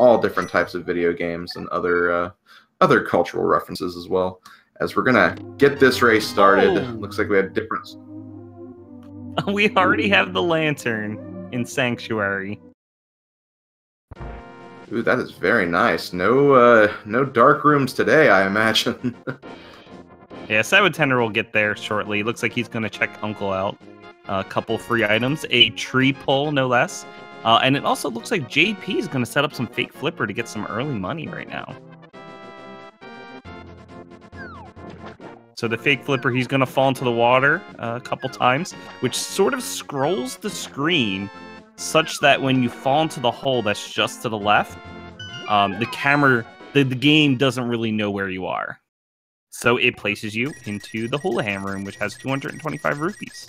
all different types of video games and other cultural references as well. As we're gonna get this race started, looks like we had different. We already have the lantern in Sanctuary. Ooh, that is very nice. No dark rooms today, I imagine. Yeah, sab0tender will get there shortly. Looks like he's going to check Uncle out. A couple free items, a tree pole, no less. And it also looks like JP is going to set up some fake flipper to get some early money right now. So the fake flipper, he's going to fall into the water a couple times, which sort of scrolls the screen such that when you fall into the hole that's just to the left, the game doesn't really know where you are. So it places you into the Houlihan room, which has 225 rupees.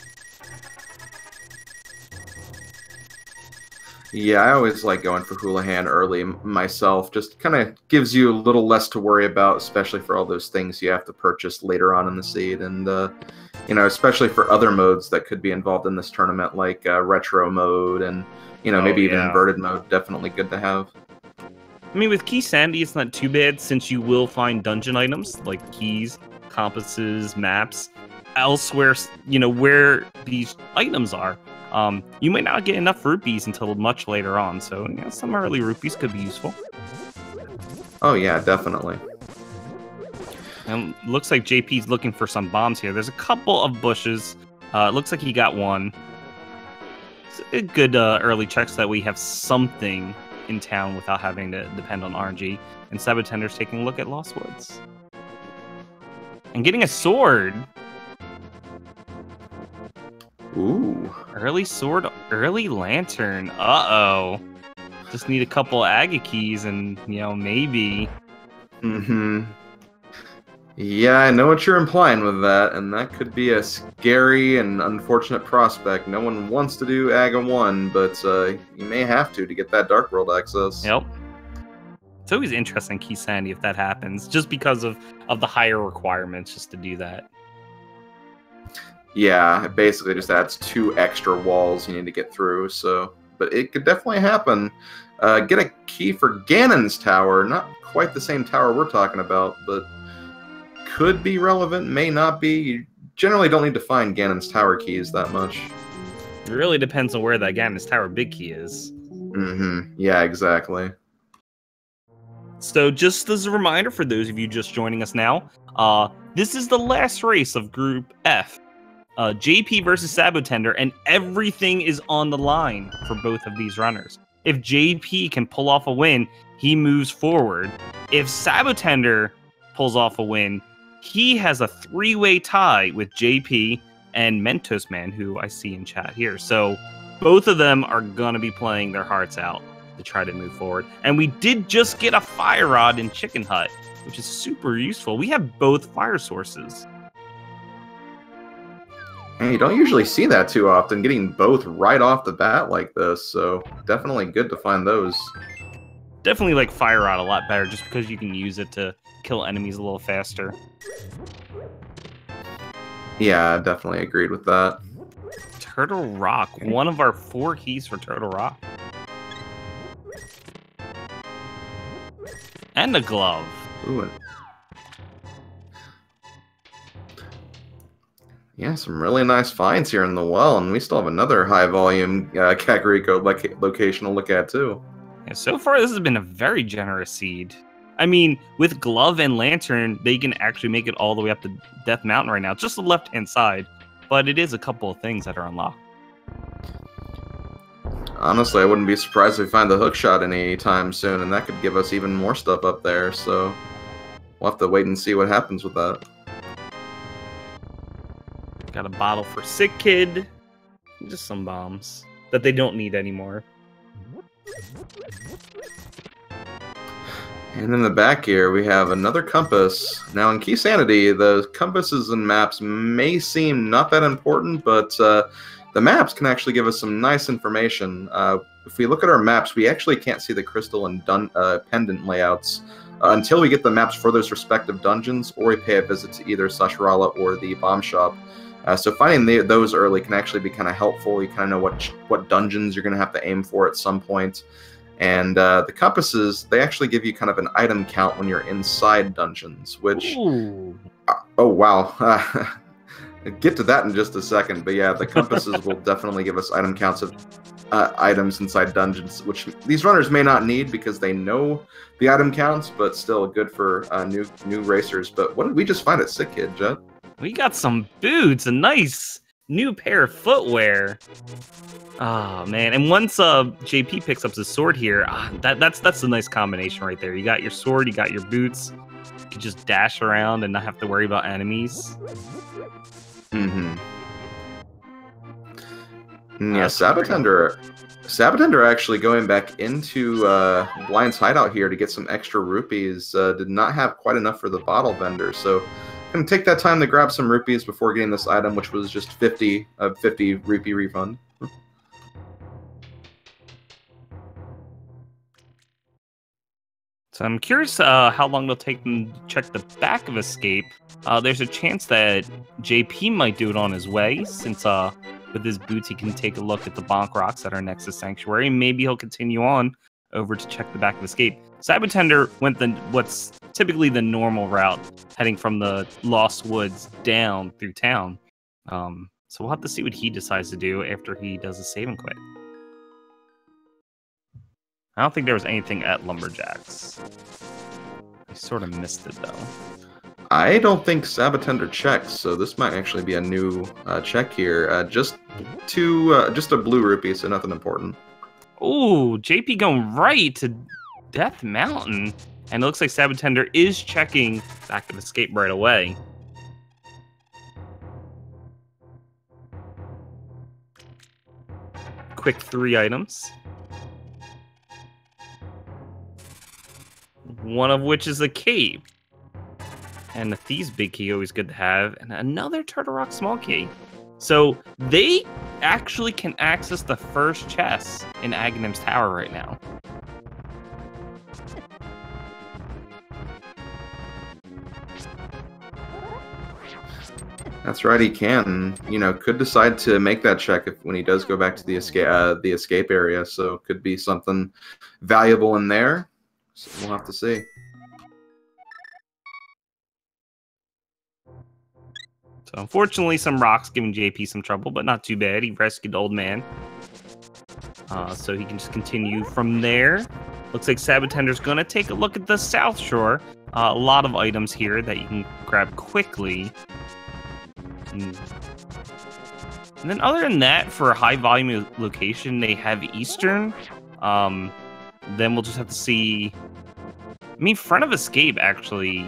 Yeah, I always like going for Houlihan early myself. Just kind of gives you a little less to worry about, especially for all those things you have to purchase later on in the seed. And, you know, especially for other modes that could be involved in this tournament, like retro mode and, you know, maybe even inverted mode. Definitely good to have. I mean, with Key Sandy, it's not too bad since you will find dungeon items like keys, compasses, maps, elsewhere, you know, where these items are. You might not get enough rupees until much later on, so you know, some early rupees could be useful. Oh yeah, definitely. And looks like JP's looking for some bombs here. There's a couple of bushes. Looks like he got one. It's a good early check so that we have something in town without having to depend on RNG. And sab0tender's taking a look at Lost Woods. And getting a sword. Ooh. Early sword, early lantern. Uh-oh. Just need a couple Aga keys and, you know, maybe. Mm-hmm. Yeah, I know what you're implying with that, and that could be a scary and unfortunate prospect. No one wants to do Aga 1, but you may have to get that Dark World access. Yep. It's always interesting, Key Sandy, if that happens, just because of the higher requirements just to do that. Yeah, it basically just adds 2 extra walls you need to get through, so... But it could definitely happen. Get a key for Ganon's tower. Not quite the same tower we're talking about, but... could be relevant, may not be. You generally don't need to find Ganon's tower keys that much. It really depends on where that Ganon's tower big key is. Mm-hmm. Yeah, exactly. So just as a reminder for those of you just joining us now, this is the last race of Group F. JP versus sab0tender, and everything is on the line for both of these runners. If JP can pull off a win, he moves forward. If sab0tender pulls off a win, he has a 3-way tie with JP and Mentos Man, who I see in chat here. So both of them are going to be playing their hearts out to try to move forward. And we did just get a fire rod in Chicken Hut, which is super useful. We have both fire sources. And you don't usually see that too often, getting both right off the bat like this. So definitely good to find those. Definitely like fire rod a lot better just because you can use it to kill enemies a little faster. Yeah, I definitely agreed with that. Turtle Rock, one of our 4 keys for Turtle Rock. And a glove. Ooh. Yeah, some really nice finds here in the well, and we still have another high-volume Kakariko location to look at, too. Yeah, so far, this has been a very generous seed. I mean, with Glove and Lantern, they can actually make it all the way up to Death Mountain right now. Just the left-hand side. But it is a couple of things that are unlocked. Honestly, I wouldn't be surprised if we find the hookshot anytime soon, and that could give us even more stuff up there, so... we'll have to wait and see what happens with that. Got a bottle for Sick Kid. Just some bombs that they don't need anymore. And in the back here, we have another compass. Now, in Key Sanity, the compasses and maps may seem not that important, but the maps can actually give us some nice information. If we look at our maps, we actually can't see the crystal and pendant layouts until we get the maps for those respective dungeons, or we pay a visit to either Sashirala or the bomb shop. So finding those early can actually be kind of helpful. You kind of know what dungeons you're going to have to aim for at some point. And the compasses, they actually give you kind of an item count when you're inside dungeons, which... oh, wow. I'll get to that in just a second. But yeah, the compasses will definitely give us item counts of items inside dungeons, which these runners may not need because they know the item counts, but still good for new racers. But what did we just find at Sick Kid, Jet? We got some boots, a nice new pair of footwear. Oh man! And once JP picks up his sword here, that's a nice combination right there. You got your sword, you got your boots. You can just dash around and not have to worry about enemies. Mm-hmm. Yeah, sab0tender actually going back into Blind's hideout here to get some extra rupees. Did not have quite enough for the bottle vendor, so gonna take that time to grab some rupees before getting this item, which was just 50 rupee refund. So I'm curious how long it'll take them to check the back of Escape. There's a chance that JP might do it on his way, since with his boots he can take a look at the bonk rocks that are next to Sanctuary. Maybe he'll continue on over to check the back of Escape. sab0tender went what's typically the normal route, heading from the Lost Woods down through town. So we'll have to see what he decides to do after he does a save and quit. I don't think there was anything at Lumberjacks. I sort of missed it, though. I don't think sab0tender checks, so this might actually be a new check here. Just a blue rupee, so nothing important. Ooh, JP going right to Death Mountain. And it looks like sab0tender is checking back of Escape right away. Quick 3 items. One of which is a cape. And the Thieves Big Key, always good to have. And another Turtle Rock Small Key. So they actually can access the first chest in Aghanim's Tower right now. That's right, he can. You know, could decide to make that check when he does go back to the escape area. So could be something valuable in there. So we'll have to see. So unfortunately, some rocks giving JP some trouble, but not too bad. He rescued the old man. So he can just continue from there. Looks like sab0tender's going to take a look at the South Shore. A lot of items here that you can grab quickly. And then other than that, for a high volume location, they have Eastern. Then we'll just have to see. I mean, Front of Escape actually.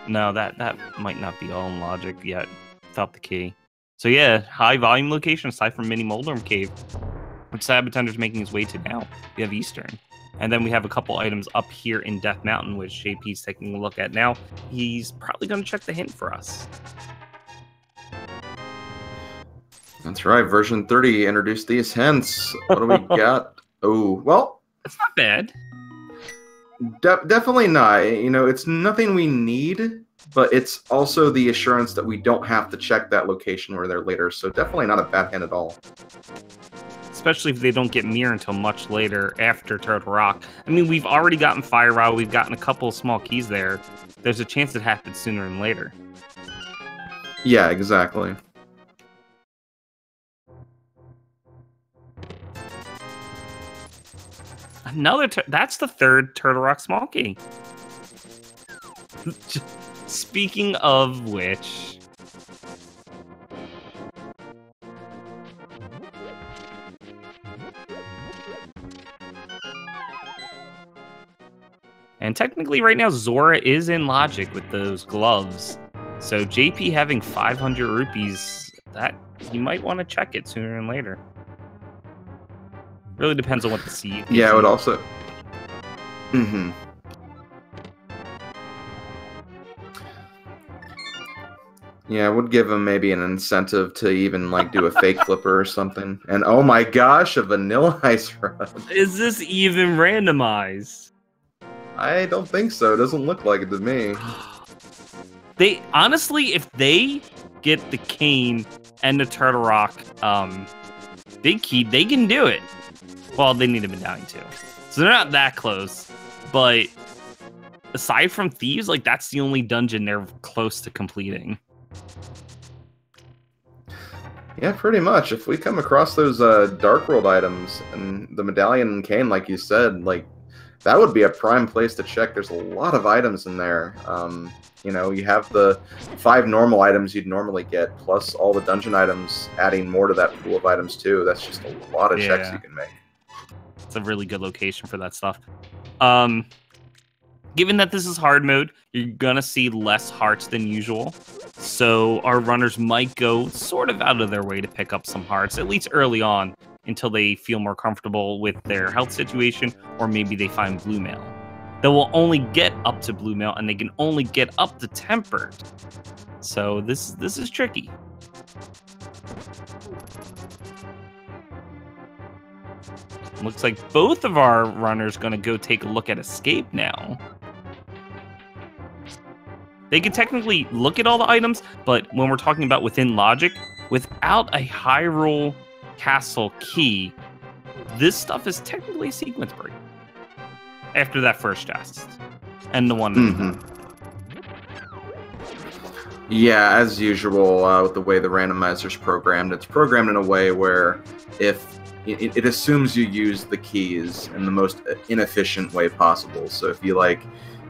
No, that might not be all in logic yet. Without the key. So yeah, high volume location aside from Mini Moldorm Cave, which sab0tender's making his way to now. We have Eastern. And then we have a couple items up here in Death Mountain, which JP's taking a look at now. He's probably going to check the hint for us. That's right. Version 30 introduced these hints. What do we got? Oh, well. It's not bad. Definitely not. You know, it's nothing we need, but it's also the assurance that we don't have to check that location where they're later. So definitely not a bad hint at all. Especially if they don't get Mirror until much later after Turtle Rock. I mean, we've already gotten Fire Rod. We've gotten a couple of small keys there. There's a chance it happens sooner than later. Yeah, exactly. That's the third Turtle Rock small key. Speaking of which, and technically right now Zora is in logic with those gloves. So JP having 500 rupees, that he might want to check it sooner than later. Really depends on what the seed is. Yeah, it would also. Mm-hmm. Yeah, it would give him maybe an incentive to even like do a fake flipper or something. And oh my gosh, a vanilla ice run. Is this even randomized? I don't think so. It doesn't look like it to me. They honestly, if they get the cane and the Turtle Rock big key, they can do it. Well, they need a medallion too. So they're not that close, but aside from Thieves, like, that's the only dungeon they're close to completing. Yeah, pretty much. If we come across those Dark World items and the Medallion and Cane, like you said, like, that would be a prime place to check. There's a lot of items in there. You know, you have the 5 normal items you'd normally get, plus all the dungeon items, adding more to that pool of items too. That's just a lot of checks you can make. It's a really good location for that stuff. Given that this is hard mode, you're gonna see less hearts than usual. So our runners might go sort of out of their way to pick up some hearts, at least early on, until they feel more comfortable with their health situation, or maybe they find blue mail. They will only get up to blue mail, and they can only get up to tempered. So this is tricky. Looks like both of our runners gonna go take a look at escape now. They can technically look at all the items, but when we're talking about within logic, without a Hyrule Castle key, this stuff is technically a sequence break. After that first test. And the one. Yeah, as usual, with the way the randomizer's programmed, it's programmed in a way where if it assumes you use the keys in the most inefficient way possible. So if you, like,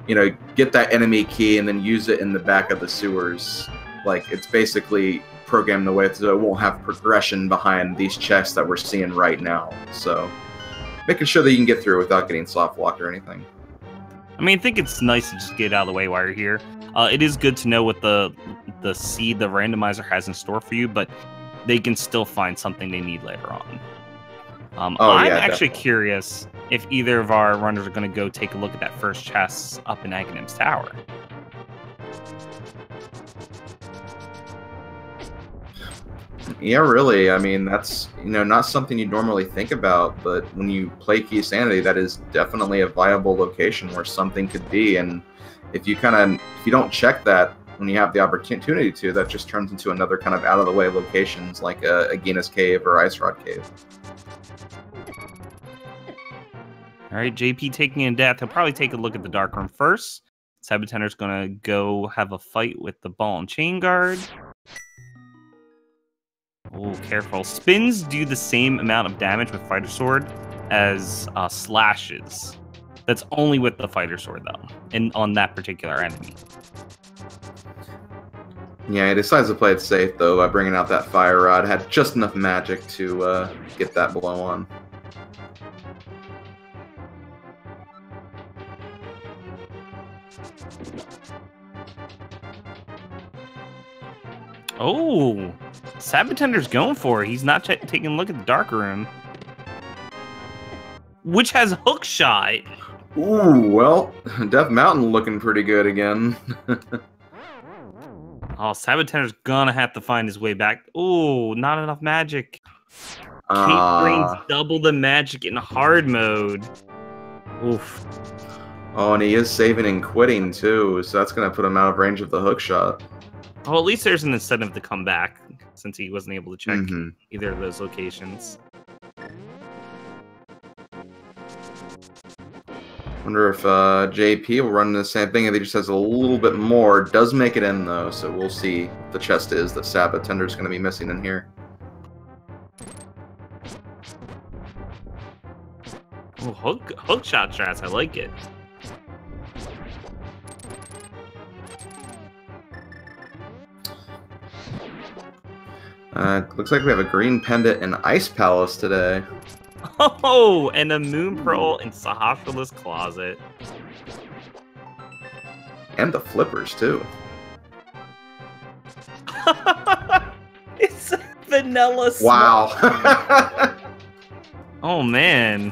you know, get that enemy key and then use it in the back of the sewers, like, it's basically programmed the way so it won't have progression behind these chests that we're seeing right now. So making sure that you can get through without getting soft locked or anything. I mean, I think it's nice to just get out of the way while you're here. It is good to know what the seed the randomizer has in store for you, but they can still find something they need later on. I'm actually curious if either of our runners are going to go take a look at that first chest up in Aghanim's Tower. Yeah, really. I mean, that's, you know, not something you normally think about, but when you play Key Sanity, that is definitely a viable location where something could be. And if you don't check that when you have the opportunity to, that just turns into another kind of out of the way locations like a Guinness Cave or Ice Rod Cave. All right, JP taking in death. He'll probably take a look at the Dark Room first. sab0tender's gonna go have a fight with the Ball and Chain Guard. Oh, careful. Spins do the same amount of damage with Fighter Sword as slashes. That's only with the Fighter Sword, though, and on that particular enemy. Yeah, he decides to play it safe, though, by bringing out that Fire Rod. Had just enough magic to get that blow on. Oh, sab0tender's going for it. He's not taking a look at the Dark Room, which has hook shot. Ooh, well, Death Mountain looking pretty good again. Oh, sab0tender's gonna have to find his way back. Oh, not enough magic. Kate brings double the magic in hard mode. Oof. Oh, and he is saving and quitting, too, so that's going to put him out of range of the hook shot. Oh, at least there's an incentive to come back, since he wasn't able to check either of those locations. Wonder if JP will run the same thing if he just has a little bit more. Does make it in, though, so we'll see what the chest is that sab0tender's going to be missing in here. Oh, hook shot strats, I like it. Looks like we have a green pendant and Ice Palace today. Oh, and a Moon Pearl in Sahasrah's closet. And the flippers, too. It's vanilla smoke. Wow. Oh, man.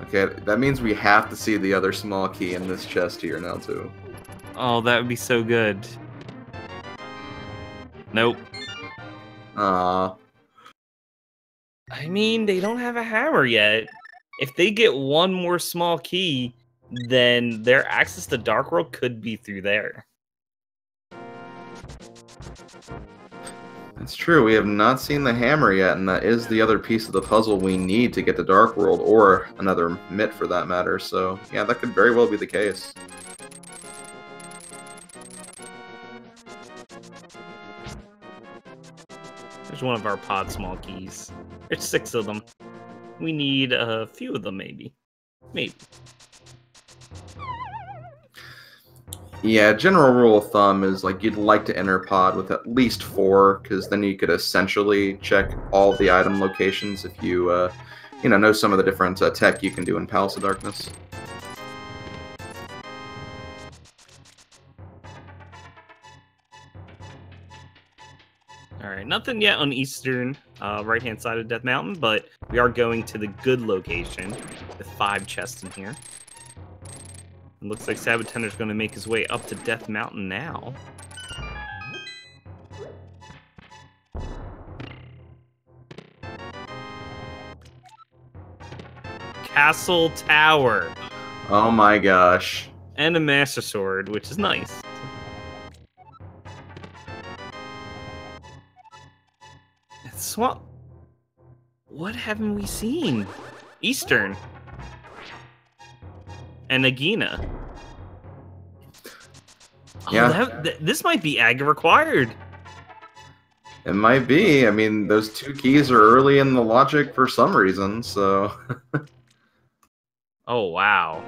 Okay, that means we have to see the other small key in this chest here now, too. Oh, that would be so good. Nope. I mean, they don't have a hammer yet. If they get one more small key, then their access to Dark World could be through there. It's true, we have not seen the hammer yet, and that is the other piece of the puzzle we need to get to Dark World, or another mitt for that matter, so yeah, that could very well be the case. There's one of our pod small keys. There's 6 of them. We need a few of them, maybe. Maybe. Yeah, general rule of thumb is like you'd like to enter pod with at least 4, because then you could essentially check all the item locations if you, know some of the different tech you can do in Palace of Darkness. Alright, nothing yet on eastern right-hand side of Death Mountain, but we are going to the good location with 5 chests in here. It looks like sab0tender's going to make his way up to Death Mountain now. Castle Tower. Oh my gosh. And a Master Sword, which is nice. Swamp. What haven't we seen? Eastern. And Nagina. Yeah. Oh, this might be Aga required. It might be. I mean, those 2 keys are early in the logic for some reason, so... Oh, wow.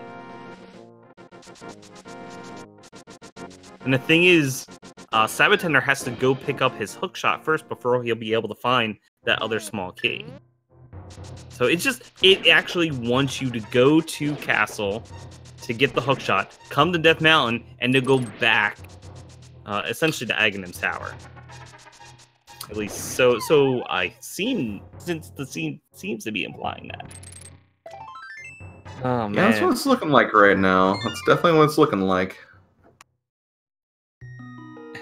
And the thing is, sab0tender has to go pick up his hookshot first before he'll be able to find that other small key. So it actually wants you to go to Castle to get the hookshot, come to Death Mountain, and to go back, essentially to Aghanim's Tower. At least, so I seem, since the scene seems to be implying that. Oh man, yeah, that's what it's looking like right now. That's definitely what it's looking like.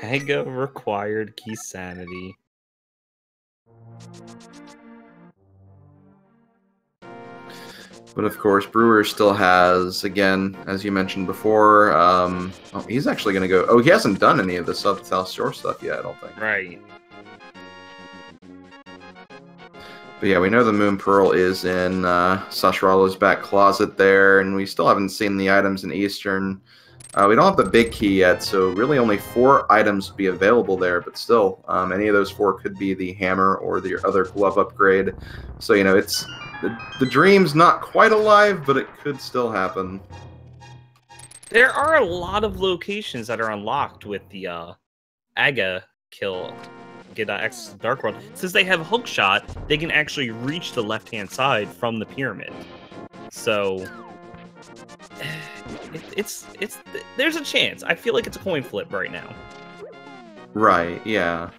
Aga required key sanity. But of course, Brewer still has, again, as you mentioned before, oh, he's actually going to go... Oh, he hasn't done any of the South Shore stuff yet, I don't think. Right. But yeah, we know the Moon Pearl is in Sashralo's back closet there, and we still haven't seen the items in Eastern. We don't have the big key yet, so really only 4 items would be available there, but still, any of those 4 could be the hammer or the other glove upgrade. So, you know, it's... The dream's not quite alive, but it could still happen. There are a lot of locations that are unlocked with the Aga kill, get access to Dark World. Since they have hookshot, they can actually reach the left-hand side from the pyramid. So there's a chance. I feel like it's a coin flip right now. Right, yeah.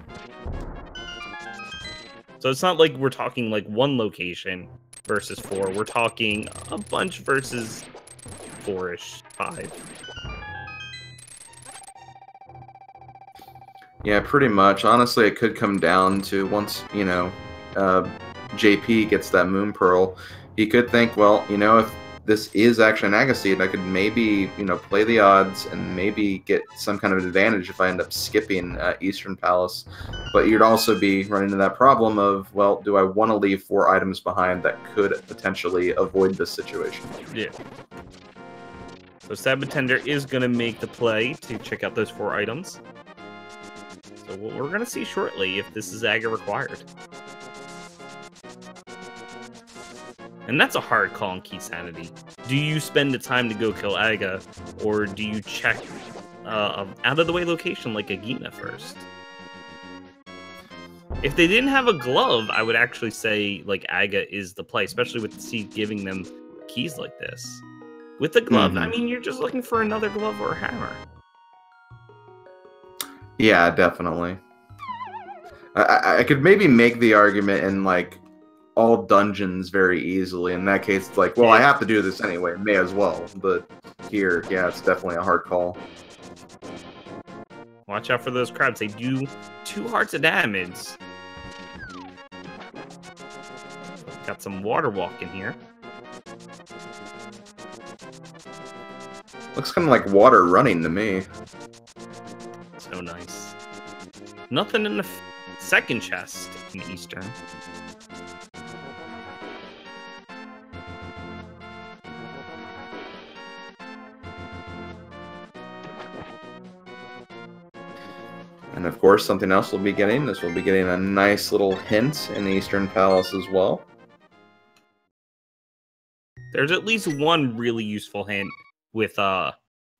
So it's not like we're talking like 1 location versus 4. We're talking a bunch versus 4-ish, 5. Yeah, pretty much. Honestly, it could come down to once, you know, JP gets that Moon Pearl, he could think, well, you know, if this is actually an Agaseed, I could maybe, you know, play the odds and maybe get some kind of advantage if I end up skipping Eastern Palace. But you'd also be running into that problem of, well, do I want to leave 4 items behind that could potentially avoid this situation? Yeah. So sab0tender is going to make the play to check out those 4 items. So we're going to see shortly if this is Aga required. And that's a hard call on key sanity. Do you spend the time to go kill Aga, or do you check out-of-the-way location like Agina first? If they didn't have a glove, I would actually say like Aga is the play, especially with the seed giving them keys like this. With the glove, I mean, you're just looking for another glove or a hammer. Yeah, definitely. I could maybe make the argument in like all dungeons very easily. In that case, it's like, well, I have to do this anyway, may as well. But here, yeah, it's definitely a hard call. Watch out for those crabs. They do 2 hearts of damage. Got some water walk in here. Looks kind of like water running to me. So nice. Nothing in the second chest in Eastern. And of course, something else we'll be getting is we'll be getting a nice little hint in the Eastern Palace as well. There's at least one really useful hint with the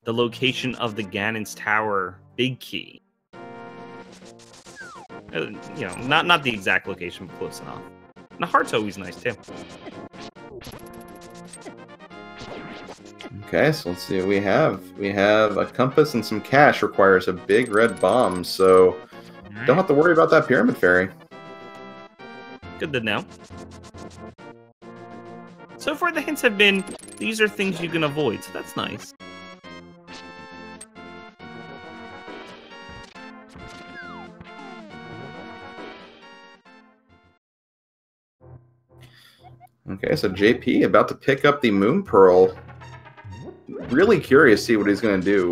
location of the Ganon's Tower big key. You know, not the exact location, but close enough. And the heart's always nice too. Okay, so let's see what we have. We have a compass and some cash requires a big red bomb, so don't have to worry about that pyramid fairy. Good to know. So far, the hints have been, these are things you can avoid, so that's nice. Okay, so JP about to pick up the Moon Pearl. Really curious to see what he's going to do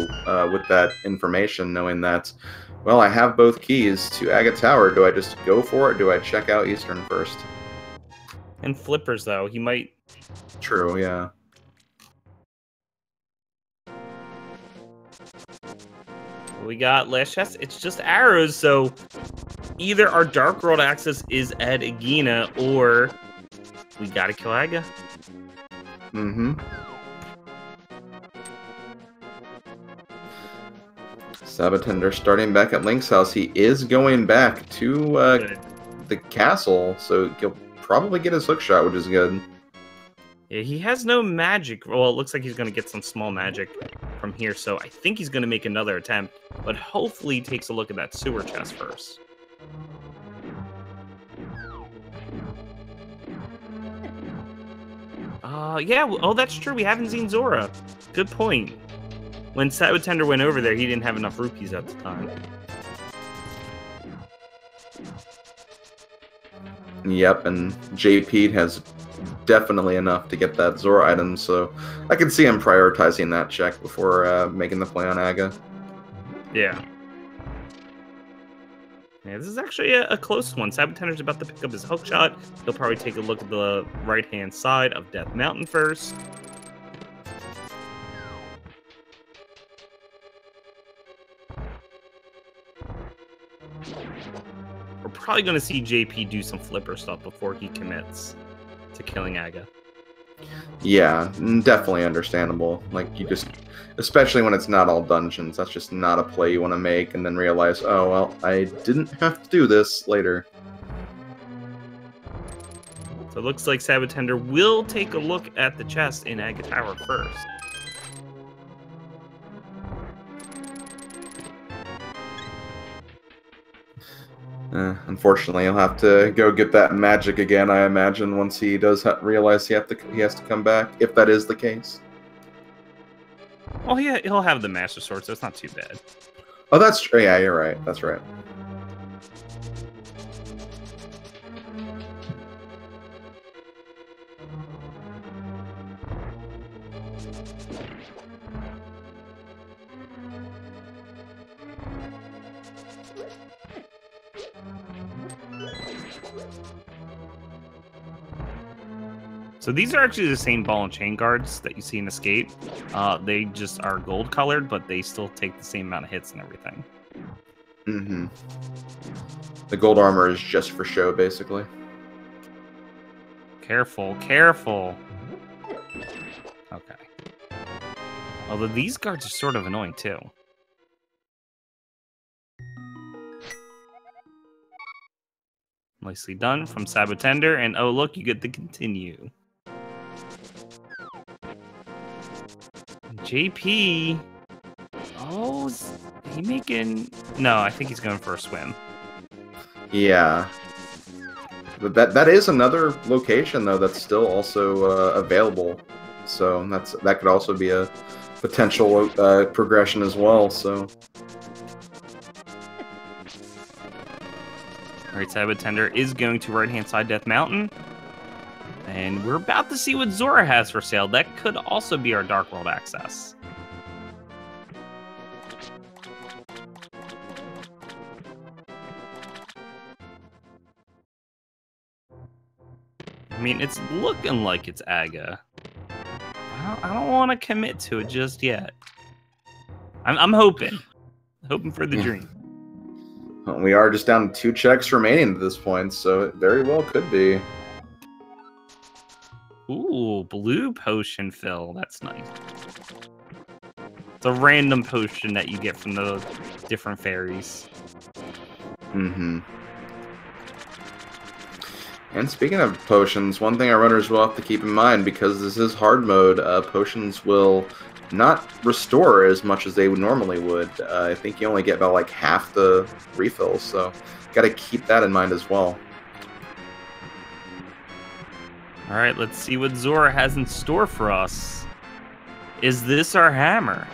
with that information, knowing that, well, I have both keys to Agate Tower. Do I just go for it? Do I check out Eastern first? And flippers, though, he might... True, yeah. We got last chest. It's just arrows, so either our Dark World access is at Agena, or we gotta kill Aga. Mm-hmm. sab0tender starting back at Link's house. He is going back to the castle, so he'll probably get his hook shot, which is good. Yeah, he has no magic. Well, it looks like he's going to get some small magic from here, so I think he's going to make another attempt, but hopefully he takes a look at that sewer chest first. Yeah, oh, that's true. We haven't seen Zora. Good point. When sab0tender went over there, he didn't have enough rupees at the time. Yep, and JP has definitely enough to get that Zora item, so I can see him prioritizing that check before making the play on Aga. Yeah. Yeah, this is actually a close one. sab0tender's about to pick up his hookshot. He'll probably take a look at the right-hand side of Death Mountain first. We're probably going to see JP do some flipper stuff before he commits to killing Aga. Yeah, definitely understandable. Like, you just, especially when it's not all dungeons, that's just not a play you want to make, and then realize, oh, well, I didn't have to do this later. So it looks like sab0tender will take a look at the chest in Agate Tower first. Unfortunately, he'll have to go get that magic again, I imagine, once he does realize he has to come back, if that is the case. Well, he'll have the Master Sword, so it's not too bad. Oh, that's true. Yeah, you're right. That's right. So these are actually the same ball and chain guards that you see in Escape. They just are gold colored, but they still take the same amount of hits and everything. Mm-hmm. The gold armor is just for show, basically. Careful, careful. Okay. Although these guards are sort of annoying too. Nicely done from sab0tender, and oh look, you get to continue. JP. Oh, is he making? No, I think he's going for a swim. Yeah. But that is another location though that's still also available. So that could also be a potential progression as well. So. Alright, sab0tender is going to right-hand side Death Mountain. And we're about to see what Zora has for sale. That could also be our Dark World access. I mean, it's looking like it's Aga. I don't want to commit to it just yet. I'm hoping for the dream. Well, we are just down to 2 checks remaining at this point, so it very well could be. Ooh, blue potion fill. That's nice. It's a random potion that you get from the different fairies. Mm-hmm. And speaking of potions, one thing our runners will have to keep in mind, because this is hard mode, potions will not restore as much as they normally would. I think you only get about like half the refills, so got to keep that in mind as well. All right, let's see what Zora has in store for us. Is this our hammer?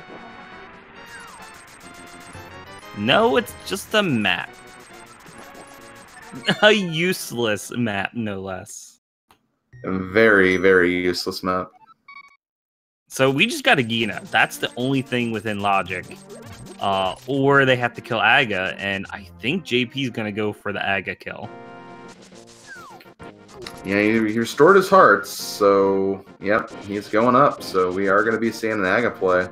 No, it's just a map. A useless map, no less. A very, very useless map. So we just got a Gina. That's the only thing within logic. Or they have to kill Aga, and I think JP's going to go for the Aga kill. Yeah, he restored his hearts, so yep, he's going up. So we are going to be seeing an Aga play. All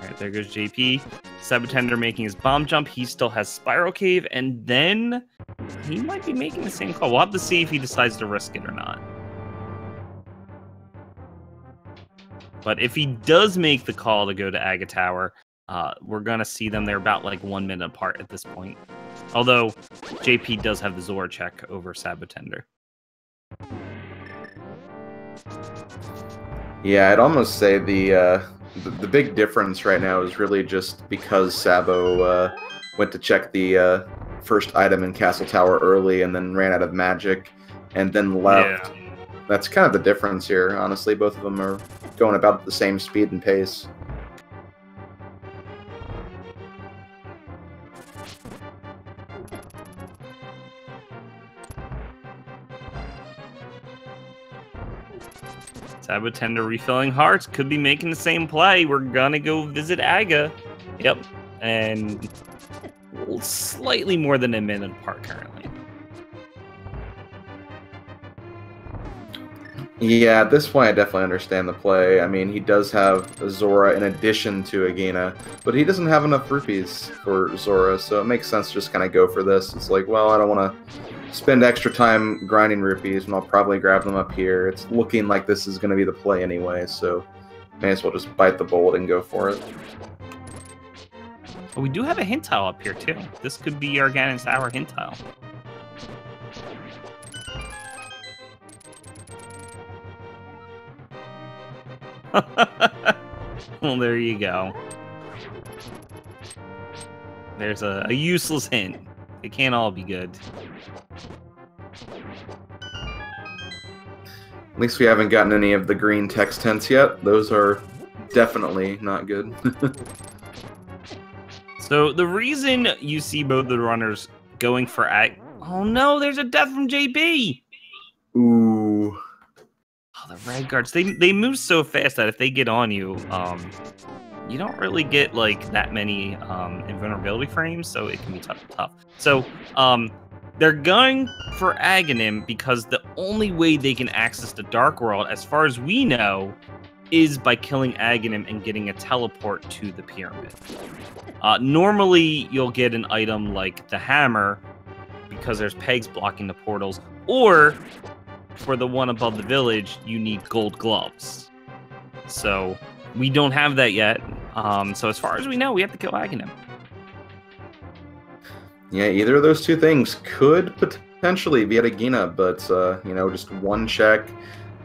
right, there goes JP. sab0tender making his bomb jump. He still has Spiral Cave, and then he might be making the same call. We'll have to see if he decides to risk it or not. But if he does make the call to go to Aga Tower, we're going to see them. They're about like 1 minute apart at this point. Although JP does have the Zora check over sab0tender. Yeah, I'd almost say the big difference right now is really just because Sabo went to check the first item in Castle Tower early and then ran out of magic and then left. Yeah. That's kind of the difference here, honestly. Both of them are going about the same speed and pace. sab0tender refilling hearts, could be making the same play. We're gonna go visit Aga. Yep, and slightly more than a minute apart currently. Yeah, at this point I definitely understand the play. I mean, he does have Zora in addition to Agina, but he doesn't have enough rupees for Zora, so it makes sense to just kind of go for this. It's like, well, I don't want to spend extra time grinding rupees, and I'll probably grab them up here. It's looking like this is going to be the play anyway, so may as well just bite the bullet and go for it. Oh, we do have a hint tile up here, too. This could be our Ganon's Tower hint tile. Well, there you go. There's a useless hint. It can't all be good. At least we haven't gotten any of the green text hints yet. Those are definitely not good. So the reason you see both the runners going for oh no, there's a death from JP! Ooh. Oh, the Red Guards, they move so fast that if they get on you, you don't really get like that many invulnerability frames, so it can be tough. So they're going for Aghanim because the only way they can access the Dark World, as far as we know, is by killing Aghanim and getting a teleport to the pyramid. Normally, you'll get an item like the hammer because there's pegs blocking the portals, or for the one above the village, you need gold gloves. So we don't have that yet. So as far as we know, we have to kill Aghanim. Yeah, either of those two things could potentially be at Agina, but you know, just one check.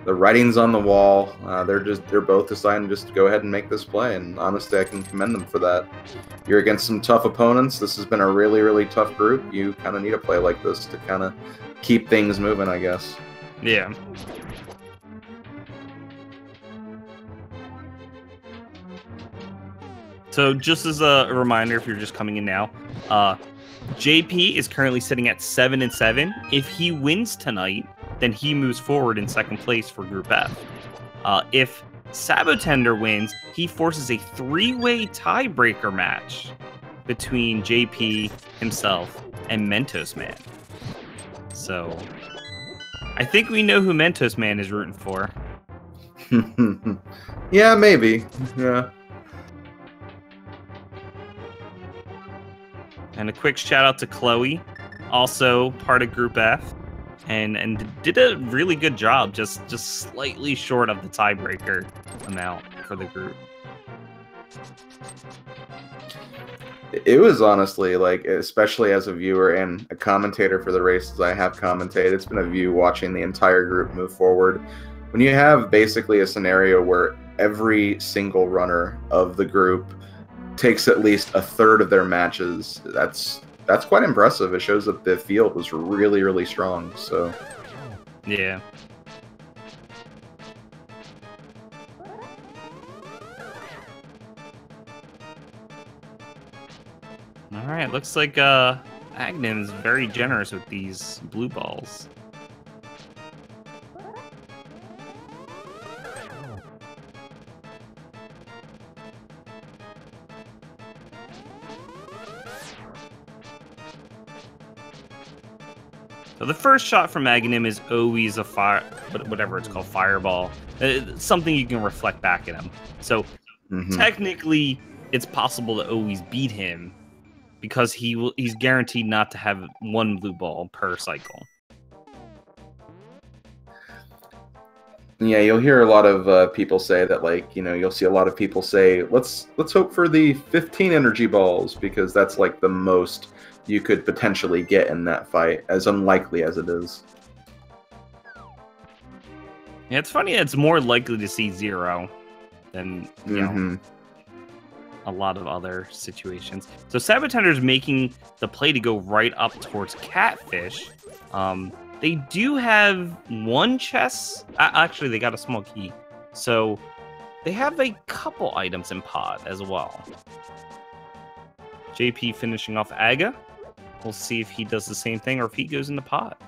The writing's on the wall. They're both deciding to just go ahead and make this play, and honestly, I can commend them for that. You're against some tough opponents. This has been a really, really tough group. You kind of need a play like this to kind of keep things moving, I guess. Yeah. So just as a reminder, if you're just coming in now, JP is currently sitting at 7-7. If he wins tonight, then he moves forward in second place for Group F. If sab0tender wins, he forces a 3-way tiebreaker match between JP, himself, and Mentos Man. So I think we know who Mentos Man is rooting for. Yeah, maybe. Yeah. And a quick shout out to Chloe, also part of Group F, and did a really good job, just slightly short of the tiebreaker amount for the group. It was honestly, like, especially as a viewer and a commentator for the races I have commentated, it's been a view watching the entire group move forward. When you have basically a scenario where every single runner of the group takes at least a third of their matches, that's quite impressive. It shows that the field was really, really strong. So, yeah. All right, looks like Agnim's very generous with these blue balls. So the first shot from Aghanim is always a whatever it's called, fireball. Something you can reflect back at him. So technically, it's possible to always beat him because he's guaranteed not to have one blue ball per cycle. Yeah, you'll hear a lot of people say that, like, you know, you'll see a lot of people say, let's hope for the 15 energy balls, because that's like the most you could potentially get in that fight, as unlikely as it is. Yeah, it's funny that it's more likely to see 0 than, you know, a lot of other situations. So sab0tender's making the play to go right up towards Catfish. They do have one chest. Actually, they got a small key. So they have a couple items in pod as well. JP finishing off Aga. We'll see if he does the same thing or if he goes in the pot.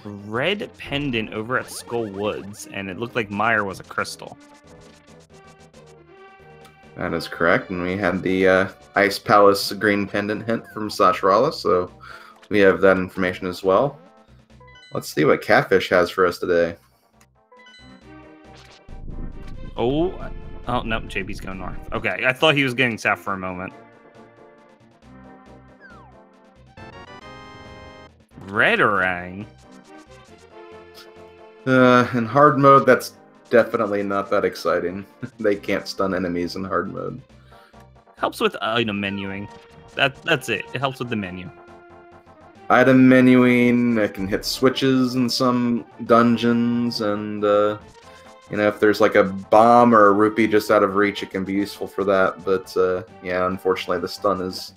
Red pendant over at Skull Woods, and it looked like Meyer was a crystal. That is correct, and we had the Ice Palace green pendant hint from Sashrala, so we have that information as well. Let's see what Catfish has for us today. Oh no, JB's going north. Okay, I thought he was getting south for a moment. Red orang. In hard mode, that's definitely not that exciting. They can't stun enemies in hard mode. Helps with item menuing. That's it. It helps with the menu. Item menuing, it can hit switches in some dungeons, and you know, if there's like a bomb or a rupee just out of reach, it can be useful for that. But yeah, unfortunately, the stun is,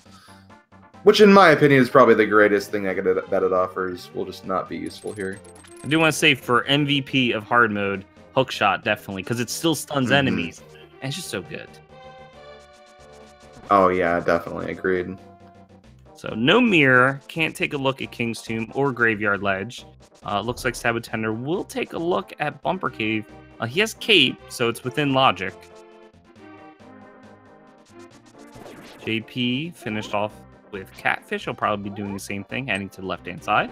which in my opinion is probably the greatest thing that it offers, will just not be useful here. I do want to say for MVP of hard mode, Hookshot definitely, because it still stuns enemies, and it's just so good. Oh yeah, definitely agreed. So no mirror, can't take a look at King's Tomb or Graveyard Ledge. Looks like sab0tender will take a look at Bumper Cave. He has Cape, so it's within logic. JP finished off with Catfish. He'll probably be doing the same thing, heading to the left-hand side.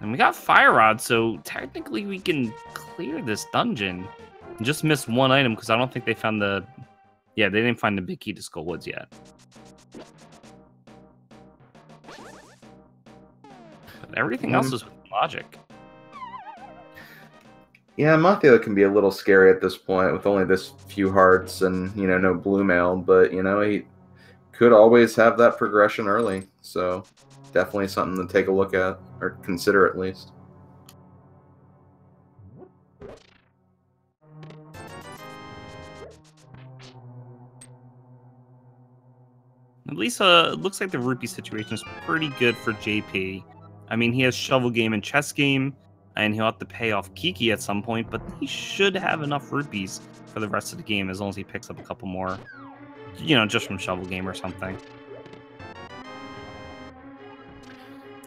And we got Fire Rod, so technically we can clear this dungeon. Just missed one item because I don't think they found the... Yeah, they didn't find the big key to Skull Woods yet. But everything else is with logic. Yeah, Mathio can be a little scary at this point with only this few hearts and, you know, no blue mail, but, you know, he could always have that progression early, so definitely something to take a look at, or consider at least. At least it looks like the rupee situation is pretty good for JP. I mean, he has Shovel Game and Chess Game, and he'll have to pay off Kiki at some point, but he should have enough rupees for the rest of the game as long as he picks up a couple more, you know, just from Shovel Game or something.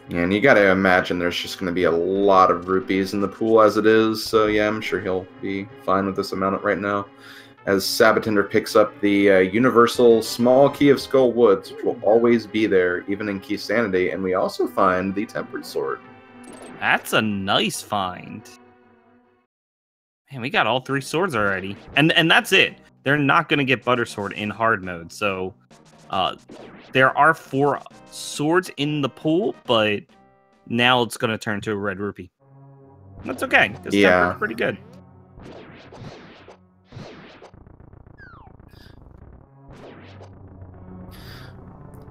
Yeah, and you gotta imagine there's just gonna be a lot of rupees in the pool as it is, so yeah, I'm sure he'll be fine with this amount right now. as sab0tender picks up the universal small key of Skull Woods, which will always be there, even in Key Sanity. And we also find the Tempered Sword. That's a nice find. Man, we got all 3 swords already. And that's it. They're not going to get Butter Sword in hard mode. So there are 4 swords in the pool, but now it's going to turn to a red rupee. That's okay, because Tempered's pretty good.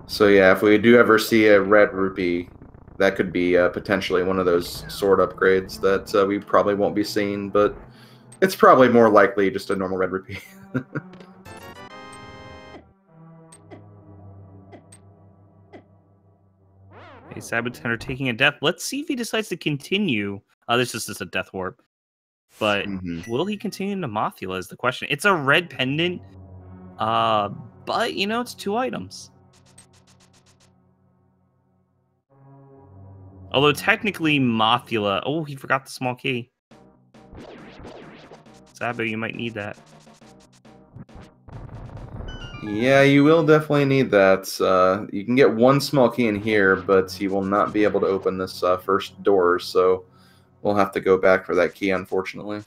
So yeah, if we do ever see a red rupee, that could be potentially one of those sword upgrades that we probably won't be seeing, but it's probably more likely just a normal red rupee. Okay, sab0tender taking a death. Let's see if he decides to continue. This is just a death warp. But will he continue into Mothula is the question. It's a red pendant, but, you know, it's 2 items. Although, technically, Mothula... Oh, he forgot the small key. Sabo, you might need that. Yeah, you will definitely need that. You can get 1 small key in here, but you will not be able to open this first door, so we'll have to go back for that key, unfortunately.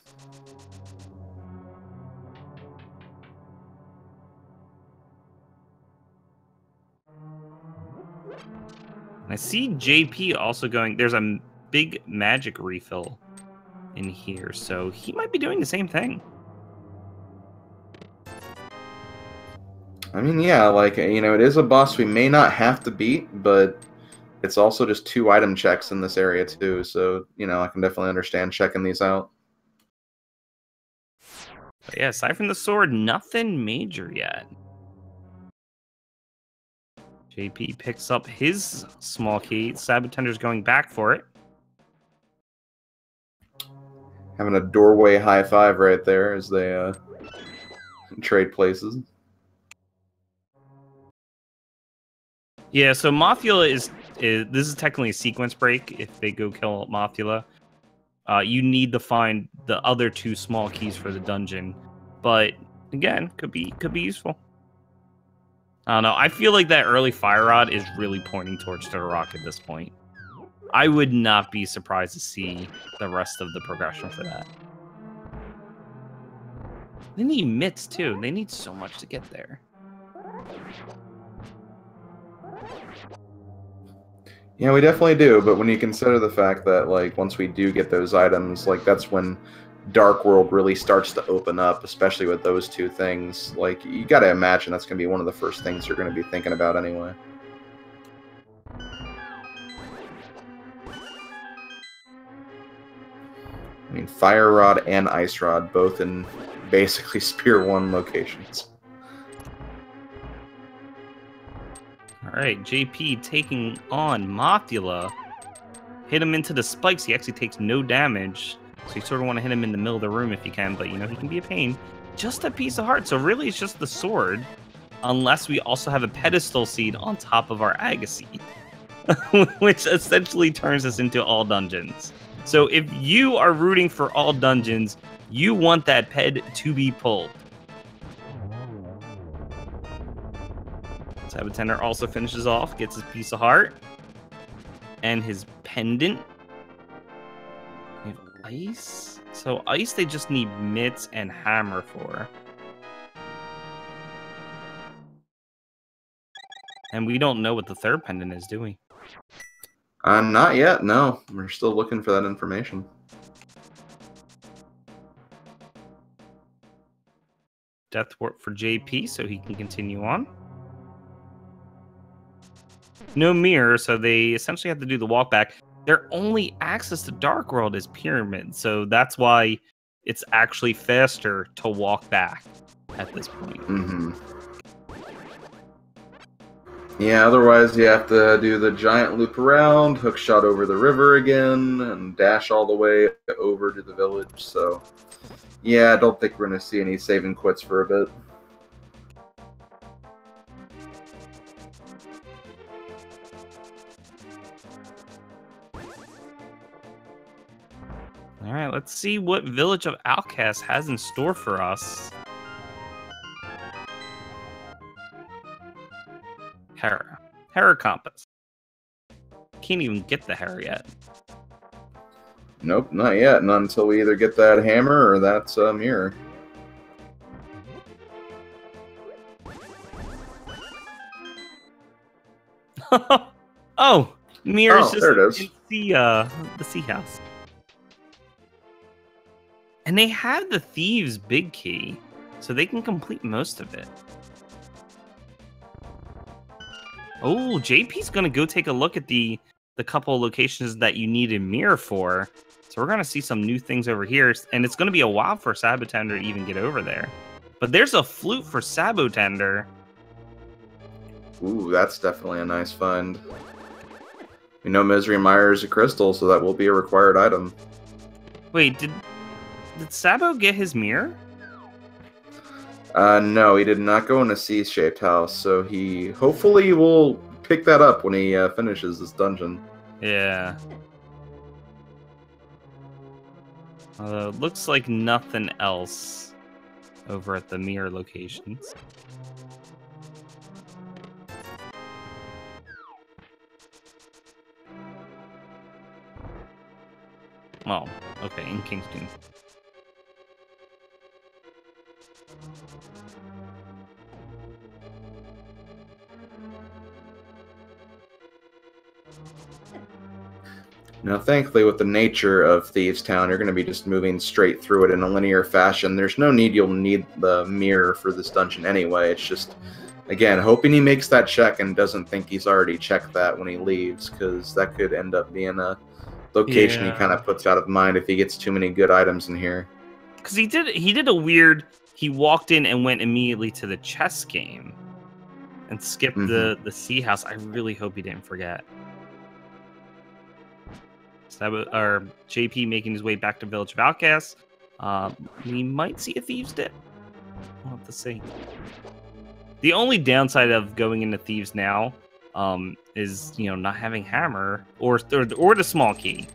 I see JP also going... There's a big magic refill in here, so he might be doing the same thing. I mean, yeah, like, you know, it is a boss we may not have to beat, but it's also just 2 item checks in this area, too, so, you know, I can definitely understand checking these out. But yeah, aside from the sword, nothing major yet. JP picks up his small key. sab0tender's going back for it. Having a doorway high five right there as they trade places. Yeah, so Mothula is this is technically a sequence break. If they go kill Mothula, you need to find the other 2 small keys for the dungeon. But again, could be useful. I don't know. I feel like that early fire rod is really pointing towards Turtle at this point. I would not be surprised to see the rest of the progression for that. They need mitts too. They need so much to get there. Yeah, we definitely do, but when you consider the fact that, like, once we do get those items, like, that's when Dark World really starts to open up, especially with those 2 things. Like, you gotta imagine that's gonna be one of the first things you're gonna be thinking about anyway. I mean, Fire Rod and Ice Rod, both in basically Spear 1 locations. Alright, JP taking on Mothula. Hit him into the spikes. He actually takes no damage. So you sort of want to hit him in the middle of the room if you can, but, you know, he can be a pain. Just a piece of heart. So really, it's just the sword. Unless we also have a pedestal seed on top of our Aga seed. Which essentially turns us into all dungeons. So if you are rooting for all dungeons, you want that ped to be pulled. sab0tender also finishes off, gets his piece of heart. And his pendant. We have ice. So ice they just need mitts and hammer for. And we don't know what the 3rd pendant is, do we? Not yet, no. We're still looking for that information. Death warp for JP so he can continue on. No mirror, so they essentially have to do the walk back. Their only access to Dark World is Pyramid, so that's why it's actually faster to walk back at this point. Yeah, otherwise you have to do the giant loop around, hook shot over the river again, and dash all the way over to the village, so... Yeah, I don't think we're going to see any save and quits for a bit. Alright, let's see what Village of Outcasts has in store for us. Hera compass. Can't even get the Hera yet. Nope, not yet. Not until we either get that hammer or that mirror. Oh, mirror's just there it is. the sea house. And they have the thieves' big key, so they can complete most of it. Oh, JP's gonna go take a look at the couple of locations that you need a mirror for. So we're gonna see some new things over here, and it's gonna be a while for sab0tender to even get over there. But there's a flute for sab0tender. Ooh, that's definitely a nice find. We know Misery Mire is a crystal, so that will be a required item. Wait, did Sabo get his mirror? No, he did not go in a C-shaped house, so he hopefully will pick that up when he finishes this dungeon. Yeah. Looks like nothing else over at the mirror locations. Well, okay, in Kingston. Now, thankfully, with the nature of Thieves Town, you're going to be just moving straight through it in a linear fashion. There's no need you'll need the mirror for this dungeon anyway. It's just, again, hoping he makes that check and doesn't think he's already checked that when he leaves, because that could end up being a location he kind of puts out of mind if he gets too many good items in here. Because he did a weird, he walked in and went immediately to the chess game and skipped the sea house. I really hope he didn't forget. Or JP making his way back to Village of Outcasts. We might see a Thieves' Dip. We'll have to see. The only downside of going into Thieves now is, you know, not having hammer or the small key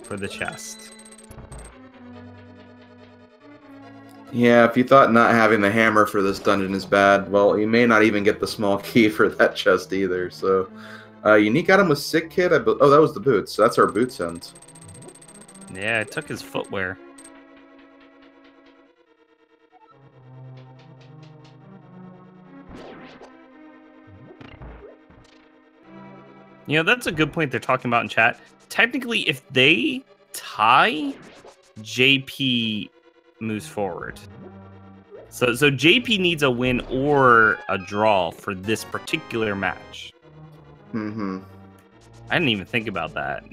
for the chest. Yeah, if you thought not having the hammer for this dungeon is bad, well, you may not even get the small key for that chest either, so... unique item with Sick Kid. Oh, that was the boots. So that's our boots end. Yeah, it took his footwear. You know, that's a good point they're talking about in chat. Technically, if they tie, JP moves forward. So JP needs a win or a draw for this particular match. Mm-hmm. I didn't even think about that.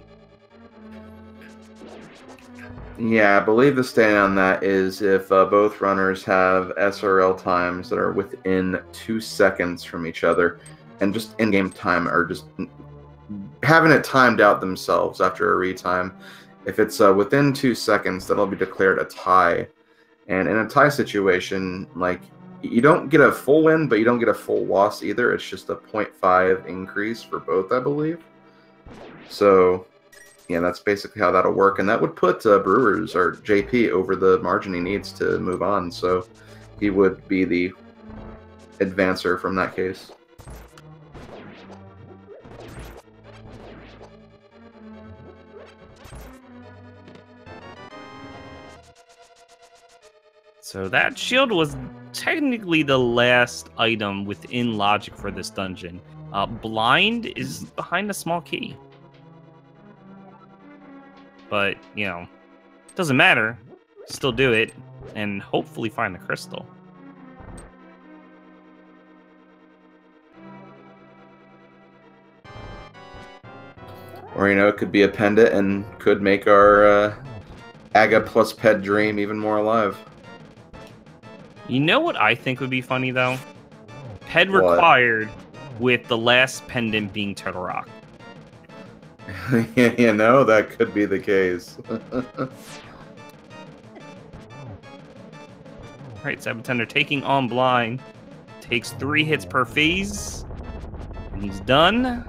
Yeah, I believe the stand on that is if both runners have SRL times that are within 2 seconds from each other, and just in-game time, or just having it timed out themselves after a retime. If it's within 2 seconds, that'll be declared a tie. And in a tie situation, like, you don't get a full win, but you don't get a full loss either. It's just a 0.5 increase for both, I believe. So, yeah, that's basically how that'll work. And that would put Brewers, or JP, over the margin he needs to move on. So he would be the advancer from that case. So that shield was technically the last item within logic for this dungeon. Blind is behind a small key. But, you know, doesn't matter. Still do it, and hopefully find the crystal. Or, you know, it could be a pendant and could make our Aga plus Ped dream even more alive. You know what I think would be funny, though? Ped required with the last pendant being Turtle Rock. You know, that could be the case. Right, sab0tender taking on Blind. Takes 3 hits per phase. And he's done.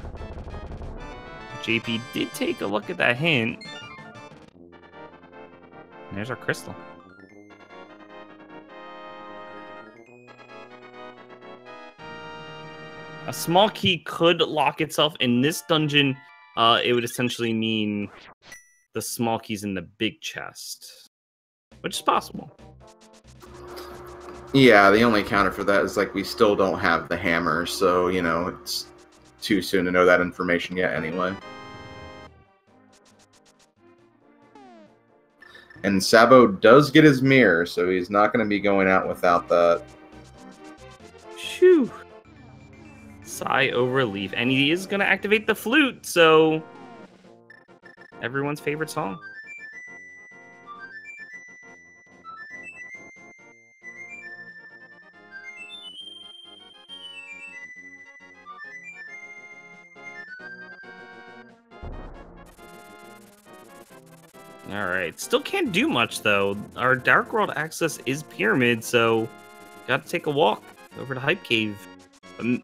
JP did take a look at that hint. And there's our crystal. A small key could lock itself in this dungeon. It would essentially mean the small key's in the big chest, which is possible. Yeah, the only counter for that is like we still don't have the hammer, so you know it's too soon to know that information yet anyway. And Sabo does get his mirror, so he's not going to be going out without that. Phew. Sigh of relief. And he is going to activate the flute, so everyone's favorite song. Alright, still can't do much though. Our Dark World access is Pyramid, so gotta take a walk over to Hype Cave.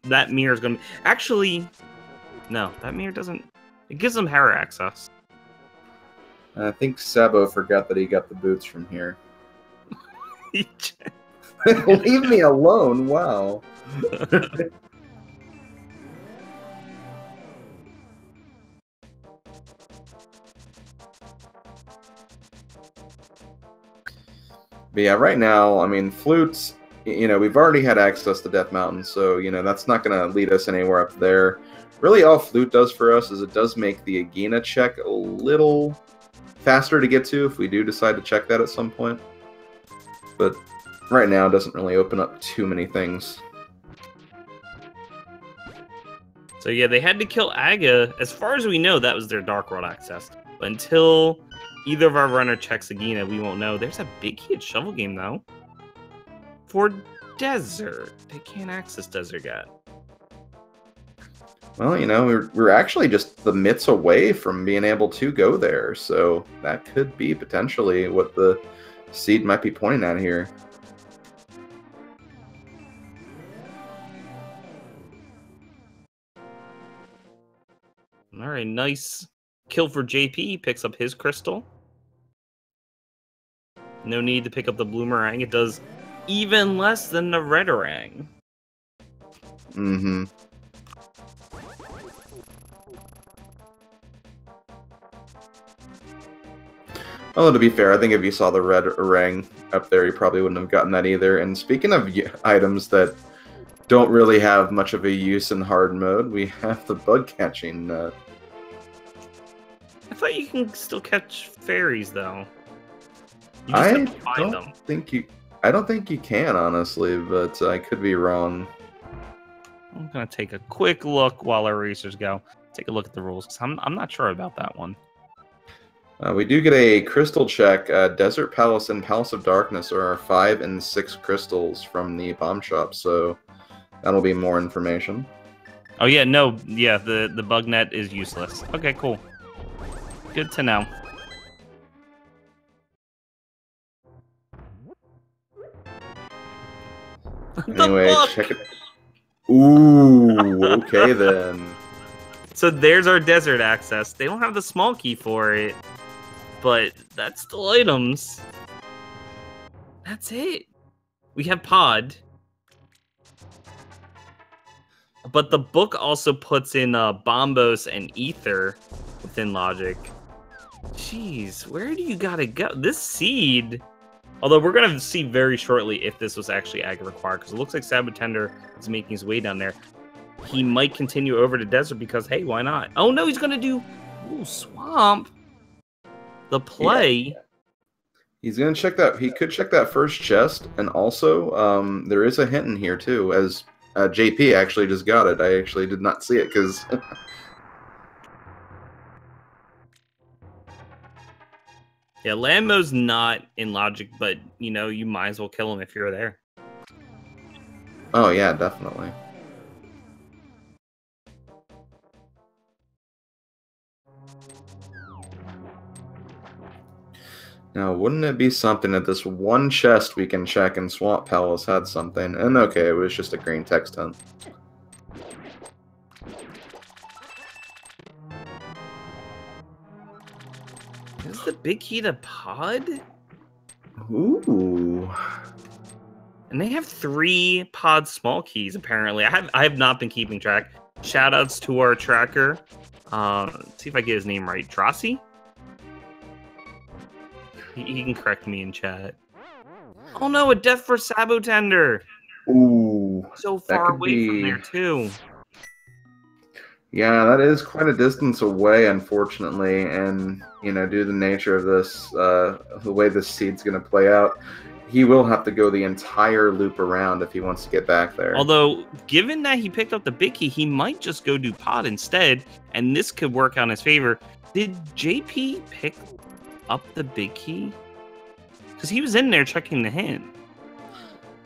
That mirror is gonna be... Actually, no, that mirror doesn't... It gives them Hera access. I think Sabo forgot that he got the boots from here. Leave me alone, wow. But yeah, right now, I mean, flutes, you know, we've already had access to Death Mountain, so, you know, that's not going to lead us anywhere up there. Really, all flute does for us is it does make the Agena check a little faster to get to if we do decide to check that at some point. But right now, it doesn't really open up too many things. So yeah, they had to kill Aga. As far as we know, that was their Dark World access. But until either of our runner checks Agena, we won't know. There's a big hit shovel game, though. For Desert. They can't access Desert yet. Well, you know, we're actually just the mitts away from being able to go there. So that could be potentially what the seed might be pointing at here. All right, nice kill for JP. He picks up his crystal. No need to pick up the bloomerang. It does even less than the redarang. Mm-hmm. Although, to be fair, I think if you saw the red orang up there, you probably wouldn't have gotten that either. And speaking of items that don't really have much of a use in hard mode, we have the bug catching nut. I thought you can still catch fairies, though. You just I have to find them. I don't think you can, honestly, but I could be wrong. I'm gonna take a quick look while our racers go. Take a look at the rules, because I'm not sure about that one. We do get a crystal check. Desert Palace and Palace of Darkness are our 5 and 6 crystals from the bomb shop, so that'll be more information. Oh yeah, no, yeah, the bug net is useless. Okay, cool. Good to know. Anyway, check it. Ooh, okay then. So there's our desert access. They don't have the small key for it, but that's still items. That's it. We have pod. But the book also puts in Bombos and Ether within logic. Jeez, where do you gotta go? This seed... Although we're going to see very shortly if this was actually Aga required, because it looks like sab0tender is making his way down there. He might continue over to desert because, hey, why not? Oh, no, he's going to do swamp. The play. Yeah. He's going to check that. He could check that first chest, and also there is a hint in here, too, as JP actually just got it. I actually did not see it, because... Yeah, Lambo's not in logic, but, you know, you might as well kill him if you're there. Oh, yeah, definitely. Now, wouldn't it be something that this one chest we can check in Swamp Palace had something? And okay, it was just a green text hunt. Is the big key to pod? Ooh. And they have 3 pod small keys, apparently. I have not been keeping track. Shoutouts to our tracker. Let's see if I get his name right. Drossi? He can correct me in chat. Oh no, a death for sab0tender! Ooh. So far away from there, too. Yeah, that is quite a distance away, unfortunately. And, you know, due to the nature of this, the way this seed's going to play out, he will have to go the entire loop around if he wants to get back there. Although, given that he picked up the big key, he might just go do pod instead, and this could work out in his favor. Did JP pick up the big key? Because he was in there checking the hint.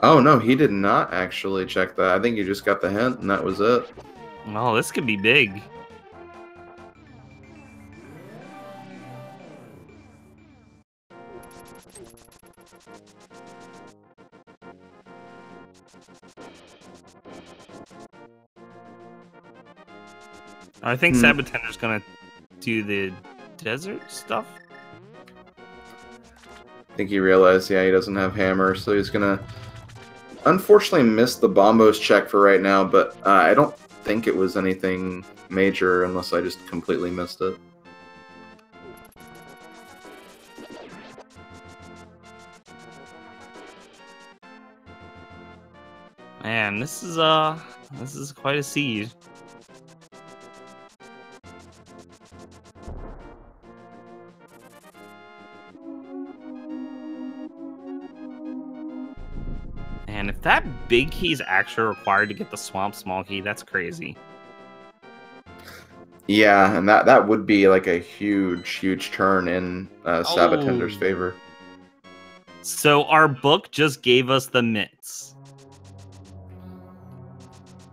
Oh, no, he did not actually check that. I think he just got the hint, and that was it. Oh, this could be big. I think sab0tender's gonna do the desert stuff. I think he realized, yeah, he doesn't have hammer, so he's gonna unfortunately miss the bombos check for right now, but I don't think it was anything major unless I just completely missed it. Man, this is quite a seed. And if that big key is actually required to get the swamp small key, that's crazy. Yeah, and that would be like a huge turn in sab0tender's favor. So our book just gave us the mitts.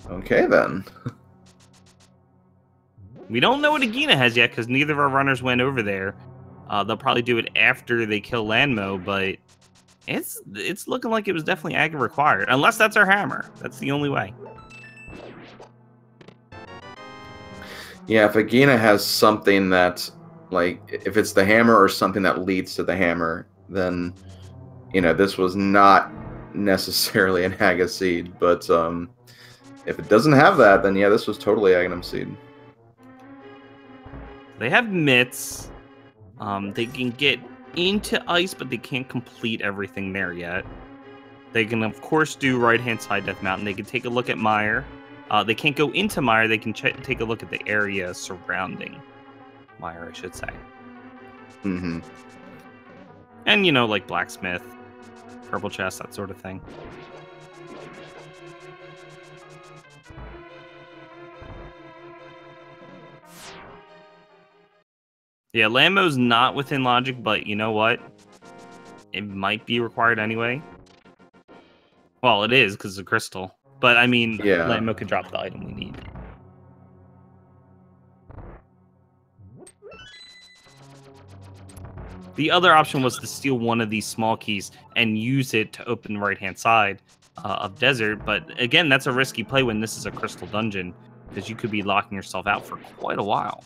Okay, then. We don't know what Agina has yet because neither of our runners went over there. They'll probably do it after they kill Landmo, but it's looking like it was definitely ag required. Unless that's our hammer. That's the only way. Yeah, if Agina has something that, like, if it's the hammer or something that leads to the hammer, then, you know, this was not necessarily an Haga seed. But if it doesn't have that, then yeah, this was totally Aghanim seed. They have mitts. They can get into ice, but they can't complete everything there yet. They can, of course, do right-hand side Death Mountain. They can take a look at Mire. They can't go into Mire. They can take a look at the area surrounding Mire, I should say. Mm-hmm. And, you know, like Blacksmith, Purple Chest, that sort of thing. Yeah, Lambo's not within logic, but you know what? It might be required anyway. Well, it is, because it's a crystal. But, I mean, yeah. Lambo could drop the item we need. The other option was to steal one of these small keys and use it to open the right-hand side of Desert. But, again, that's a risky play when this is a crystal dungeon, because you could be locking yourself out for quite a while.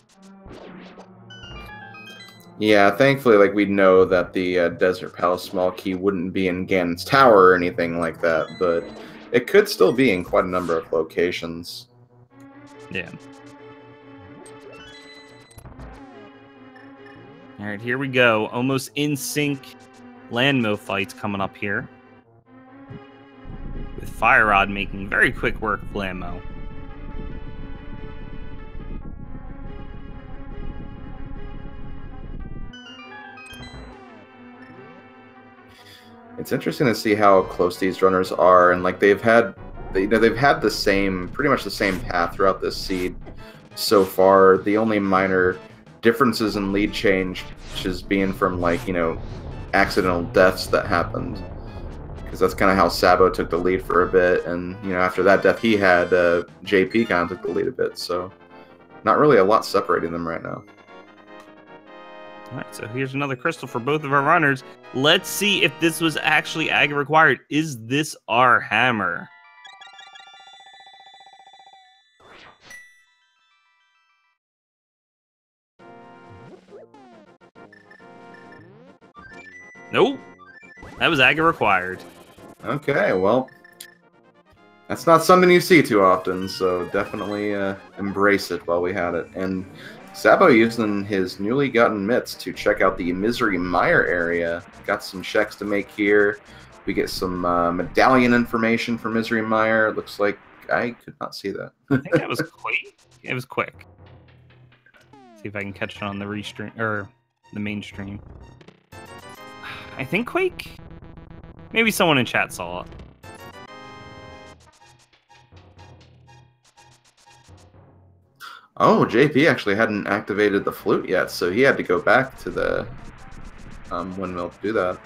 Yeah, thankfully, like, we know that the Desert Palace small key wouldn't be in Ganon's Tower or anything like that, but it could still be in quite a number of locations. Yeah. All right, here we go. Almost in sync Landmo fights coming up here. With Fire Rod making very quick work of Landmo. It's interesting to see how close these runners are, and like they've had the same, pretty much the same path throughout this seed so far. The only minor differences in lead change is being from, like, you know, accidental deaths that happened, because that's kind of how Sabo took the lead for a bit, and you know, after that death he had, JP kind of took the lead a bit. So not really a lot separating them right now. Alright, so here's another crystal for both of our runners. Let's see if this was actually ag required. Is this our hammer? Nope. That was ag required. Okay, well, that's not something you see too often, so definitely embrace it while we had it. And Sabo using his newly gotten mitts to check out the Misery Mire area. Got some checks to make here. We get some medallion information for Misery Mire. Looks like I could not see that. I think that was quick. It was quick. See if I can catch it on the restream or the main stream. I think Quake. Maybe someone in chat saw it. Oh, JP actually hadn't activated the flute yet, so he had to go back to the windmill to do that.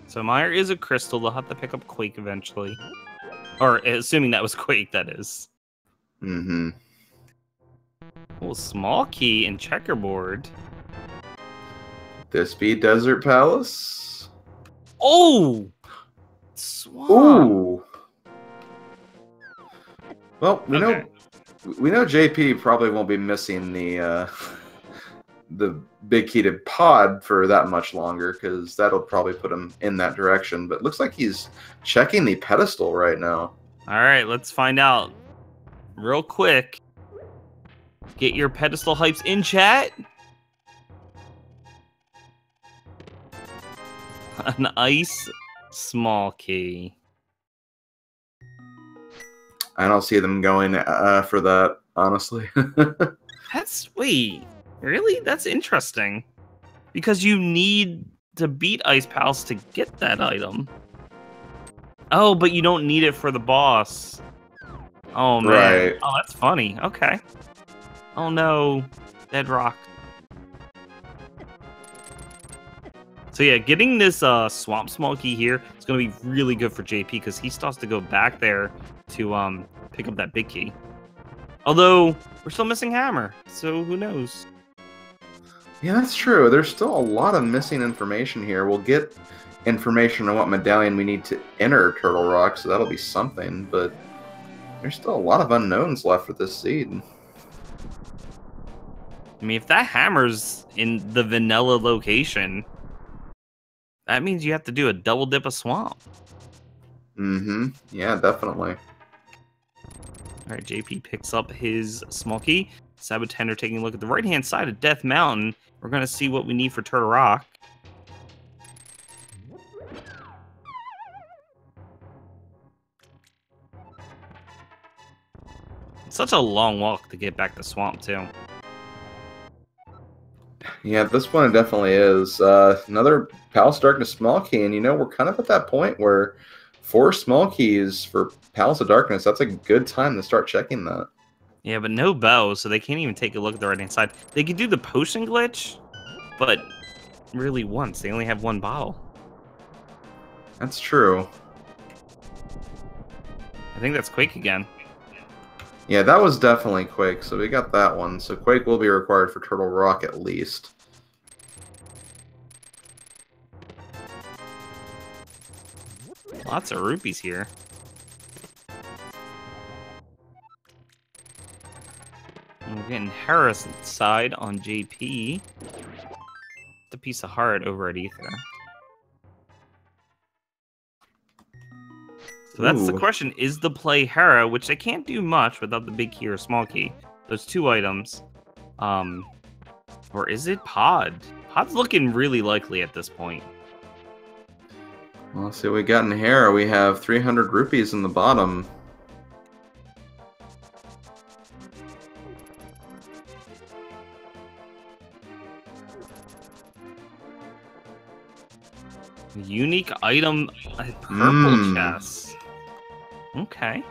So Mire is a crystal. They'll have to pick up Quake eventually. Or assuming that was Quake, that is. Mm-hmm. Oh, small key and checkerboard. This be Desert Palace. Oh! Swamp. Ooh. Well, we know JP probably won't be missing the big heated pod for that much longer, because that'll probably put him in that direction. But it looks like he's checking the pedestal right now. All right, let's find out real quick. Get your pedestal hypes in chat. An ice small key. I don't see them going for that, honestly. Wait, really? That's interesting. Because you need to beat Ice Palace to get that item. Oh, but you don't need it for the boss. Oh, man. Right. Oh, that's funny. Okay. Oh, no. Bedrock. So, yeah, getting this Swamp Small Key here is going to be really good for JP, because he still has to go back there to pick up that big key. Although, we're still missing Hammer, so who knows? Yeah, that's true. There's still a lot of missing information here. We'll get information on what medallion we need to enter Turtle Rock, so that'll be something, but there's still a lot of unknowns left with this seed. I mean, if that hammer's in the vanilla location, that means you have to do a double dip of swamp. Mm-hmm. Yeah, definitely. All right, JP picks up his small key. sab0tender taking a look at the right-hand side of Death Mountain. We're going to see what we need for Turtle Rock. It's such a long walk to get back to Swamp, too. Yeah, at this point it definitely is. Another Palace Darkness small key, and we're kind of at that point where 4 small keys for Palace of Darkness, that's a good time to start checking that. Yeah, but no bow, so they can't even take a look at the right-hand side. They could do the potion glitch, but really once. They only have 1 bottle. That's true. I think that's Quake again. Yeah, that was definitely Quake, so we got that one. So Quake will be required for Turtle Rock at least. Lots of rupees here. And we're getting Harris side on JP. The piece of heart over at Ether. So that's the question. Is the play Hera, which they can't do much without the big key or small key. Those 2 items. Or is it Pod? Pod's looking really likely at this point. Well, let's see what we got in Hera. We have 300 rupees in the bottom. Unique item, a purple chest. Okay.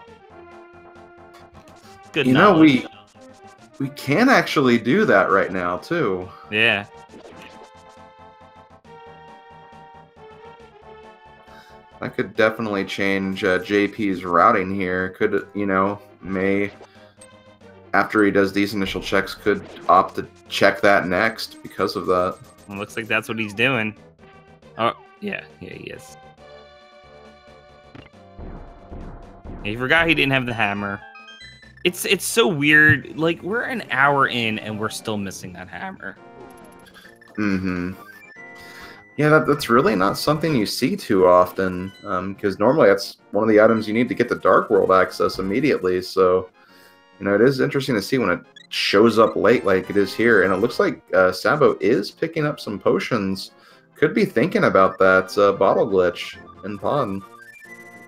Good. We can actually do that right now too. Yeah. That could definitely change JP's routing here. Could, may, after he does these initial checks, could opt to check that next because of that. It looks like that's what he's doing. Oh, yeah, he is. He forgot he didn't have the hammer. It's so weird. Like, we're an hour in and we're still missing that hammer. Mm-hmm. Yeah, that's really not something you see too often, because normally that's one of the items you need to get the Dark World access immediately. So, it is interesting to see when it shows up late like it is here. And it looks like Sabo is picking up some potions. Could be thinking about that bottle glitch in Pod.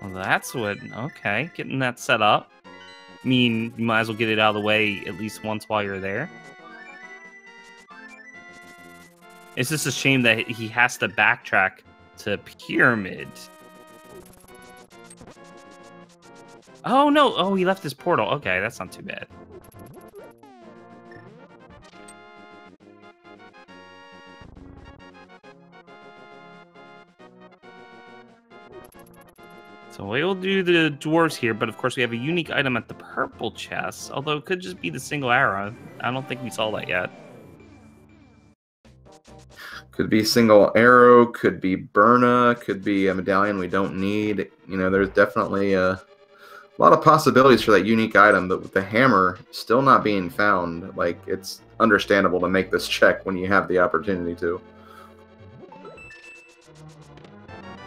Well, that's what... Okay, getting that set up. I mean, you might as well get it out of the way at least once while you're there. It's just a shame that he has to backtrack to Pyramid. Oh, no. Oh, he left his portal. Okay, that's not too bad. So we'll do the dwarves here, but of course we have a unique item at the purple chest, although it could just be the single arrow. I don't think we saw that yet. Could be single arrow, could be Burna, could be a medallion we don't need. There's definitely a lot of possibilities for that unique item, but with the hammer still not being found, like, it's understandable to make this check when you have the opportunity to.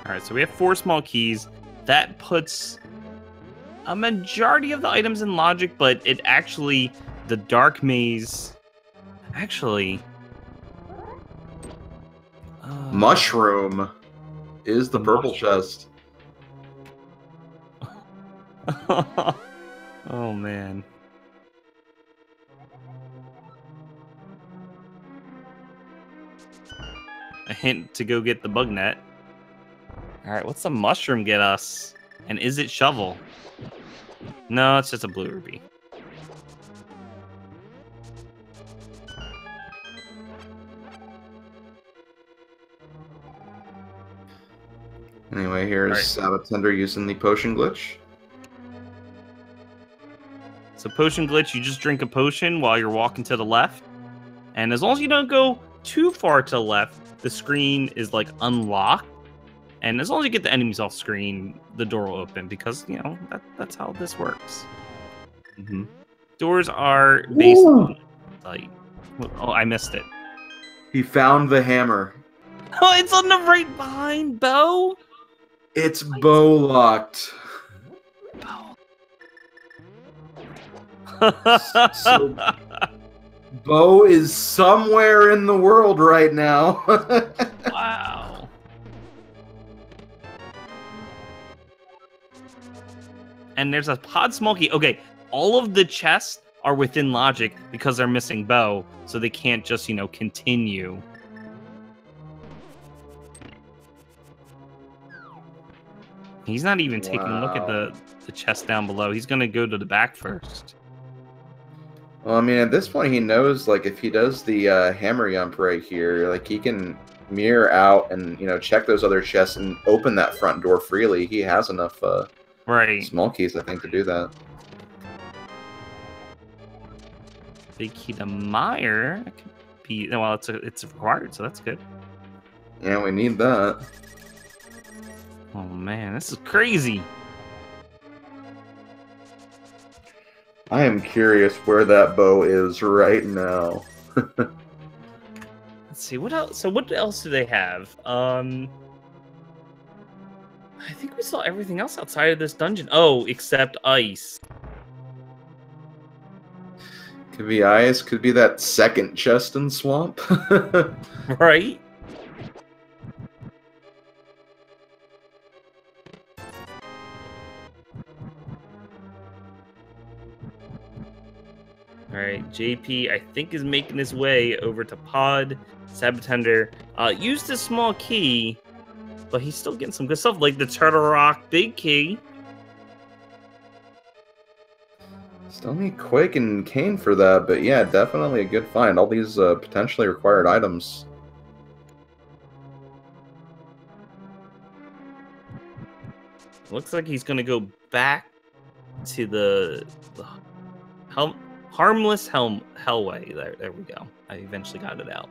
Alright, so we have 4 small keys. That puts a majority of the items in logic, but it actually, the dark maze, actually... Mushroom is the purple chest. Oh, man. A hint to go get the bug net. Alright, what's the mushroom get us? And is it shovel? No, it's just a blue ruby. Anyway, here's sab0tender using the potion glitch. So potion glitch, you just drink a potion while you're walking to the left. And as long as you don't go too far to the left, the screen is like unlocked. And as long as you get the enemies off screen, the door will open because, that's how this works. Mm-hmm. Doors are based on like... Oh, I missed it. He found the hammer. Oh, it's on the right behind Bo. It's bow locked. So Bo is somewhere in the world right now. Wow. And there's a pod small key. Okay, all of the chests are within logic because they're missing Bo, so they can't just, continue. He's not even taking a look at the chest down below. He's going to go to the back first. Well, I mean, at this point, he knows, like, if he does the hammer jump right here, like, he can mirror out and, check those other chests and open that front door freely. He has enough small keys, I think, to do that. Big key to Meyer. It could be, well, it's required, so that's good. Yeah, we need that. Oh, man, this is crazy. I am curious where that bow is right now. Let's see, what else? So what else do they have? I think we saw everything else outside of this dungeon. Oh, except ice. Could be ice, could be that second chest in swamp. Right? Alright, JP, I think, is making his way over to Pod. sab0tender used his small key, but he's still getting some good stuff, like the Turtle Rock big key. Still need Quake and Kane for that, but yeah, definitely a good find. All these potentially required items. Looks like he's gonna go back to the Harmless Hellway. There we go. I eventually got it out.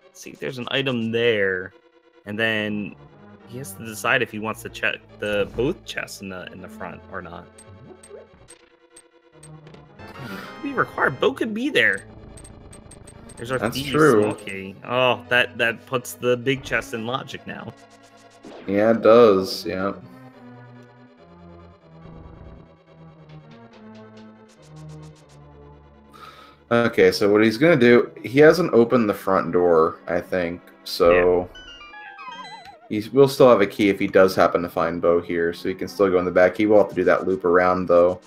Let's see, there's an item there, and then he has to decide if he wants to check both chests in the front or not. Could be required. Bo could be there. There's our That's thieves true. small key. Oh, that puts the big chest in logic now. Yeah, it does. Yeah. Okay, so what he's gonna do, he hasn't opened the front door, I think. So he will still have a key if he does happen to find Bo here, so he can still go in the back. He will have to do that loop around, though.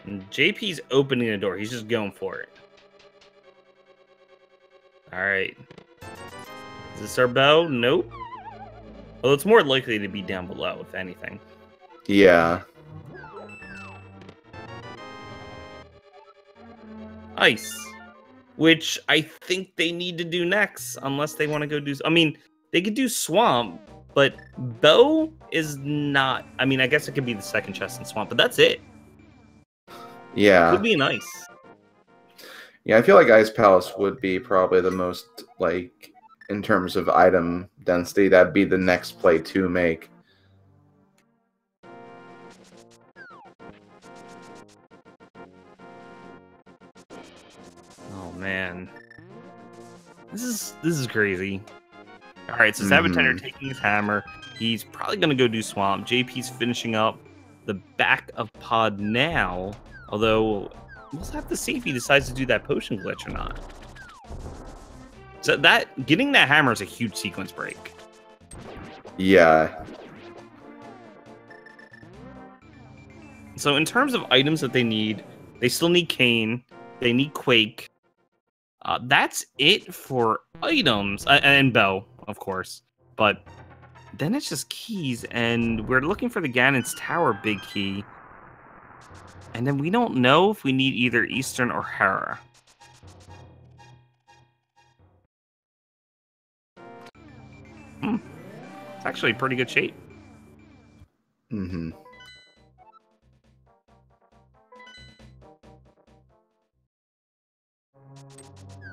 And JP's opening the door. He's just going for it. All right. Is this our Bo? Nope. Well, it's more likely to be down below, if anything. Yeah. Ice. Which I think they need to do next, unless they want to go do... I mean, they could do Swamp, but Bo is not... I mean, I guess it could be the second chest in Swamp, but that's it. Yeah. Could be an Ice. Yeah, I feel like Ice Palace would be probably the most, like, in terms of item density, that'd be the next play to make. Oh, man. This is crazy. All right, so sab0tender taking his hammer. He's probably going to go do Swamp. JP's finishing up the back of Pod now. Although, we'll have to see if he decides to do that potion glitch or not. So getting that hammer is a huge sequence break. Yeah. So in terms of items that they need, they still need Kane. They need Quake. That's it for items. And Bow, of course. But then it's just keys. And we're looking for the Ganon's Tower big key. And then we don't know if we need either Eastern or Hera. It's actually pretty good shape. Mm-hmm.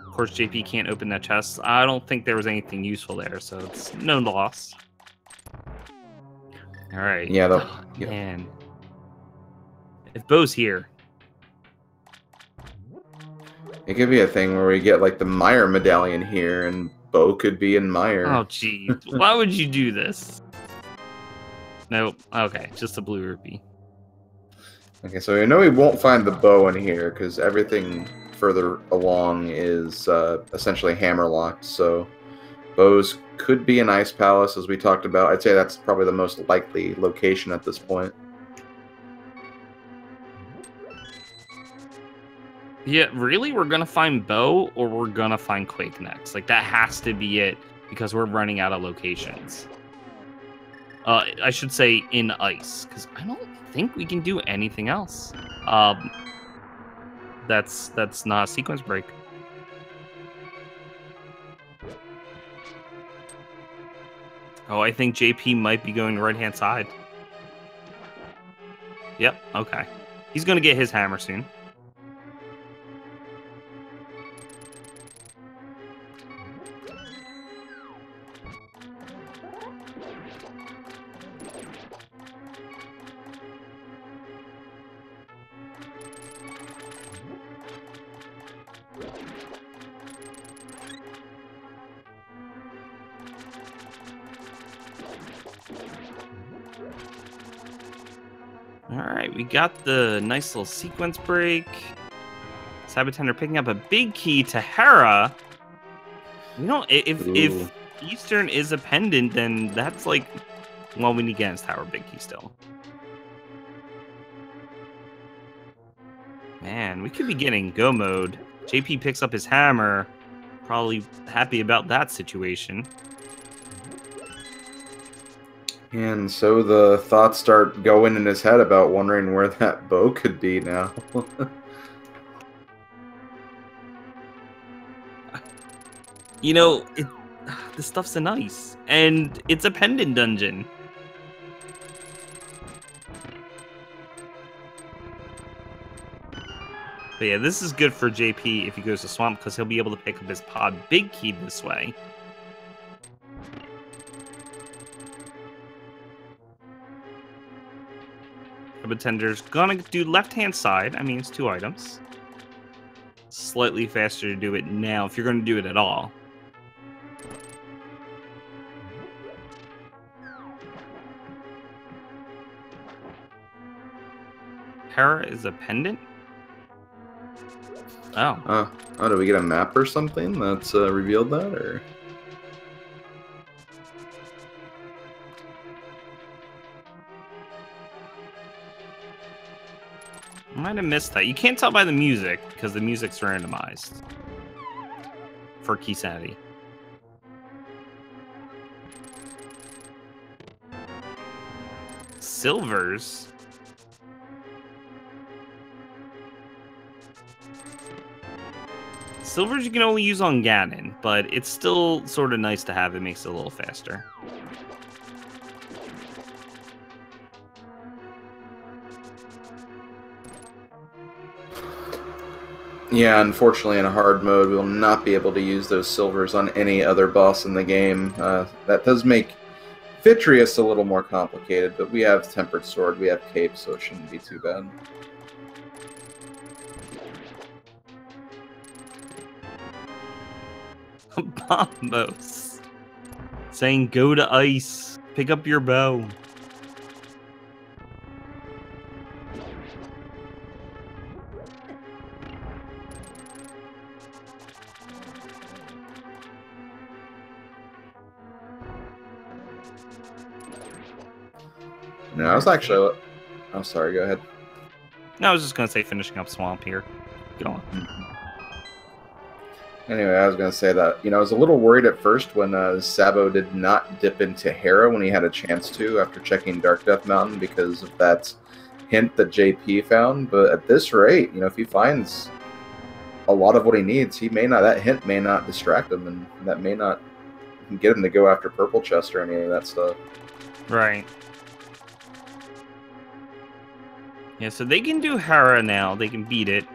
Of course, JP can't open that chest. I don't think there was anything useful there, so it's no loss. All right. Yeah, Man. If Bo's here. it could be a thing where we get, like, the Meyer medallion here, and Bo could be in Meyer. Oh, geez. Why would you do this? Nope. Okay, just a blue rupee. Okay, so we know we won't find the Bo in here, because everything further along is essentially hammerlocked, so Bo's could be an Ice Palace, as we talked about. I'd say that's probably the most likely location at this point. Yeah, really? We're gonna find Bo, or we're gonna find Quake next? Like, that has to be it, because we're running out of locations. I should say in Ice, because I don't think we can do anything else. That's not a sequence break. Oh, I think JP might be going right-hand side. Yep, okay. He's gonna get his hammer soon. Alright, we got the nice little sequence break. sab0tender picking up a big key to Hera. You know, if Eastern is a pendant, then that's like, well, we need Ganon's Tower big key still. Man, we could be getting go mode. JP picks up his hammer. Probably happy about that situation. And so the thoughts start going in his head about wondering where that Bo could be now. You know, this stuff's a nice, and it's a pendant dungeon. But yeah, this is good for JP if he goes to Swamp, because he'll be able to pick up his pod big key this way. sab0tender's gonna do left-hand side. I mean, it's 2 items. slightly faster to do it now if you're going to do it at all. Hera is a pendant? Oh. Oh, did we get a map or something that's revealed that, or? I might have missed that. You can't tell by the music, because the music's randomized. For key sanity. Silvers? Silvers you can only use on Ganon, but it's still sort of nice to have. It makes it a little faster. Yeah, unfortunately in a hard mode, we will not be able to use those silvers on any other boss in the game. That does make Vitreous a little more complicated, but we have Tempered Sword, we have Cape, so it shouldn't be too bad. Bombos. Saying go to ice. Pick up your bow. No, I was actually... I'm sorry, go ahead. No, I was just going to say finishing up Swamp here. Get on. Anyway, I was going to say that, I was a little worried at first when Sabo did not dip into Hera when he had a chance to after checking Dark Death Mountain because of that hint that JP found. But at this rate, if he finds a lot of what he needs, that hint may not distract him, and that may not get him to go after Purple Chest or any of that stuff. Right. Yeah, so they can do Hera now. They can beat it.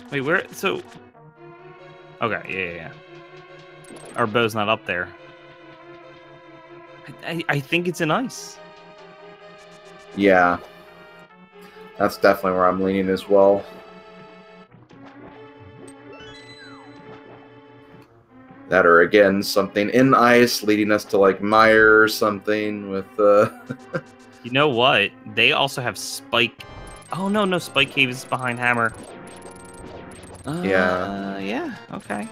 Wait, where? So... Okay, yeah. Our bow's not up there. I think it's in ice. Yeah. That's definitely where I'm leaning as well. That or, again, something in ice leading us to, like, Mire or something with, You know what? They also have Spike... Oh, no, Spike Cave is behind Hammer. Yeah, okay.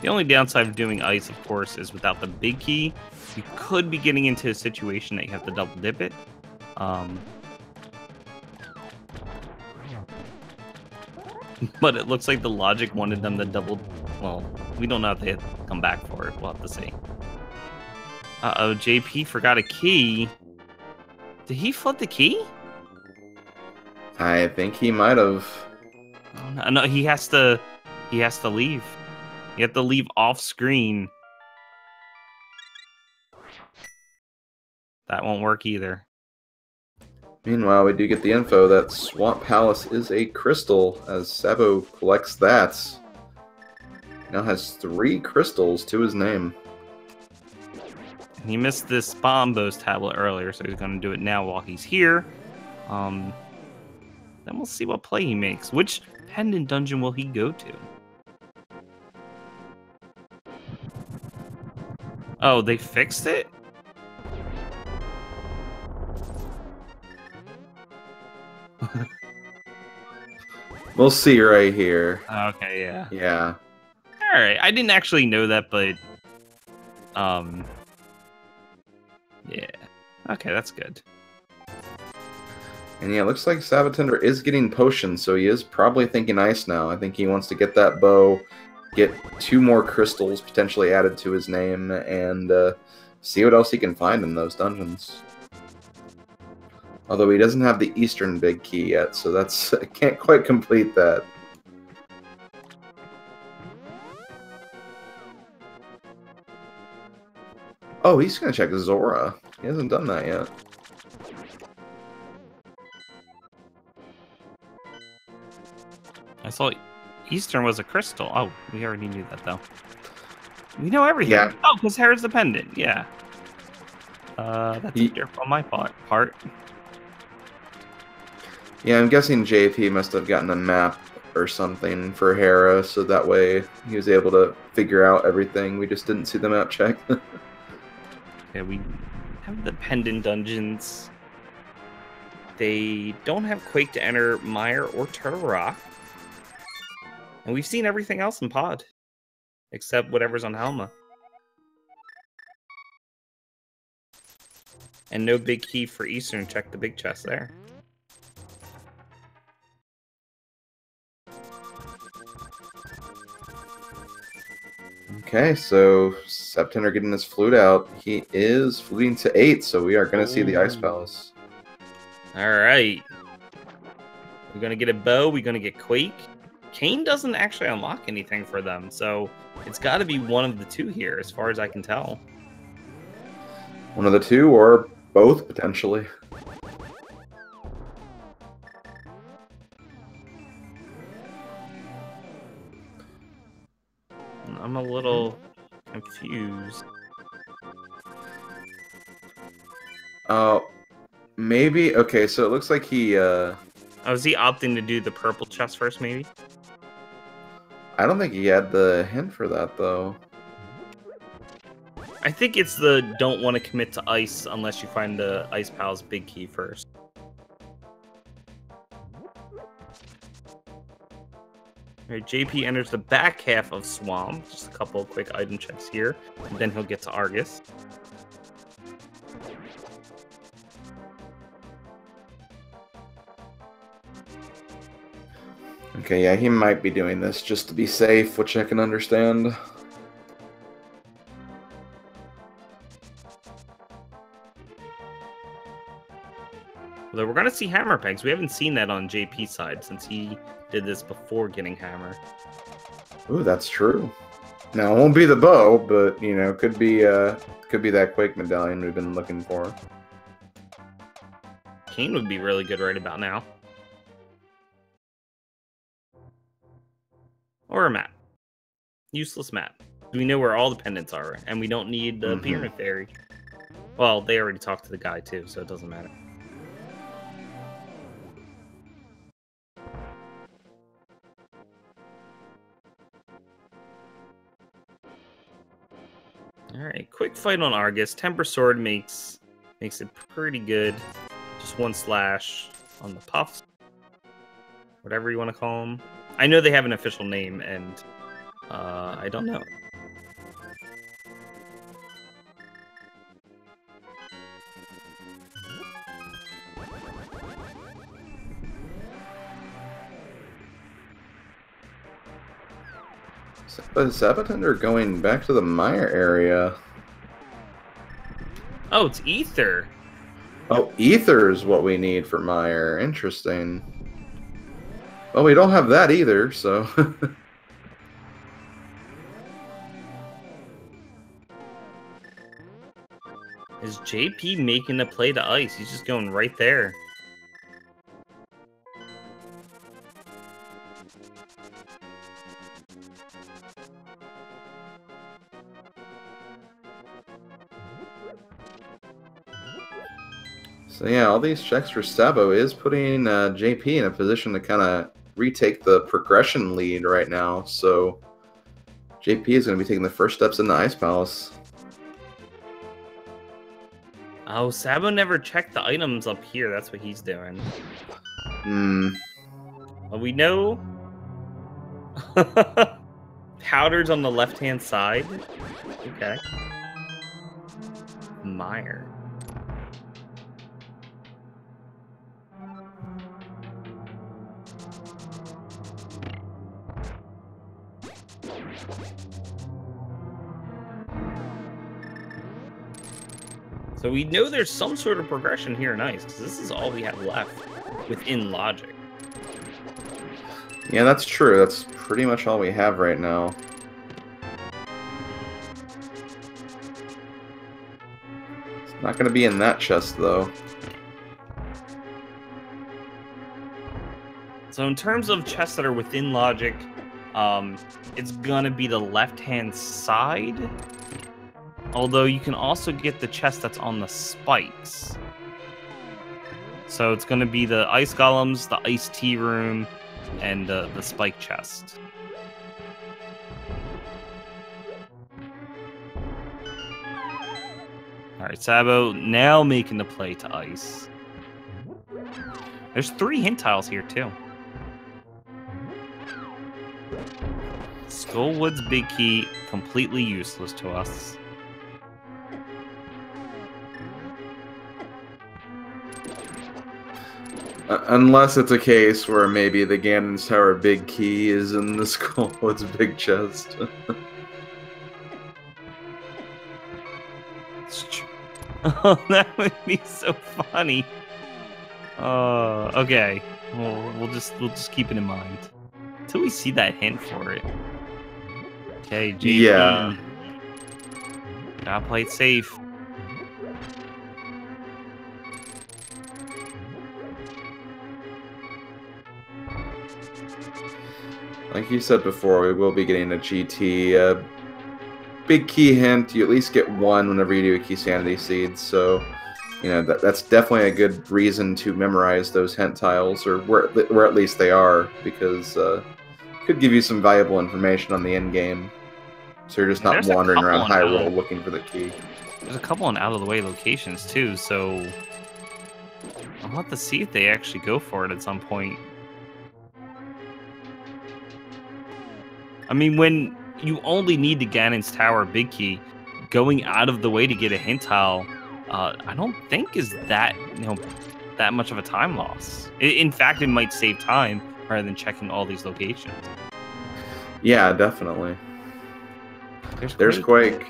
The only downside of doing ice, of course, is without the big key, you could be getting into a situation that you have to double dip it. But it looks like the logic wanted them to double... Well, we don't know if they come back for it. We'll have to see. Uh-oh, JP forgot a key. Did he flood the key? I think he might have. Oh, no, he has to leave. You have to leave off screen. That won't work either. Meanwhile, we do get the info that Swamp Palace is a crystal, as Sabo collects that. Now has 3 crystals to his name. He missed this Bombos tablet earlier, so he's going to do it now while he's here. Then we'll see what play he makes. Which pendant dungeon will he go to? Oh, they fixed it? We'll see right here. Okay, yeah. Yeah. Alright, I didn't actually know that, but... Yeah. Okay, that's good. And yeah, it looks like sab0tender is getting potions, so he is probably thinking ice now. I think he wants to get that bow, get 2 more crystals potentially added to his name, and see what else he can find in those dungeons. Although he doesn't have the Eastern big key yet, so that's can't quite complete that. Oh, he's gonna check Zora. He hasn't done that yet. I saw Eastern was a crystal. Oh, we already knew that, though. We know everything. Yeah. Oh, because Hera's the pendant. Yeah. That's a derp on my part. Yeah, I'm guessing JP must have gotten a map or something for Hera, so that way he was able to figure out everything. We just didn't see the map check. Yeah, we have the pendant dungeons. They don't have Quake to enter Mire or Turtle Rock. And we've seen everything else in Pod. Except whatever's on Helma. And no big key for Eastern. Check the big chest there. Okay, so sab0tender getting his flute out. He is fluting to 8, so we are going to see the Ice Palace. Alright. We're going to get a bow. We're going to get Quake. Kane doesn't actually unlock anything for them, so it's got to be one of the two here, as far as I can tell. One of the two, or both, potentially. I'm a little confused. Oh, maybe. Okay, so it looks like he. Oh, is he opting to do the purple chest first, maybe? I don't think he had the hint for that, though. I think it's the don't want to commit to ice unless you find the Ice Pal's big key first. Alright, JP enters the back half of Swamp. Just a couple of quick item checks here. And then he'll get to Argus. Okay, yeah, he might be doing this just to be safe, which I can understand. Although we're going to see hammer pegs. We haven't seen that on JP's side since he did this before getting hammer. Ooh, that's true. Now, it won't be the bow, but, you know, could be that Quake medallion we've been looking for. Kane would be really good right about now. Or a map. Useless map. We know where all the pendants are, and we don't need the Pyramid Fairy. Well, they already talked to the guy, too, so it doesn't matter. Alright, quick fight on Argus. Temper Sword makes it pretty good. Just one slash on the puffs. Whatever you want to call them. I know they have an official name, and I don't know. But is sab0tender going back to the Mire area? Oh, it's Ether. Oh, Ether is what we need for Mire. Interesting. Well, we don't have that either, so... Is JP making a play to ice? He's just going right there. So yeah, all these checks for Sabo is putting JP in a position to kind of retake the progression lead right now. So JP is going to be taking the first steps in the Ice Palace. Oh, Sabo never checked the items up here. That's what he's doing. Well, we know Powder's on the left-hand side. Okay. Mire. So we know there's some sort of progression here in ice, because this is all we have left within logic. Yeah, that's true. That's pretty much all we have right now. It's not going to be in that chest, though. So in terms of chests that are within logic, It's gonna be the left-hand side. Although you can also get the chest that's on the spikes. So it's gonna be the ice golems, the ice tea room, and the spike chest. Alright, Sabo now making the play to ice. There's 3 hint tiles here too. Skullwood's big key, completely useless to us. Unless it's a case where maybe the Ganon's Tower big key is in the Skullwood's big chest. Oh, that would be so funny. Okay. We'll just keep it in mind until we see that hint for it. Okay, JP. Yeah. Gotta play it safe. Like you said before, we will be getting a GT. Big key hint, you at least get 1 whenever you do a key sanity seed, so you know that's definitely a good reason to memorize those hint tiles, or where at least they are, because it could give you some valuable information on the end game, so you're just not wandering around Hyrule looking for the key. There's a couple in out-of-the-way locations too, so I'll have to see if they actually go for it at some point. I mean, when you only need the Ganon's Tower big key, going out of the way to get a hint tile, I don't think is that that much of a time loss. In fact, it might save time rather than checking all these locations. Yeah, definitely. There's Quake.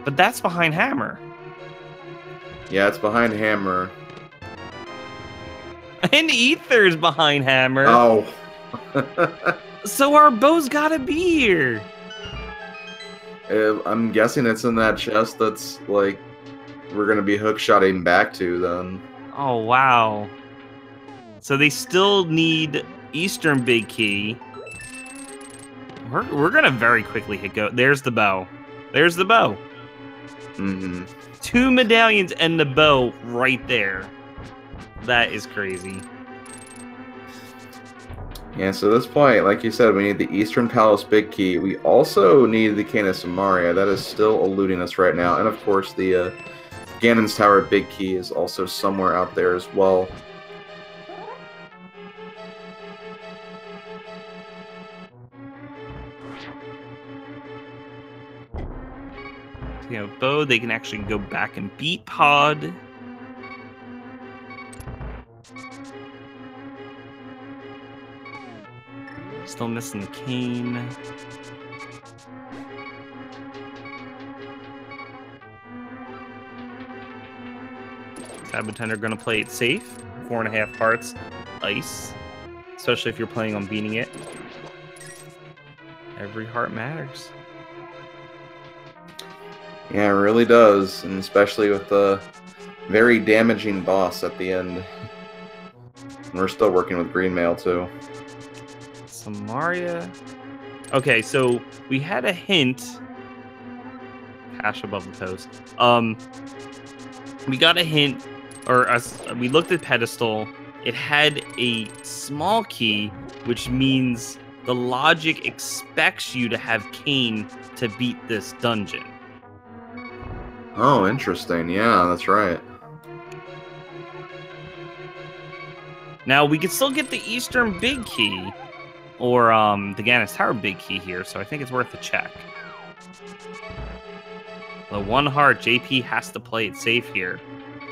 But that's behind Hammer. Yeah, it's behind Hammer. And Ether's behind Hammer. Oh. So our bow's gotta be here. I'm guessing it's in that chest that's, like, we're going to be hookshotting back to, then. Oh, wow. So they still need Eastern Big Key. We're going to very quickly hit go. There's the bow. There's the bow. Mm-hmm. 2 medallions and the bow right there. That is crazy. Yeah, so at this point, like you said, we need the Eastern Palace Big Key. We also need the Cane of Samaria. That is still eluding us right now. And of course, the Ganon's Tower Big Key is also somewhere out there as well. You know, Bo, they can actually go back and beat Pod. Still missing the cane. sab0tender gonna play it safe. 4.5 hearts, ice. Especially if you're planning on beating it. Every heart matters. Yeah, it really does, and especially with the very damaging boss at the end. And we're still working with green mail too. Samaria. Okay, so we had a hint. Hash above the post. We got a hint, or we looked at pedestal. It had a small key, which means the logic expects you to have cane to beat this dungeon. Oh, interesting. Yeah, that's right. Now we could still get the Eastern Big Key, or the Ganon's Tower Big Key here, so I think it's worth a check. The 1 heart, JP has to play it safe here.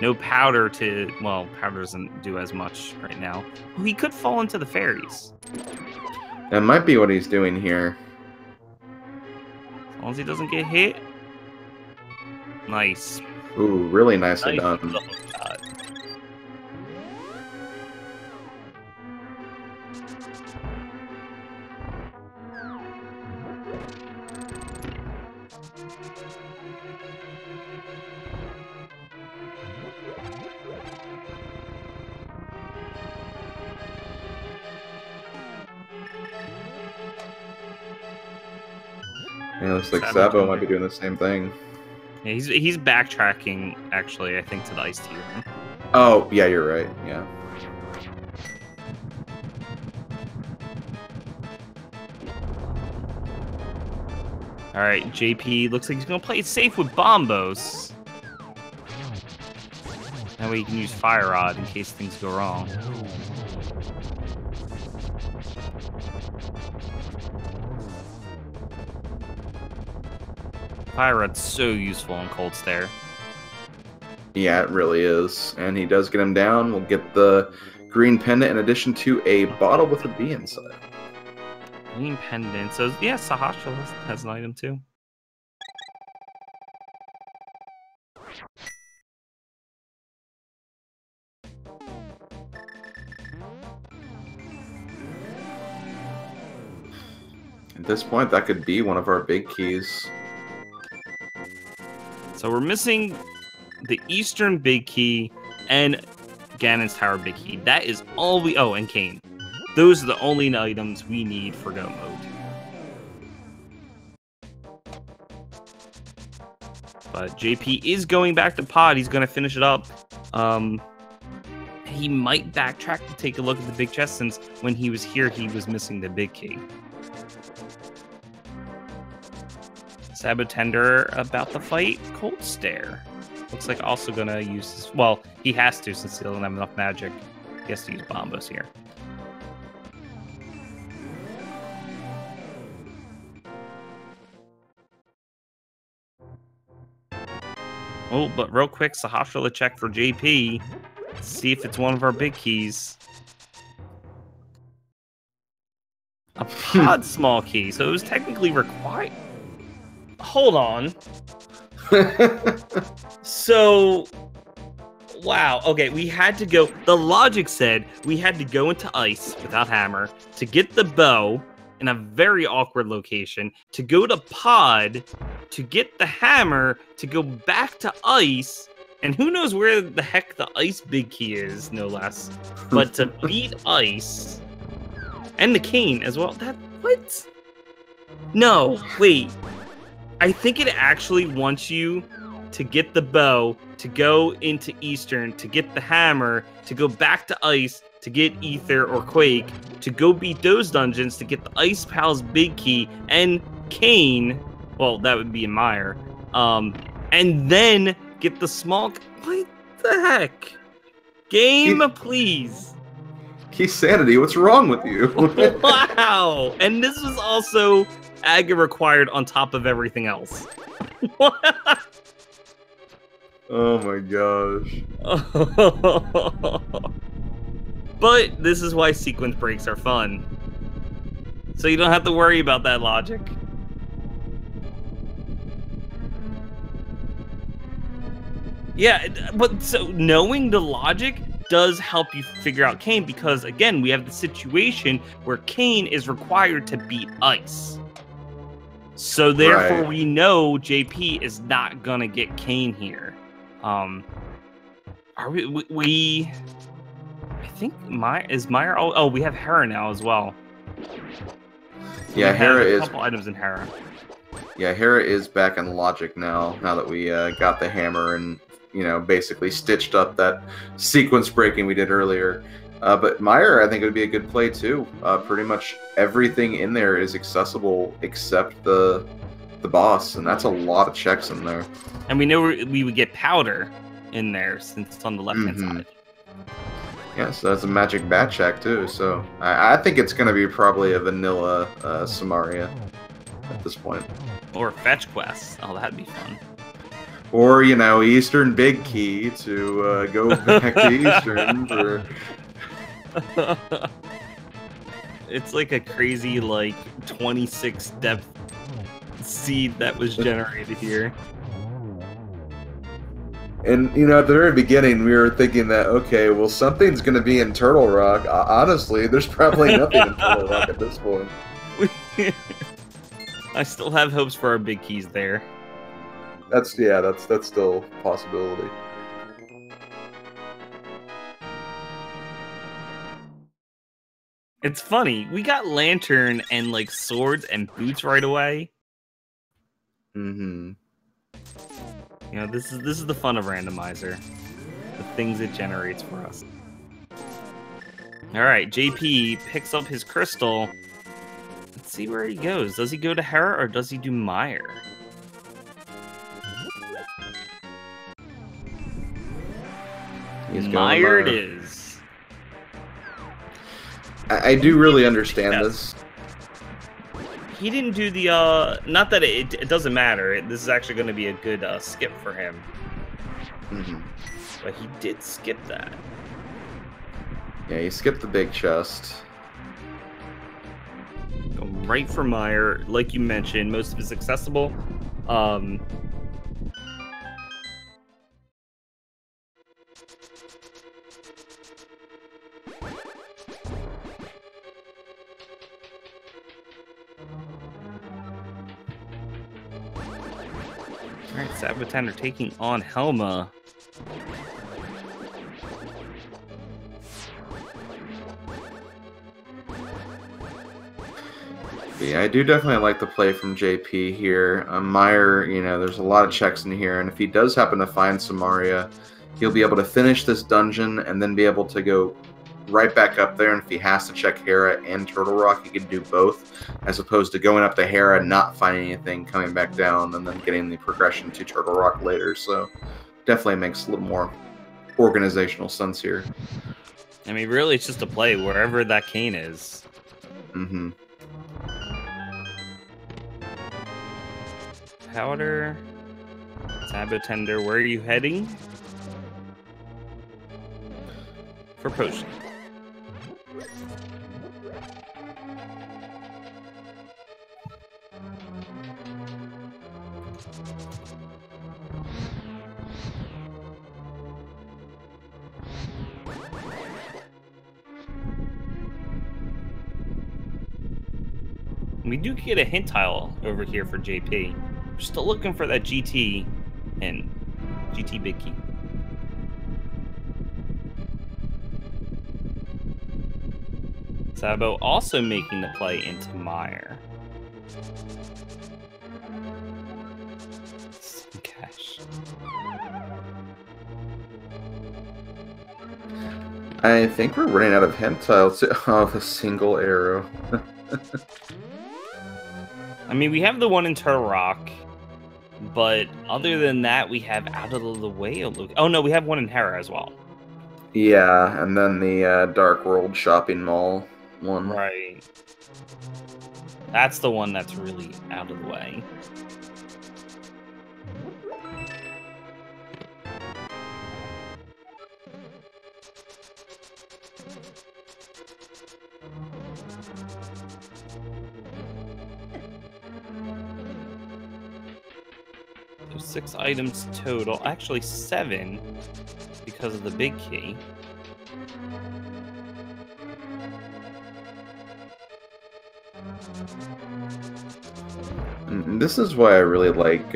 No powder to... Well, powder doesn't do as much right now. Oh, he could fall into the fairies. That might be what he's doing here. As long as he doesn't get hit. Nice. Ooh, really nicely done. Oh, God. Yeah, looks like Sabo Sabo might tender. be doing the same thing. Yeah, he's backtracking, actually, I think, to the ice tier. Oh, yeah, you're right. Yeah. Alright, JP looks like he's gonna play it safe with Bombos. That way he can use Fire Rod in case things go wrong. Fire Rod's so useful in Cold Stare. Yeah, it really is. And he does get him down. We'll get the green pendant in addition to a bottle with a bee inside. Green pendant. So, yeah, Sahasra has an item too. At this point, that could be one of our big keys. So we're missing the Eastern Big Key and Ganon's Tower Big Key. That is all we... Oh, and Kane. Those are the only items we need for go mode. But JP is going back to pod. He's going to finish it up. He might backtrack to take a look at the big chest, since when he was here, he was missing the big key. sab0tender about to fight Cold Stare. Looks like also going to use his... Well, he has to, since he doesn't have enough magic. He has to use Bombos here. Oh, but real quick, Sahasra will check for JP. See if it's one of our big keys. A pod small key, so it was technically required. Hold on. So, wow. Okay, we had to go. The logic said we had to go into ice without hammer to get the bow in a very awkward location, to go to pod to get the hammer, to go back to ice, and who knows where the heck the ice big key is, no less. But to beat ice and the cane as well. That what? No, wait. I think it actually wants you to get the bow, to go into Eastern, to get the hammer, to go back to ice, to get Ether or Quake, to go beat those dungeons, to get the Ice Pal's big key, and Kane, well, that would be in Meyer, and then get the small... What the heck? Game, please. Key Sanity, what's wrong with you? Wow! And this was also Aga required on top of everything else. Oh my gosh. But this is why sequence breaks are fun. So you don't have to worry about that logic. Yeah, but so knowing the logic does help you figure out Kane, because again, we have the situation where Kane is required to beat ice. So therefore we know JP is not gonna get Kane here. Are we I think Meyer. Oh, we have Hera now as well. Yeah, Hera is... a couple items in Hera. Yeah, Hera is back in logic now that we got the hammer and, you know, basically stitched up that sequence breaking we did earlier. But Meyer, I think, would be a good play too. Pretty much everything in there is accessible except the boss, and that's a lot of checks in there. And we know we would get powder in there since it's on the left-hand side. Yeah, so that's a magic bat check too. So I think it's going to be probably a vanilla Samaria at this point. Or fetch quests. Oh, that'd be fun. Or, you know, Eastern Big Key to go back to Eastern for... It's like a crazy, like, 26 depth seed that was generated here. And, you know, at the very beginning, we were thinking that, okay, well, something's going to be in Turtle Rock. Honestly, there's probably nothing in Turtle Rock at this point. I still have hopes for our big keys there. That's still a possibility. It's funny. We got Lantern and, like, swords and boots right away. Mm-hmm. You know, this is the fun of Randomizer. The things it generates for us. Alright, JP picks up his crystal. Let's see where he goes. Does he go to Hera or does he do Meyer? Meyer it is. I do really understand this. He didn't do the, not that it doesn't matter. This is actually going to be a good skip for him. Mm-hmm. But he did skip that. Yeah, he skipped the big chest. Go right for Meyer. Like you mentioned, most of it's accessible. Alright, sab0tender taking on Helma. Yeah, I do definitely like the play from JP here. Meyer, you know, there's a lot of checks in here, and if he does happen to find Samaria, he'll be able to finish this dungeon and then be able to go right back up there, and if he has to check Hera and Turtle Rock, he can do both, as opposed to going up to Hera, not finding anything, coming back down, and then getting the progression to Turtle Rock later. So definitely makes a little more organizational sense here. I mean, really, it's just a play wherever that cane is. Mm-hmm. Powder. sab0tender, where are you heading? For potion. We do get a hint tile over here for JP. We're still looking for that GT and GT big key. Sabo also making the play into Meyer. Some cash. I think we're running out of hint tiles of a single arrow. I mean, we have the one in Turtle Rock, but other than that, we have out of the way. Oh no, we have one in Hera as well. Yeah, and then the Dark World shopping mall one. Right. That's the one that's really out of the way. There's 6 items total. Actually, 7 because of the big key. This is why I really like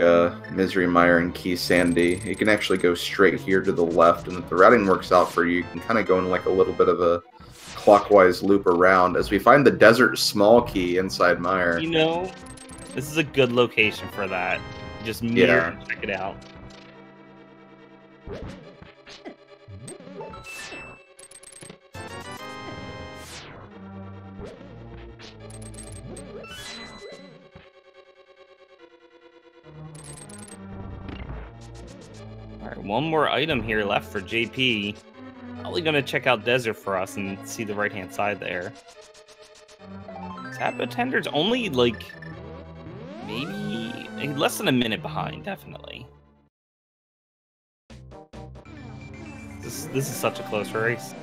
Misery Mire and Key Sandy. You can actually go straight here to the left, and if the routing works out for you, you can kind of go in like a little bit of a clockwise loop around as we find the Desert Small Key inside Mire. You know, this is a good location for that. Just mirror and check it out. Alright, one more item here left for JP. Probably gonna check out Desert for us and see the right-hand side there. sab0tender's only, like, maybe less than a minute behind, definitely. This is such a close race.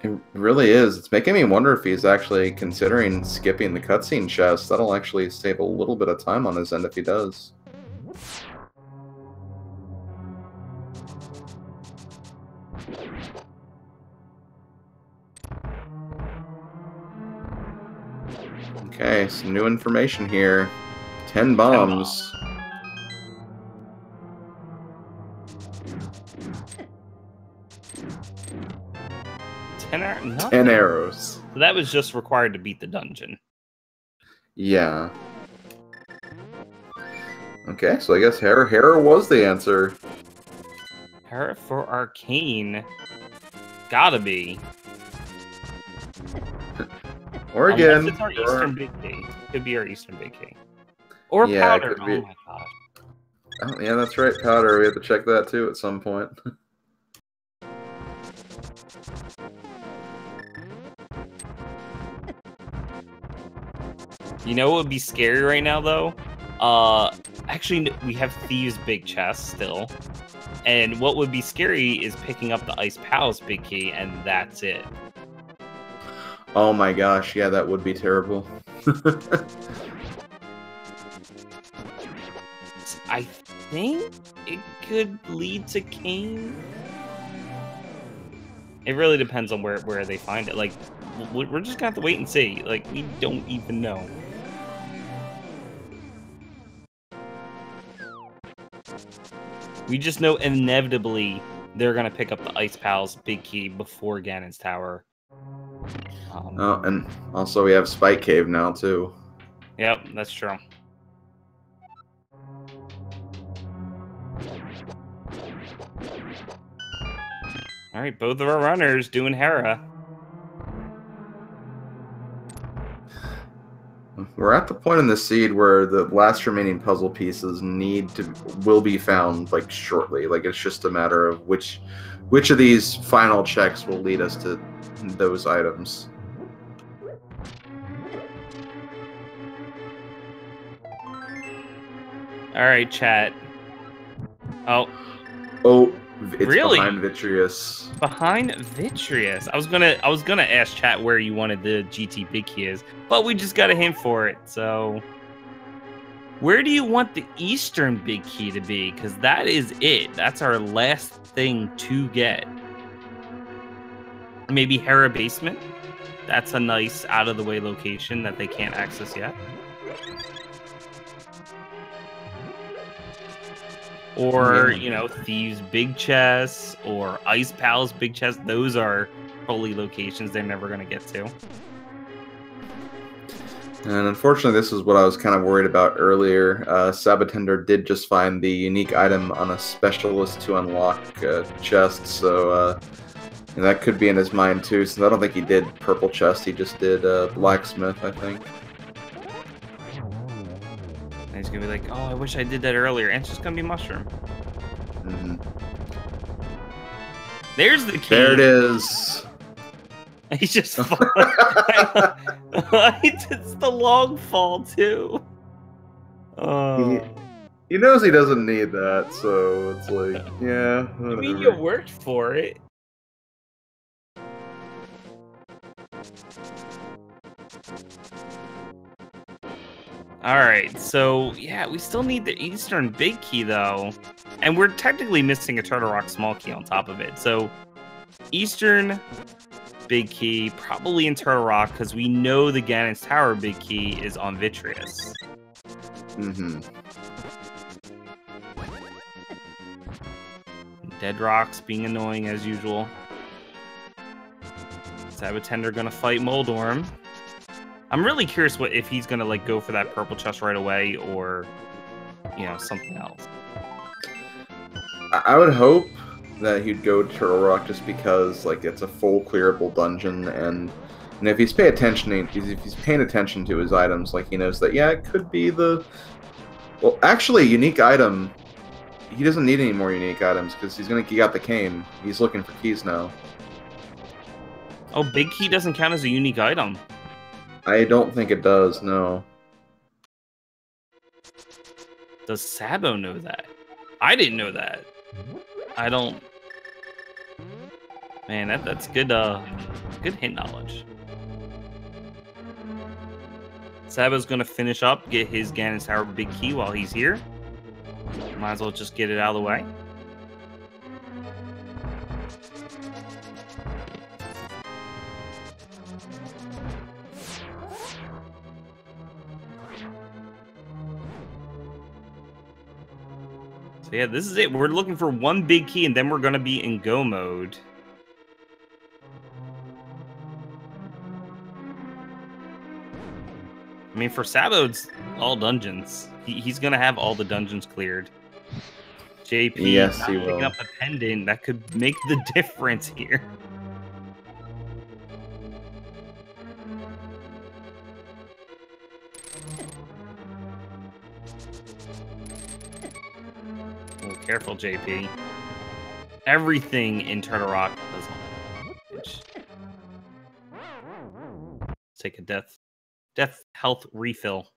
It really is. It's making me wonder if he's actually considering skipping the cutscene chest. That'll actually save a little bit of time on his end if he does. Okay, some new information here. 10 bombs. 10 arrows. So that was just required to beat the dungeon. Yeah. Okay, so I guess Hera was the answer. Hera for Arcane. Gotta be. Or Unless again. it's our Eastern Big Key. Could be our Eastern Big Key. Or Yeah, it Powder. could Oh be. my gosh. Oh, yeah, that's right, Powder. We have to check that too at some point. You know what would be scary right now, though? Actually, we have Thieves' Big Chest still. And what would be scary is picking up the Ice Palace Big Key, and that's it. Oh my gosh, yeah, that would be terrible. I think it could lead to Kane. It really depends on where they find it. Like, we're just gonna have to wait and see. Like, we don't even know. We just know inevitably they're gonna pick up the Ice Palace Big Key before Ganon's Tower. Oh, and also we have Spike Cave now too. Yep, that's true. All right, both of our runners doing Hera. We're at the point in the seed where the last remaining puzzle pieces will be found like shortly. Like it's just a matter of which of these final checks will lead us to those items. All right, chat. Oh, it's really? behind Vitreous. Behind Vitreous. I was gonna ask chat where you wanted the GT Big Key is, but we just got a hint for it. So, where do you want the Eastern Big Key to be? Because that is it. That's our last thing to get. Maybe Hera Basement. That's a nice out of the way location that they can't access yet. Or, you know, Thieves' Big Chest or Ice Palace Big Chest. Those are holy locations they're never going to get to. And unfortunately, this is what I was kind of worried about earlier. sab0tender did just find the unique item on a specialist to unlock chest, so that could be in his mind too. Since I don't think he did purple chest, he just did blacksmith, I think. And he's gonna be like, "Oh, I wish I did that earlier." And it's just gonna be mushroom. Mm-hmm. There's the key. There it is. He's just falling. It's the long fall too. Oh. He knows he doesn't need that, so it's like, yeah. Whatever. I mean, you worked for it. Alright, so yeah, we still need the Eastern Big Key though. And we're technically missing a Turtle Rock Small Key on top of it. So Eastern Big Key, probably in Turtle Rock, because we know the Ganon's Tower Big Key is on Vitreous. Mm-hmm. Dead Rocks being annoying as usual. sab0tender gonna fight Moldorm. I'm really curious if he's gonna like go for that purple chest right away or, you know, something else. I would hope that he'd go to Turtle Rock just because like it's a full clearable dungeon, and if he's paying attention to his items, like he knows that it could be the actually unique item. He doesn't need any more unique items because he got the cane. He's looking for keys now. Oh, Big Key doesn't count as a unique item. I don't think it does, no. Does Sabo know that? I didn't know that. I don't... Man, that's good, good hint knowledge. Sabo's gonna finish up, get his Ganon's Tower Big Key while he's here. Might as well just get it out of the way. So yeah, this is it. We're looking for one big key, and then we're going to be in go mode. I mean, for Sabo, it's all dungeons. He's gonna have all the dungeons cleared. JP Yes, not he picking will. up the pendant, that could make the difference here. Oh, careful, JP. Everything in Turtle Rock does damage. Take a death health refill.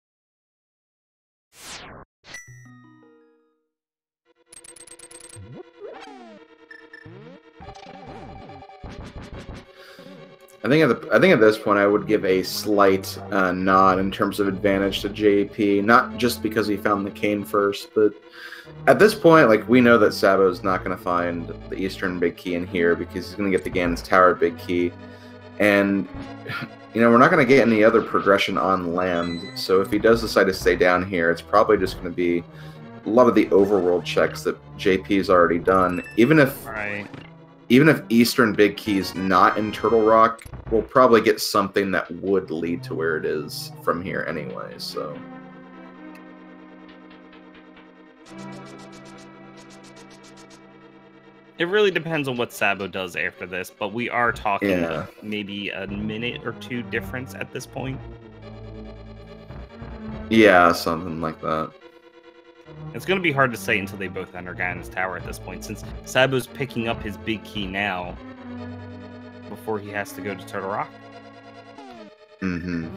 I think at this point I would give a slight nod in terms of advantage to JP, not just because he found the cane first, but at this point, like, we know that Sabo's not going to find the Eastern Big Key in here because he's going to get the Ganon's Tower Big Key, and we're not going to get any other progression on land. So if he does decide to stay down here, it's probably just going to be a lot of the overworld checks that JP's already done, even if. Right. Even if Eastern Big Key's not in Turtle Rock, we'll probably get something that would lead to where it is from here anyway, so... It really depends on what Sabo does after this, but we are talking maybe a minute or two difference at this point. Yeah, something like that. It's going to be hard to say until they both enter Ganon's Tower at this point, since Sabo's picking up his big key now before he has to go to Turtle Rock. Mm-hmm.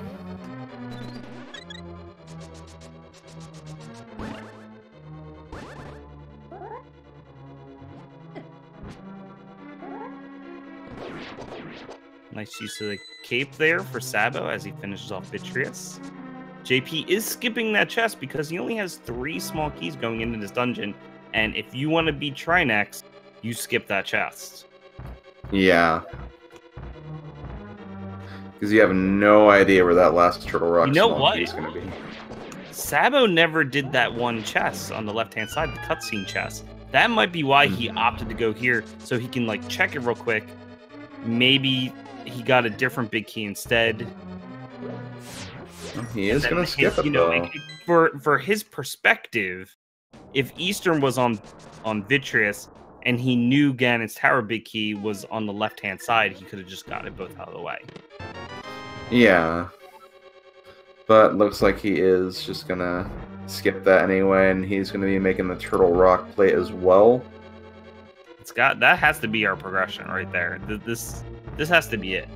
Nice use of the cape there for Sabo as he finishes off Vitreous. JP is skipping that chest because he only has 3 small keys going into this dungeon, and if you want to be Trinex, you skip that chest. Yeah. Because you have no idea where that last Turtle Rock small key is going to be. Sabo never did that one chest on the left-hand side, the cutscene chest. That might be why he opted to go here, so he can, like, check it real quick. Maybe he got a different big key instead. He is going to skip it, though. For his perspective, if Eastern was on Vitreous and he knew Ganon's Tower big key was on the left-hand side, he could have just got it both out of the way. Yeah. But looks like he is just going to skip that anyway, and he's going to be making the Turtle Rock play as well. That has to be our progression right there. This has to be it.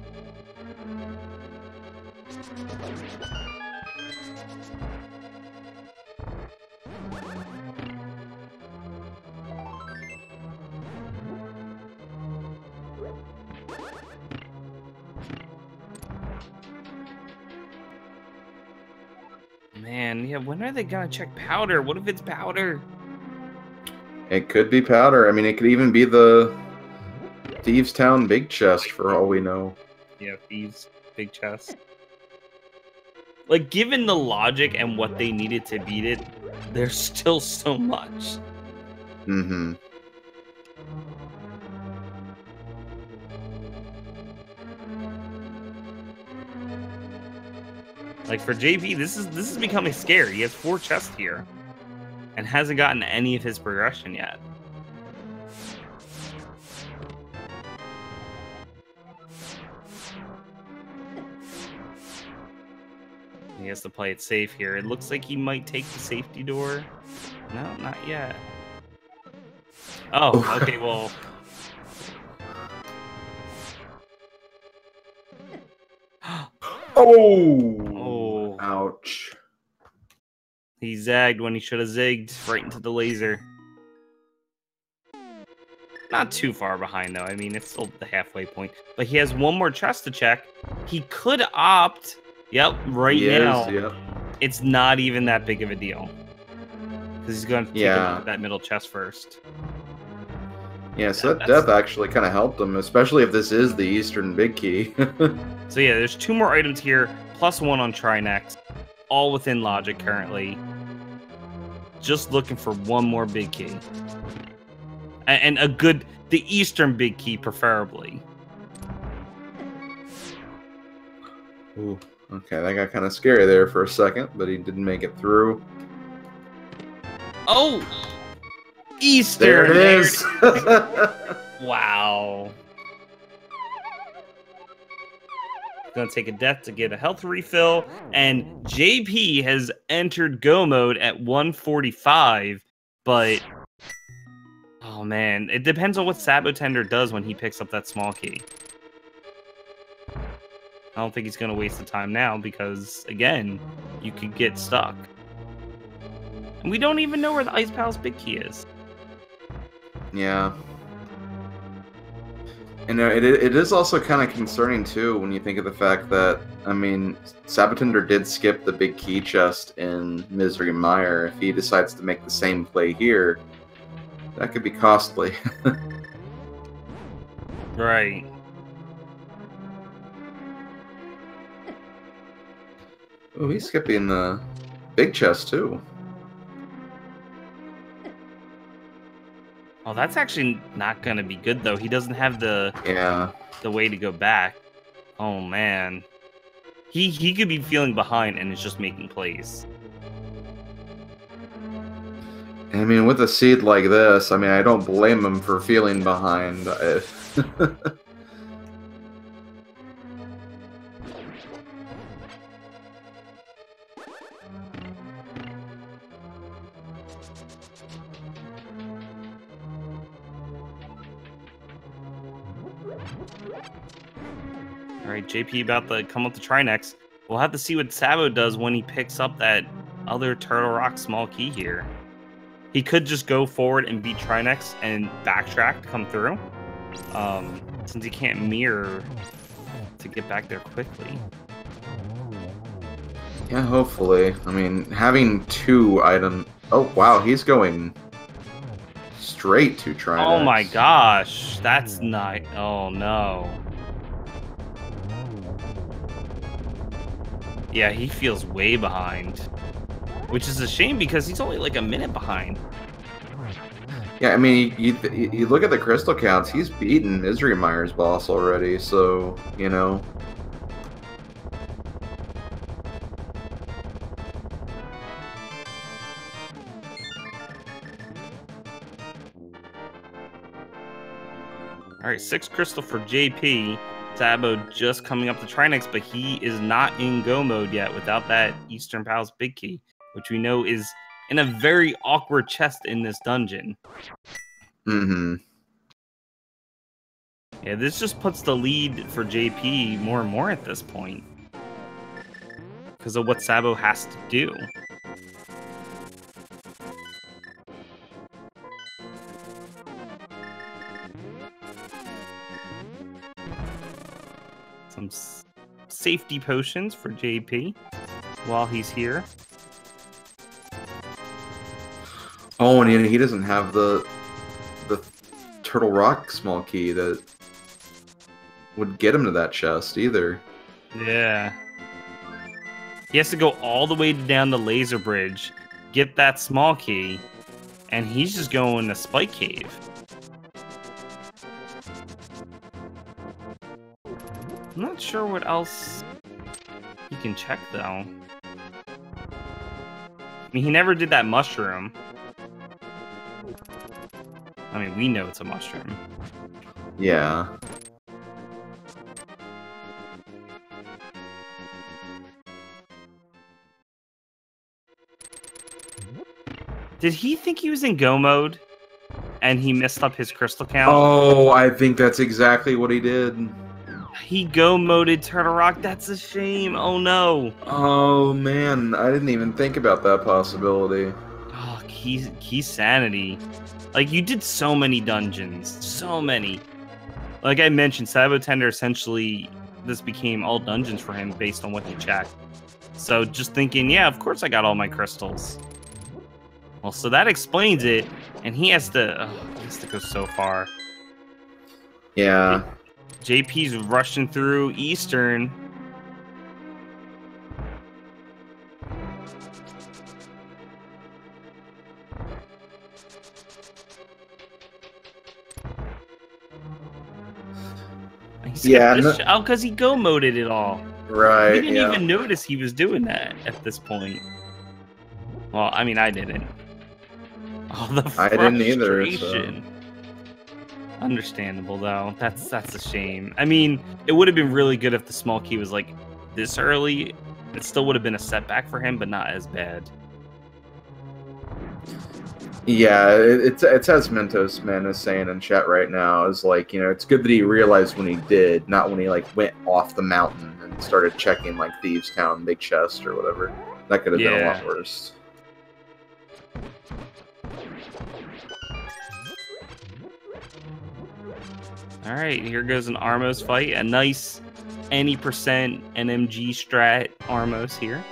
Man, yeah, when are they gonna check Powder? What if it's Powder? It could be Powder. I mean, it could even be the Thieves Town Big Chest, for all we know. Yeah, Thieves Big Chest. Like, given the logic and what they needed to beat it, there's still so much. Mm-hmm. Like, for JP, this is becoming scary. He has 4 chests here and hasn't gotten any of his progression yet. He has to play it safe here. It looks like he might take the safety door. No, not yet. Oh, okay, well... Oh! Ouch. He zagged when he should have zigged right into the laser. Not too far behind, though. I mean, it's still the halfway point. But he has one more chest to check. He could opt. Yep, now. Yep. It's not even that big of a deal. Because he's going to take that middle chest first. Yeah, so that death actually kind of helped him, especially if this is the Eastern Big Key. So yeah, there's 2 more items here, plus 1 on Trinex. All within logic currently. Just looking for 1 more big key. And the Eastern big key, preferably. Ooh, Okay, that got kind of scary there for a second, but he didn't make it through. Oh! Eastern! There it is! Wow. Gonna take a death to get a health refill, and JP has entered go mode at 145, but oh man, it depends on what sab0tender does when he picks up that small key. I don't think he's gonna waste the time now because again, you could get stuck. And we don't even know where the Ice Pal's big key is. Yeah. And it is also kind of concerning, too, when you think of the fact that, I mean, sab0tender did skip the big key chest in Misery Mire. If he decides to make the same play here, that could be costly. Right. Oh, he's skipping the big chest, too. Oh, that's actually not gonna be good though. He doesn't have the way to go back. Oh man, he could be feeling behind and is just making plays. I mean, with a seed like this, I mean, I don't blame him for feeling behind. Alright, JP about to come up to try next. We'll have to see what Sabo does when he picks up that other Turtle Rock small key here. He could just go forward and beat Trinex and backtrack to come through. Since he can't mirror to get back there quickly. Yeah, hopefully. I mean, having two items... Oh, wow, he's going straight to Trinex. Oh my gosh, that's not... Oh no. Yeah, he feels way behind. Which is a shame because he's only like a minute behind. Yeah, I mean, you look at the crystal counts, he's beaten Misery Mire's boss already, so, you know. Alright, 6 crystal for JP. Sabo just coming up to Trinex, but he is not in go mode yet without that Eastern Pal's big key, which we know is in a very awkward chest in this dungeon. Mm-hmm. Yeah, this just puts the lead for JP more and more at this point. Because of what Sabo has to do. Some safety potions for JP while he's here. Oh, and he doesn't have the Turtle Rock small key that would get him to that chest either. Yeah. He has to go all the way down the laser bridge, get that small key, and he's just going to Spike Cave. I'm not sure what else he can check, though. I mean, he never did that mushroom. I mean, we know it's a mushroom. Yeah. Did he think he was in go mode? And he messed up his crystal count? Oh, I think that's exactly what he did. He go moded Turtle Rock. That's a shame. Oh no. Oh man, I didn't even think about that possibility. Oh, key sanity. Like, you did so many dungeons. So many. Like I mentioned, sab0tender essentially, this became all dungeons for him based on what he checked. So just thinking, yeah, of course I got all my crystals. Well, so that explains it. And he has to go so far. Yeah. JP's rushing through Eastern. Yeah. Oh, because he go moded it all. Right. We didn't even notice he was doing that at this point. Well, I mean, I didn't. Oh, the frustration. I didn't either. So. Understandable though. That's a shame. I mean, it would have been really good if the small key was like this early. It still would have been a setback for him, but not as bad. Yeah, it's as Mentos Man is saying in chat right now, is like, you know, it's good that he realized when he did, not when he like went off the mountain and started checking like Thieves Town, Big Chest or whatever. That could have been a lot worse. All right, here goes an Armos fight. A nice any percent NMG strat Armos here.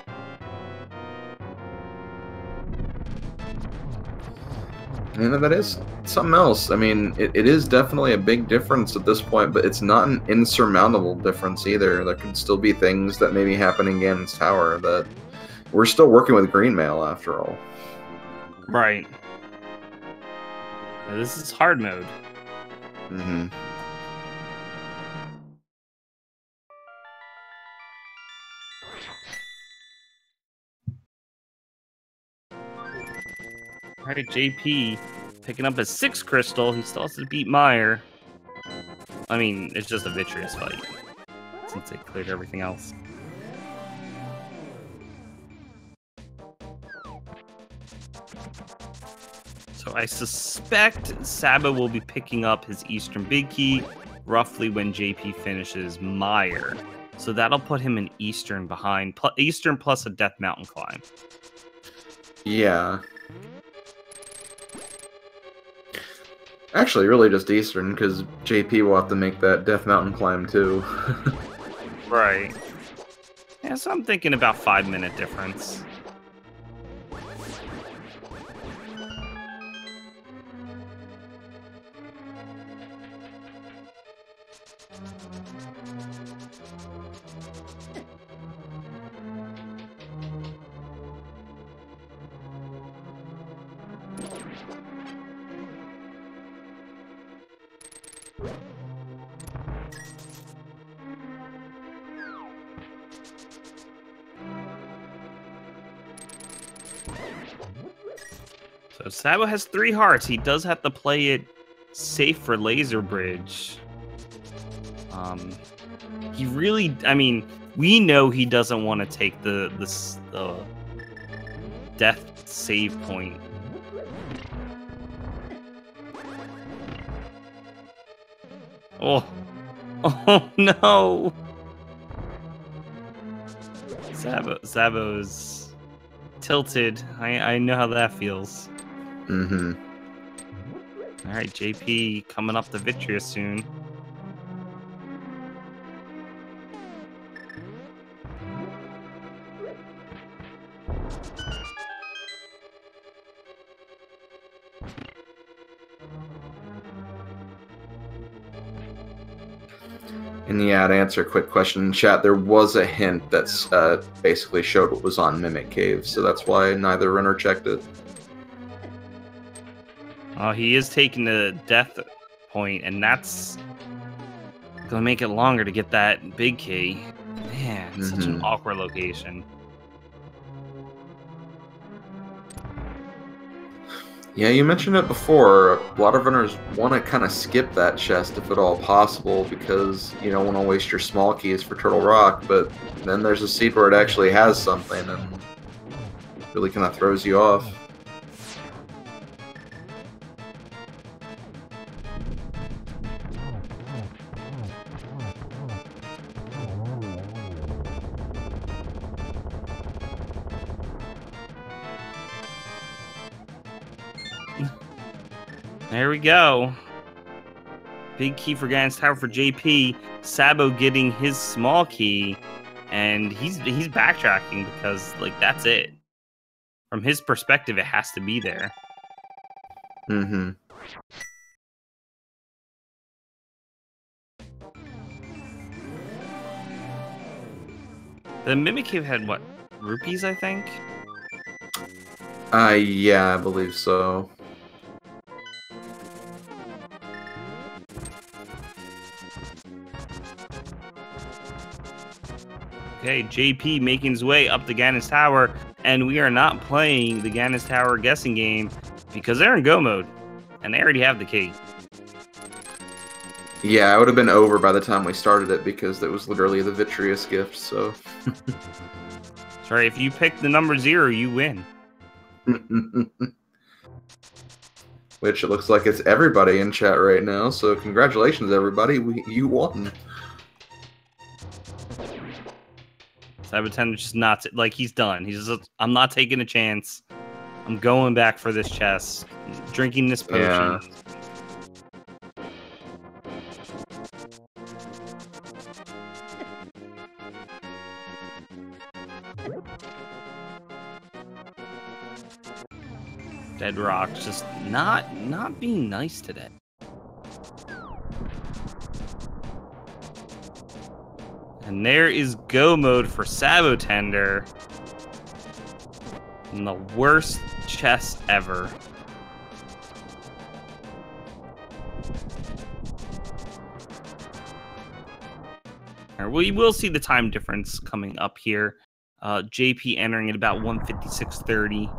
You know, that is something else. I mean, it is definitely a big difference at this point, but it's not an insurmountable difference either. There can still be things that may be happening against Tower that we're still working with Green Mail after all. Right. Now, this is hard mode. Mm-hmm. All right, JP picking up a 6 crystal. He still has to beat Meyer. I mean, it's just a Vitreous fight since they cleared everything else. So I suspect Saba will be picking up his Eastern Big Key roughly when JP finishes Meyer. So that'll put him in Eastern behind. Eastern plus a Death Mountain climb. Yeah. Actually, really just Eastern, because JP will have to make that Death Mountain climb too. Right. Yeah, so I'm thinking about 5-minute difference. So Sabo has 3 hearts. He does have to play it safe for Laser Bridge. He really, I mean, we know he doesn't want to take the death save point. Oh, oh no! Sabo's tilted. I know how that feels. Mm-hmm. All right, JP coming up to Vitreous soon. And yeah, to answer a quick question in chat, there was a hint that's basically showed what was on Mimic Cave, so that's why neither runner checked it. He is taking the death point, and that's gonna make it longer to get that big key. Man, such an awkward location. Yeah, you mentioned it before. A lot of runners want to kind of skip that chest if at all possible because you don't want to waste your small keys for Turtle Rock, but then there's a seed where it actually has something and really kind of throws you off. There we go. Big key for Gans Tower for JP. Sabo getting his small key, and he's backtracking because like that's it. From his perspective, it has to be there. Mm-hmm. The Mimic Cave had what? Rupees, I think? Yeah, I believe so. Okay, JP making his way up the Ganon's Tower, and we are not playing the Ganon's Tower guessing game because they're in go mode, and they already have the key. Yeah, it would have been over by the time we started it because it was literally the Vitreous gift, so... Sorry, if you pick the number 0, you win. Which it looks like it's everybody in chat right now, so congratulations, everybody. You won. sab0tender just not... Like, he's done. He's just, I'm not taking a chance. I'm going back for this chest. Drinking this potion. Yeah. Dead Rock's just not being nice today. And there is go mode for sab0tender. And the worst chest ever. Alright, well, you will see the time difference coming up here. JP entering at about 1:56:30.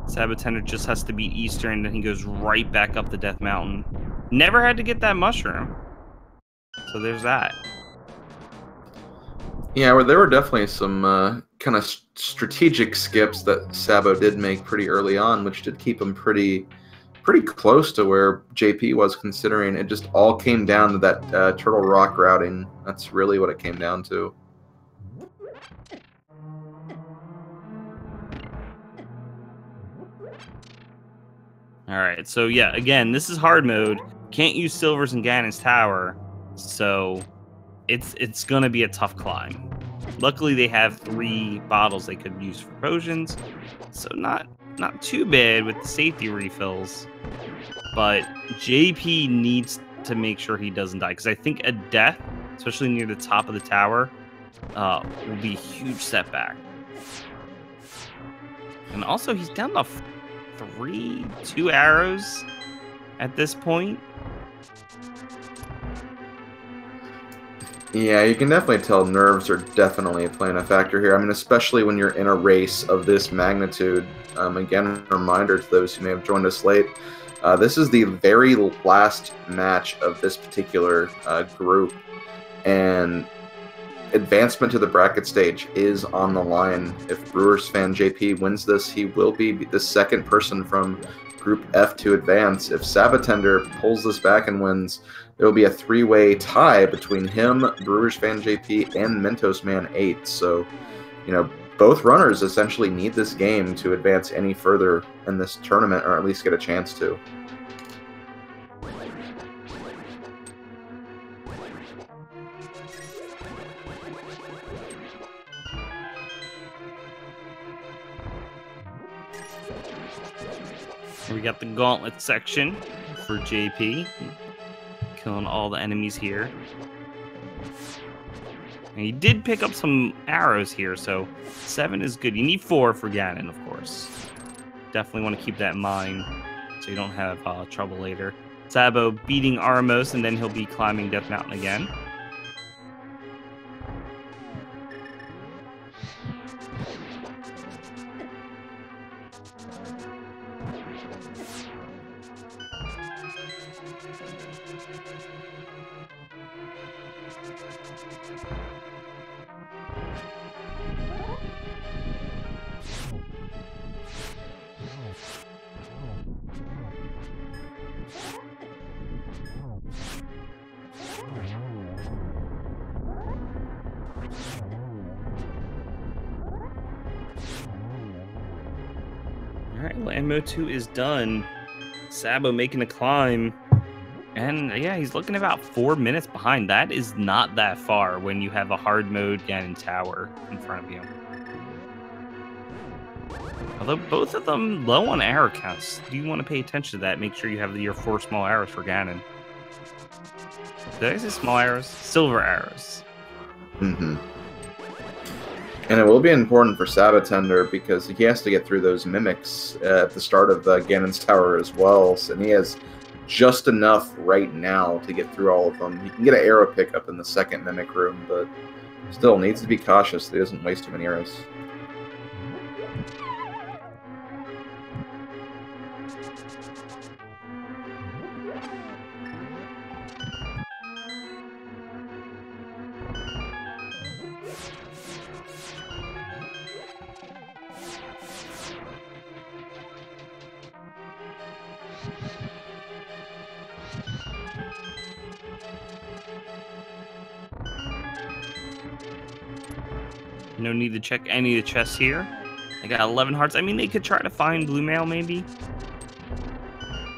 sab0tender just has to beat Eastern, and then he goes right back up the Death Mountain. Never had to get that mushroom. So there's that. Yeah, well, there were definitely some kind of strategic skips that Sabo did make pretty early on, which did keep him pretty close to where JP was, considering it just all came down to that Turtle Rock routing. That's really what it came down to. Alright, so yeah, again, this is hard mode. Can't use silvers in Ganon's Tower, so it's gonna be a tough climb. Luckily, they have 3 bottles they could use for potions, so not too bad with the safety refills. But JP needs to make sure he doesn't die, because I think a death, especially near the top of the tower, will be a huge setback. And also, he's down to 2 arrows at this point. Yeah, you can definitely tell nerves are definitely playing a factor here. I mean, especially when you're in a race of this magnitude. Again, a reminder to those who may have joined us late. This is the very last match of this particular group, and advancement to the bracket stage is on the line. If BrewersFanJP wins this, he will be the second person from Group F to advance. If sab0tender pulls this back and wins, there will be a 3-way tie between him, BrewersFanJP, and MentosMan8. So, you know, both runners essentially need this game to advance any further in this tournament, or at least get a chance to. We got the gauntlet section for JP. Killing all the enemies here. And he did pick up some arrows here, so 7 is good. You need 4 for Ganon, of course. Definitely want to keep that in mind so you don't have trouble later. Sabo beating Armos, and then he'll be climbing Death Mountain again. Alright, well, Ammo 2 is done. Sabo making a climb. And yeah, he's looking about 4 minutes behind. That is not that far when you have a hard mode Ganon Tower in front of you. Although both of them low on arrow counts. Do you want to pay attention to that? Make sure you have your 4 small arrows for Ganon. Did I say small arrows? Silver arrows. Mm-hmm. And it will be important for sab0tender because he has to get through those mimics at the start of Ganon's Tower as well. So, and he has just enough right now to get through all of them. He can get an arrow pickup in the second mimic room, but still needs to be cautious that he doesn't waste too many arrows. No need to check any of the chests here. I got 11 hearts. I mean, they could try to find blue mail maybe,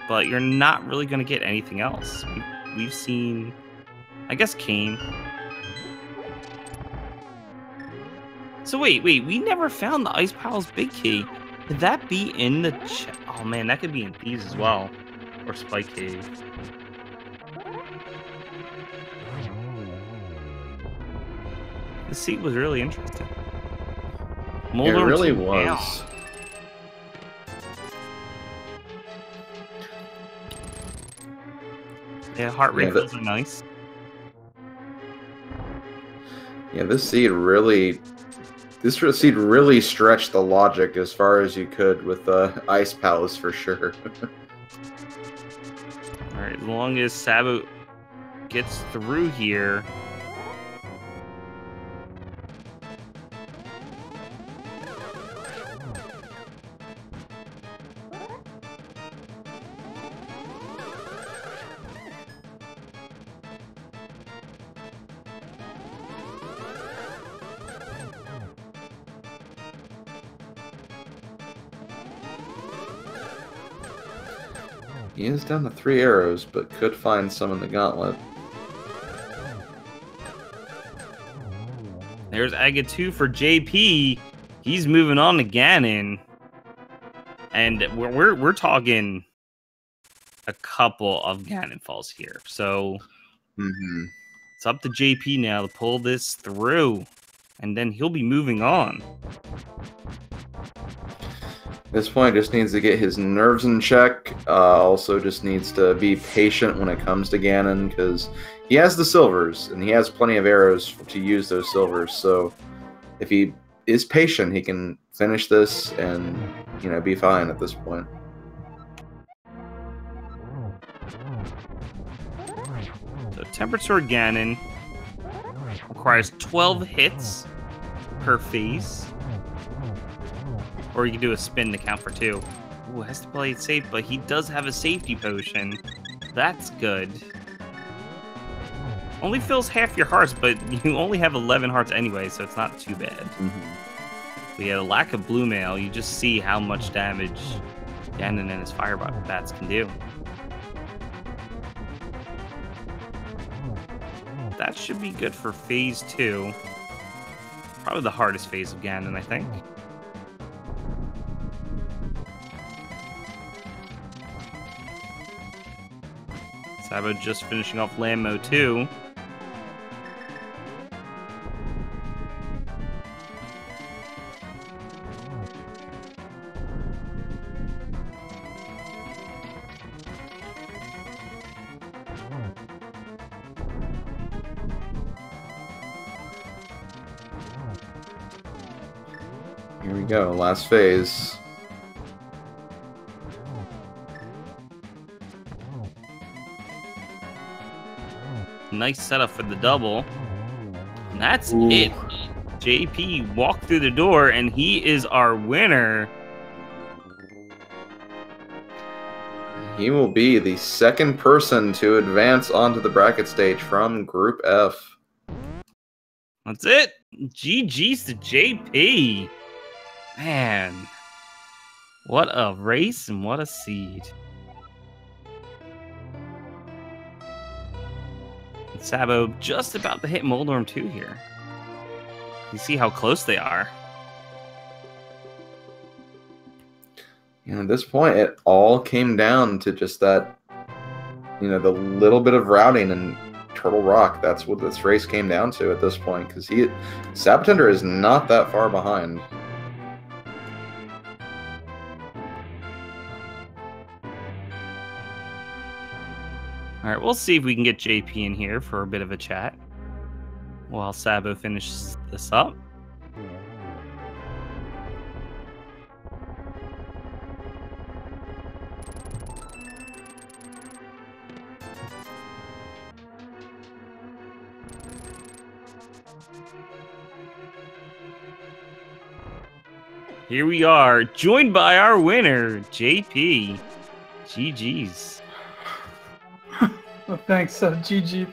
but you're not really going to get anything else. We've seen, I guess, Kane. So wait, we never found the Ice Palace Big Key. Could that be in the chest? Oh man, that could be in these as well. Or Spike Cave. The seat was really interesting. It really was. Yeah, heart rate are nice. Yeah, this seed really stretched the logic as far as you could with Ice Palace for sure. All right, as long as Sabo gets through here. He is down to 3 arrows, but could find some in the gauntlet. There's Aga 2 for JP. He's moving on to Ganon. And we're talking a couple of Ganon falls here. So it's up to JP now to pull this through. And then he'll be moving on. At this point, just needs to get his nerves in check. Also, just needs to be patient when it comes to Ganon, because he has the silvers, and he has plenty of arrows to use those silvers. So, if he is patient, he can finish this and, you know, be fine at this point. So, Tempered Sword Ganon requires 12 hits per phase. Or you can do a spin to count for 2. Ooh, has to play it safe, but he does have a safety potion. That's good. Only fills half your hearts, but you only have 11 hearts anyway, so it's not too bad. But yeah, the lack of blue mail, you just see how much damage Ganon and his fire bats can do. That should be good for phase 2. Probably the hardest phase of Ganon, I think. Sabo just finishing off land mode 2. Here we go, last phase. Nice setup for the double. And that's it. JP walked through the door, and he is our winner. He will be the second person to advance onto the bracket stage from Group F. That's it. GG's to JP. Man, what a race and what a seed. Sabo just about to hit Moldorm 2 here. You see how close they are. And at this point, it all came down to just that, you know, the little bit of routing and Turtle Rock. That's what this race came down to at this point, because sab0tender is not that far behind. All right, we'll see if we can get JP in here for a bit of a chat while Sabo finishes this up. Here we are, joined by our winner, JP. GG's. Well, thanks, GG.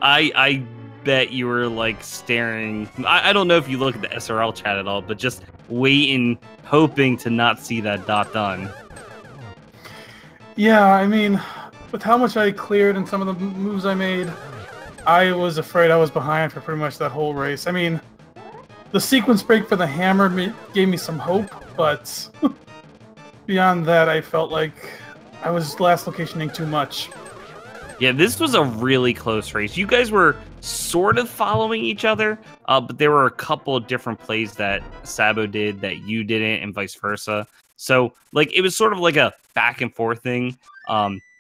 I bet you were like staring. I don't know if you look at the SRL chat at all, but just waiting, hoping to not see that dot done. Yeah, I mean, with how much I cleared and some of the moves I made, I was afraid I was behind for pretty much that whole race. I mean, the sequence break for the hammer gave me some hope, but beyond that, I felt like I was last locationing too much. Yeah, this was a really close race. You guys were sort of following each other, but there were a couple of different plays that Sabo did that you didn't, and vice versa. So, like, it was sort of like a back and forth thing.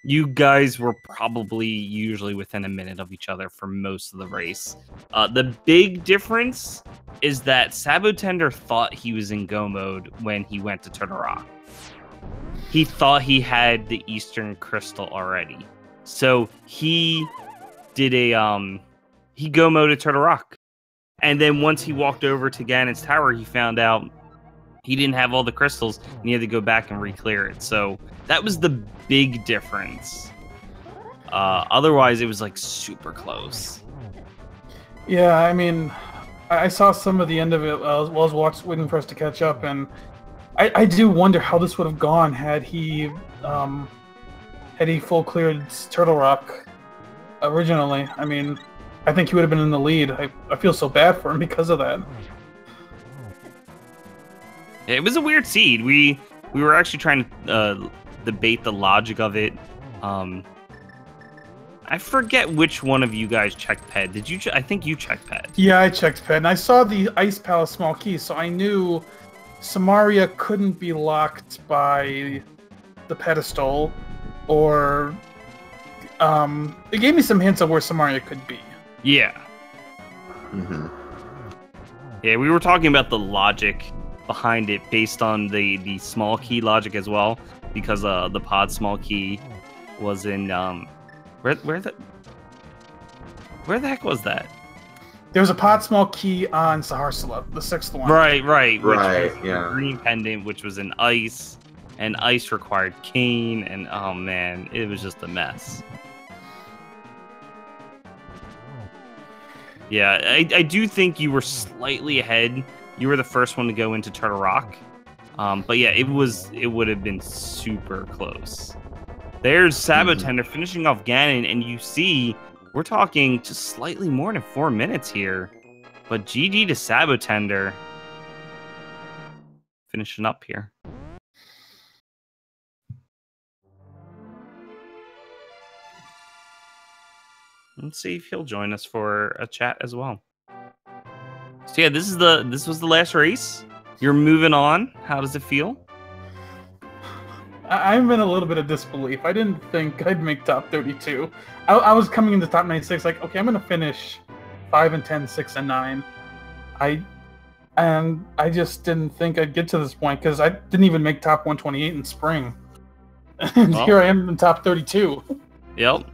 You guys were probably usually within a minute of each other for most of the race. The big difference is that sab0tender thought he was in go mode when he went to Turtle Rock. He thought he had the Eastern Crystal already. So he did he go moded Turtle Rock. And then once he walked over to Ganon's Tower, he found out he didn't have all the crystals and he had to go back and re-clear it. So that was the big difference. Otherwise, it was like super close. Yeah, I mean, I saw some of the end of it while I was waiting for us to catch up, and I do wonder how this would have gone had he full cleared Turtle Rock originally. I mean, I think he would have been in the lead. I feel so bad for him because of that. It was a weird seed. We were actually trying to debate the logic of it. I forget which one of you guys checked Ped. Did you? I think you checked Ped. Yeah, I checked Ped, and I saw the Ice Palace small key, so I knew Samaria couldn't be locked by the pedestal, or it gave me some hints of where Samaria could be. Yeah. Mm-hmm. Yeah, we were talking about the logic behind it based on the small key logic as well, because the pod small key was in where the heck was that? There was a pod small key on Saharsala, the 6th one. Right. Right, Which was yeah. green pendant, which was in ice, and ice required cane, and oh man, it was just a mess. Yeah, I do think you were slightly ahead. You were the first one to go into Turtle Rock. But yeah, it would have been super close. There's sab0tender finishing off Ganon, and you see we're talking just slightly more than 4 minutes here. But GG to sab0tender. Finishing up here. Let's see if he'll join us for a chat as well. So yeah, this was the last race. You're moving on. How does it feel? I'm in a little bit of disbelief. I didn't think I'd make top 32. I was coming into top 96, like, okay, I'm gonna finish 5 and 10, 6 and 9. I just didn't think I'd get to this point because I didn't even make top 128 in spring, and well, here I am in top 32. Yep.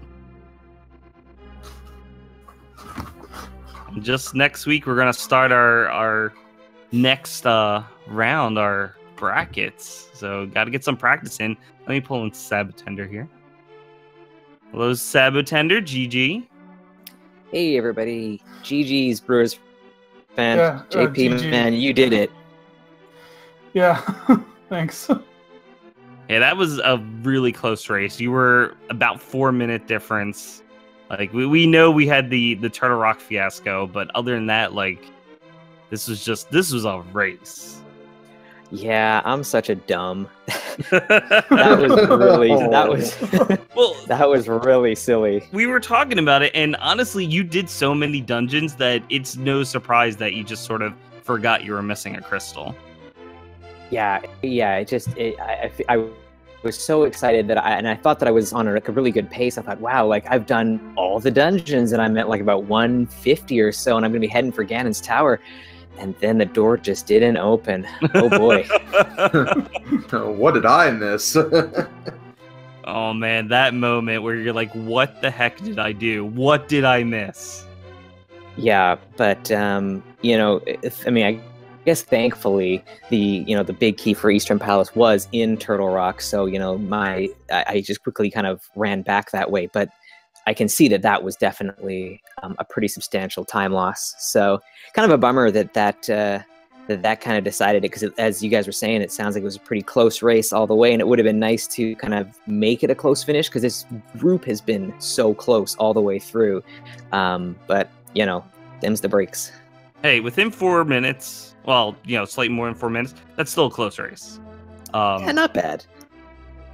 Just next week, we're gonna start our next round, our brackets. So got to get some practice in. Let me pull in sab0tender here. Hello, sab0tender. GG. Hey everybody, GG's Brewers fan. Yeah, JP GG. man, you did it. Yeah, thanks. Yeah, that was a really close race. You were about 4 minute difference. Like we know we had the Turtle Rock fiasco, but other than that, like this was a race. Yeah, I'm such a dumb. Well, that was really silly. we were talking about it, and honestly, you did so many dungeons that it's no surprise that you just sort of forgot you were missing a crystal. Yeah. I was so excited that I thought that I was on a really good pace. I thought, wow, like I've done all the dungeons and I'm at like about 150 or so, and I'm gonna be heading for Ganon's Tower. And then the door just didn't open. Oh boy. What did I miss? Oh man, that moment where you're like, what the heck did I do? What did I miss? Yeah, but you know, I guess thankfully the big key for Eastern Palace was in Turtle Rock, so you know I just quickly kind of ran back that way, but I can see that was definitely a pretty substantial time loss. So kind of a bummer that kind of decided it, because as you guys were saying, it sounds like it was a pretty close race all the way, and it would have been nice to kind of make it a close finish because this group has been so close all the way through. But you know, them's the breaks. Hey, within 4 minutes, well, you know, slightly more than 4 minutes, that's still a close race. Yeah, not bad.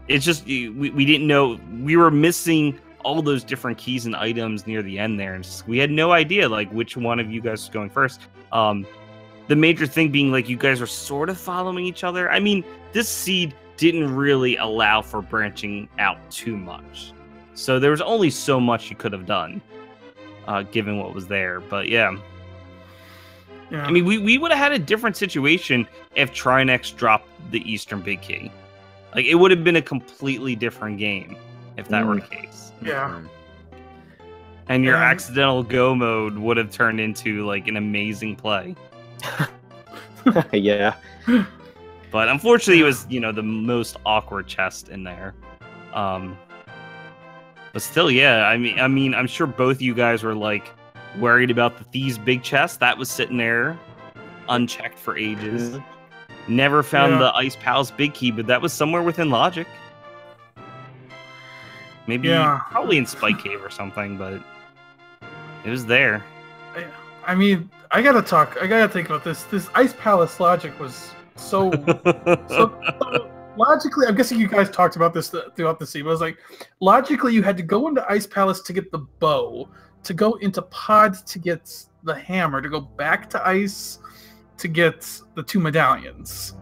It's just we didn't know, we were missing all those different keys and items near the end there, and we had no idea like which one of you guys was going first. The major thing being like you guys are sort of following each other. I mean, this seed didn't really allow for branching out too much, so there was only so much you could have done, given what was there. But yeah. I mean, we would have had a different situation if Trinex dropped the Eastern Big Key. Like, it would have been a completely different game if that were the case. Yeah. And your accidental go mode would have turned into, like, an amazing play. Yeah. But unfortunately, it was, you know, the most awkward chest in there. But still, yeah, I mean, I'm sure both you guys were, like, worried about the Thieves' big chest. That was sitting there unchecked for ages. Never found the Ice Pal's big key, but that was somewhere within logic. Maybe probably in Spike Cave or something, but it was there. I mean, I gotta think about this. This Ice Palace logic was so logically, I'm guessing you guys talked about this throughout the scene, but it was like, logically you had to go into Ice Palace to get the bow, to go into Pods to get the hammer, to go back to Ice to get the 2 medallions.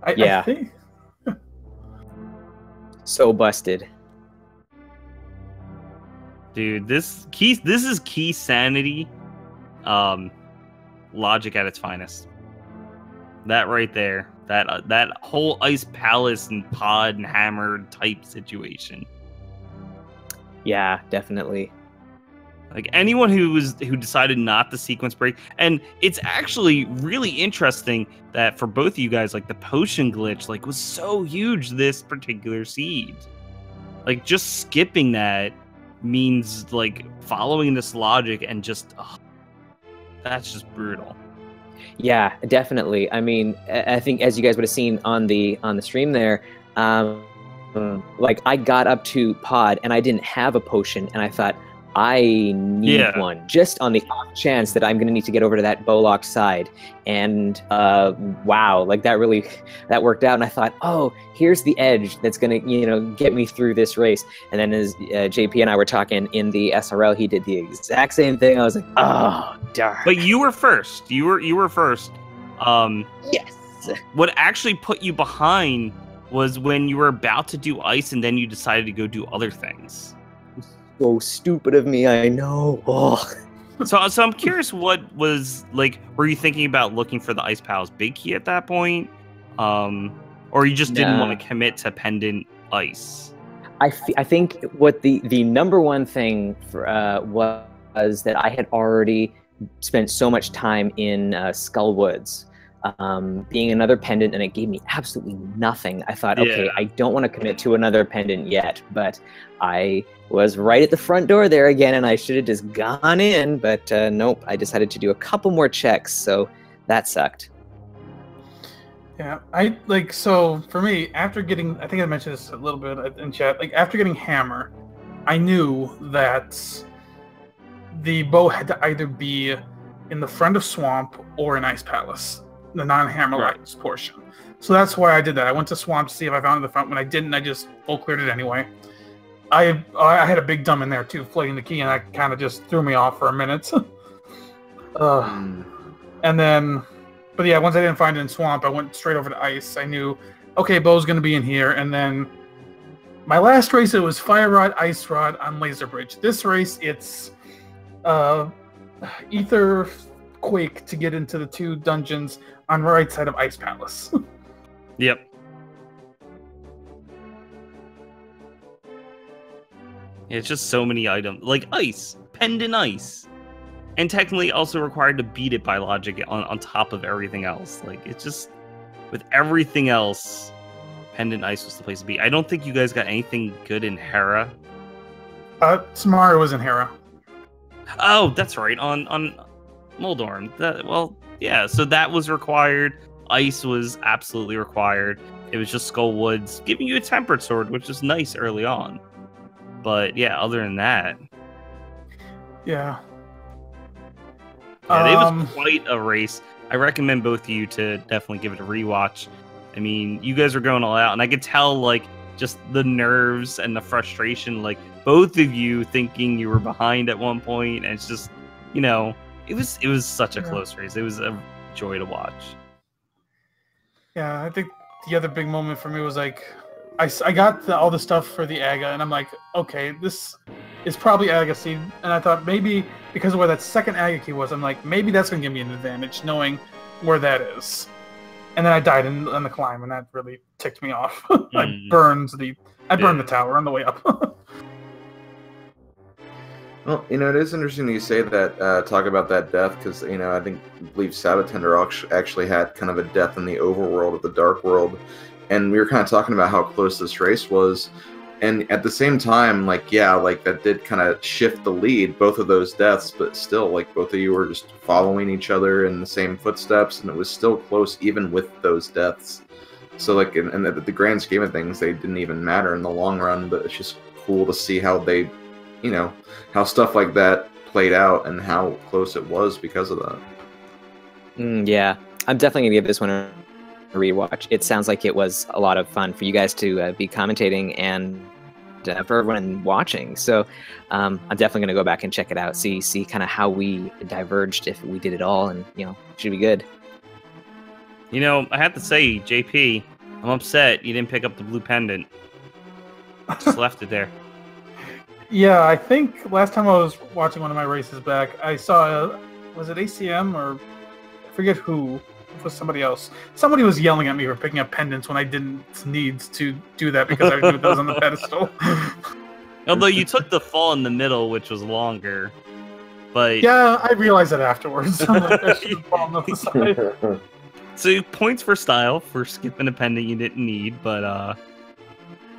I think. So busted. Dude, this is key sanity logic at its finest. That right there. That whole Ice Palace and Pod and hammer type situation. Yeah, definitely. Like, anyone who decided not to sequence break, and it's actually really interesting that for both of you guys, like, the potion glitch, like, was so huge this particular seed. Like, just skipping that means, like, following this logic and just, that's just brutal. Yeah, definitely. I mean, I think as you guys would have seen on the stream there, like, I got up to Pod and I didn't have a potion, and I thought, I need one just on the off chance that I'm going to need to get over to that Bollock side. And wow, like that worked out. And I thought, oh, here's the edge that's going to, you know, get me through this race. And then as JP and I were talking in the SRL, he did the exact same thing. I was like, oh, darn. But you were first. You were first. Yes. What actually put you behind was when you were about to do ice and then you decided to go do other things. So stupid of me, I know. Oh. So I'm curious, what was, like, were you thinking about looking for the Ice Pal's big key at that point? Or you just didn't want to commit to pendant ice? I think what the number one thing for, was that I had already spent so much time in Skull Woods. Being another pendant, and it gave me absolutely nothing. I thought, okay, I don't want to commit to another pendant yet, but I was right at the front door there again, and I should have just gone in, but nope, I decided to do a couple more checks, so that sucked. Yeah, so for me, after getting, I think I mentioned this a little bit in chat, like, after getting Hammer, I knew that the bow had to either be in the front of Swamp or in Ice Palace, the non-hammer lights portion. So that's why I did that. I went to Swamp to see if I found it in the front. When I didn't, I just full cleared it anyway. I had a big dumb in there too, floating the key, and that kind of just threw me off for a minute. And then, but yeah, once I didn't find it in Swamp, I went straight over to Ice. I knew okay, Bo's going to be in here. And then my last race, it was Fire Rod, Ice Rod on Laser Bridge. This race, it's Ether Quake to get into the 2 dungeons on the right side of Ice Palace. Yep. It's just so many items. Like ice. Pendant ice. And technically also required to beat it by logic on top of everything else. Like, it's just... With everything else, Pendant Ice was the place to be. I don't think you guys got anything good in Hera. Samara was in Hera. Oh, that's right. On Moldorm. Well, yeah. So that was required. Ice was absolutely required. It was just Skull Woods giving you a tempered sword, which is nice early on. But yeah, other than that, yeah, it was quite a race. I recommend both of you to definitely give it a rewatch. I mean, you guys were going all out, and I could tell, like, just the nerves and the frustration, like, both of you thinking you were behind at one point, and it's just, you know, it was such a close race. It was a joy to watch. Yeah, I think the other big moment for me was, like, I got all the stuff for the Aga, and I'm like, okay, this is probably Aga Seed, and I thought maybe because of where that second Aga key was, I'm like, maybe that's going to give me an advantage, knowing where that is. And then I died in the climb, and that really ticked me off. I burned the tower on the way up. Well, you know, it is interesting that you say that, talk about that death, because, you know, I believe sab0tender actually had kind of a death in the overworld of the Dark World, and we were kind of talking about how close this race was, and at the same time, like, yeah, like, that did kind of shift the lead, both of those deaths, but still, like, both of you were just following each other in the same footsteps, and it was still close even with those deaths. So, like, in the grand scheme of things, they didn't even matter in the long run, but it's just cool to see how they, you know, how stuff like that played out and how close it was because of that. Yeah, I'm definitely going to give this one a rewatch. It sounds like it was a lot of fun for you guys to be commentating and for everyone watching. So I'm definitely going to go back and check it out, see kind of how we diverged, if we did it all, and, you know, should be good. You know, I have to say, JP, I'm upset you didn't pick up the blue pendant. Just left it there. Yeah, I think last time I was watching one of my races back, I saw, was it ACM or I forget who, it was somebody else. Somebody was yelling at me for picking up pendants when I didn't need to do that because I knew that was on the pedestal. Although you took the fall in the middle, which was longer, but... Yeah, I realized that afterwards. I'm like, I should have fallen off the side. So points for style for skipping a pendant you didn't need, but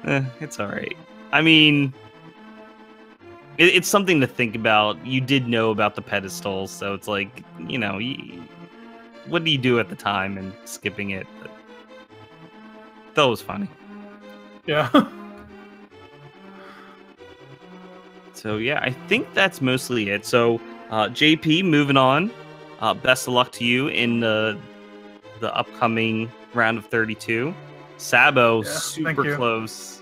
it's alright. I mean... It's something to think about. You did know about the pedestal, so it's like, you know, what do you do at the time and skipping it? But that was funny. Yeah. So yeah, I think that's mostly it. So JP, moving on. Best of luck to you in the upcoming round of 32. Sabo, super close.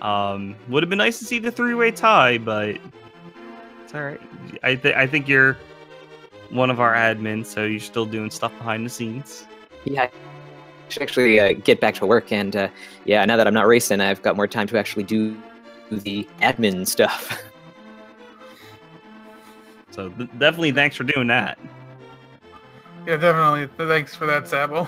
Would have been nice to see the 3-way tie, but it's all right. I think you're one of our admins, so you're still doing stuff behind the scenes. Yeah, I should actually get back to work, and yeah, now that I'm not racing, I've got more time to actually do the admin stuff. So definitely thanks for doing that. Yeah, definitely. Thanks for that, Sabo.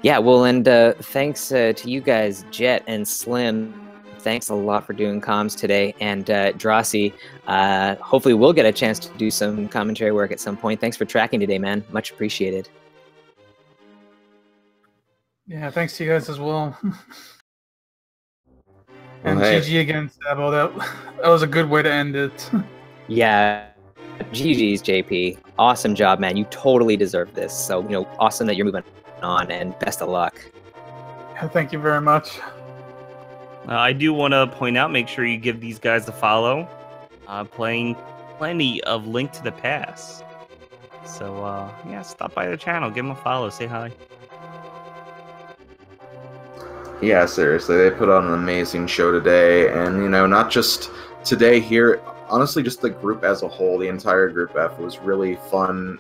Yeah, well, and thanks to you guys, Jet and Slim. Thanks a lot for doing comms today. And Drossi, hopefully we'll get a chance to do some commentary work at some point. Thanks for tracking today, man. Much appreciated. Yeah, thanks to you guys as well. And GG again, Sabo. That was a good way to end it. Yeah, GG's, JP. Awesome job, man. You totally deserve this. So, you know, awesome that you're moving on, and best of luck. Thank you very much. I do want to point out, make sure you give these guys a follow. Playing plenty of Link to the Past. So, yeah, stop by their channel, give them a follow, say hi. Yeah, seriously, they put on an amazing show today, and, you know, not just today here, honestly, just the group as a whole, the entire Group F was really fun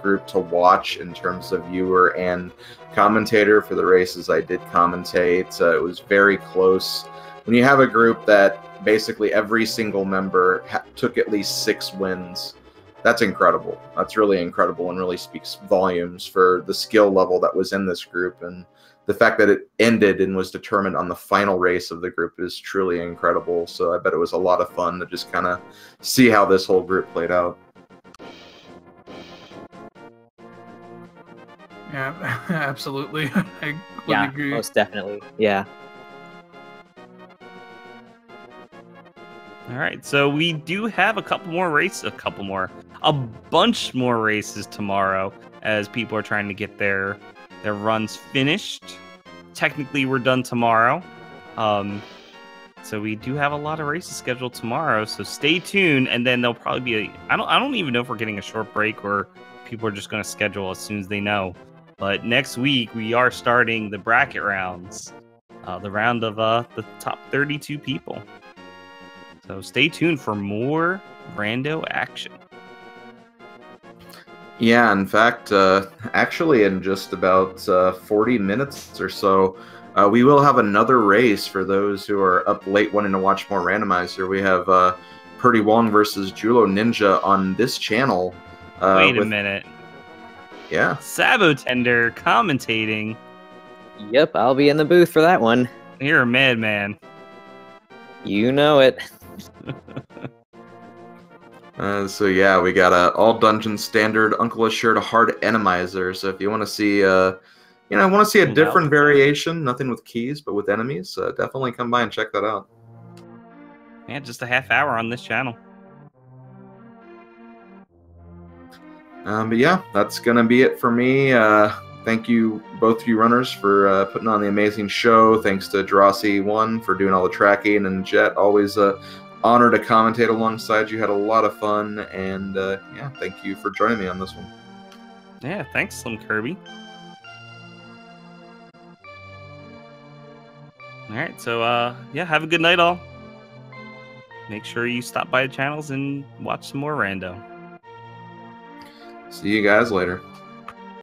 group to watch in terms of viewer and commentator for the races I did commentate. It was very close. When you have a group that basically every single member took at least 6 wins, that's incredible. That's really incredible and really speaks volumes for the skill level that was in this group. And the fact that it ended and was determined on the final race of the group is truly incredible. So I bet it was a lot of fun to just kind of see how this whole group played out. Yeah, absolutely. I completely agree. Most definitely. Yeah. All right, so we do have a bunch more races tomorrow as people are trying to get their runs finished. Technically, we're done tomorrow. So we do have a lot of races scheduled tomorrow, so stay tuned, and then there'll probably be I don't even know if we're getting a short break or people are just going to schedule as soon as they know. But next week, we are starting the bracket rounds, the round of the top 32 people. So stay tuned for more rando action. Yeah, in fact, actually in just about 40 minutes or so, we will have another race for those who are up late wanting to watch more Randomizer. We have Purdy Wong versus Julo Ninja on this channel. Wait a minute. Yeah. sab0tender commentating. Yep, I'll be in the booth for that one. You're a madman. You know it. So yeah, we got a all dungeon standard Uncle Assured hard enemizer. So if you want to see, a different variation, nothing with keys but with enemies, definitely come by and check that out. Yeah, just a half hour on this channel. But yeah, that's gonna be it for me. Thank you, both of you runners, for putting on the amazing show. Thanks to Drossi1 for doing all the tracking, and Jet, always honor to commentate alongside you. Had a lot of fun, and yeah, thank you for joining me on this one. Yeah, thanks, Slim Kirby. All right, so yeah, have a good night, all. Make sure you stop by the channels and watch some more rando. See you guys later.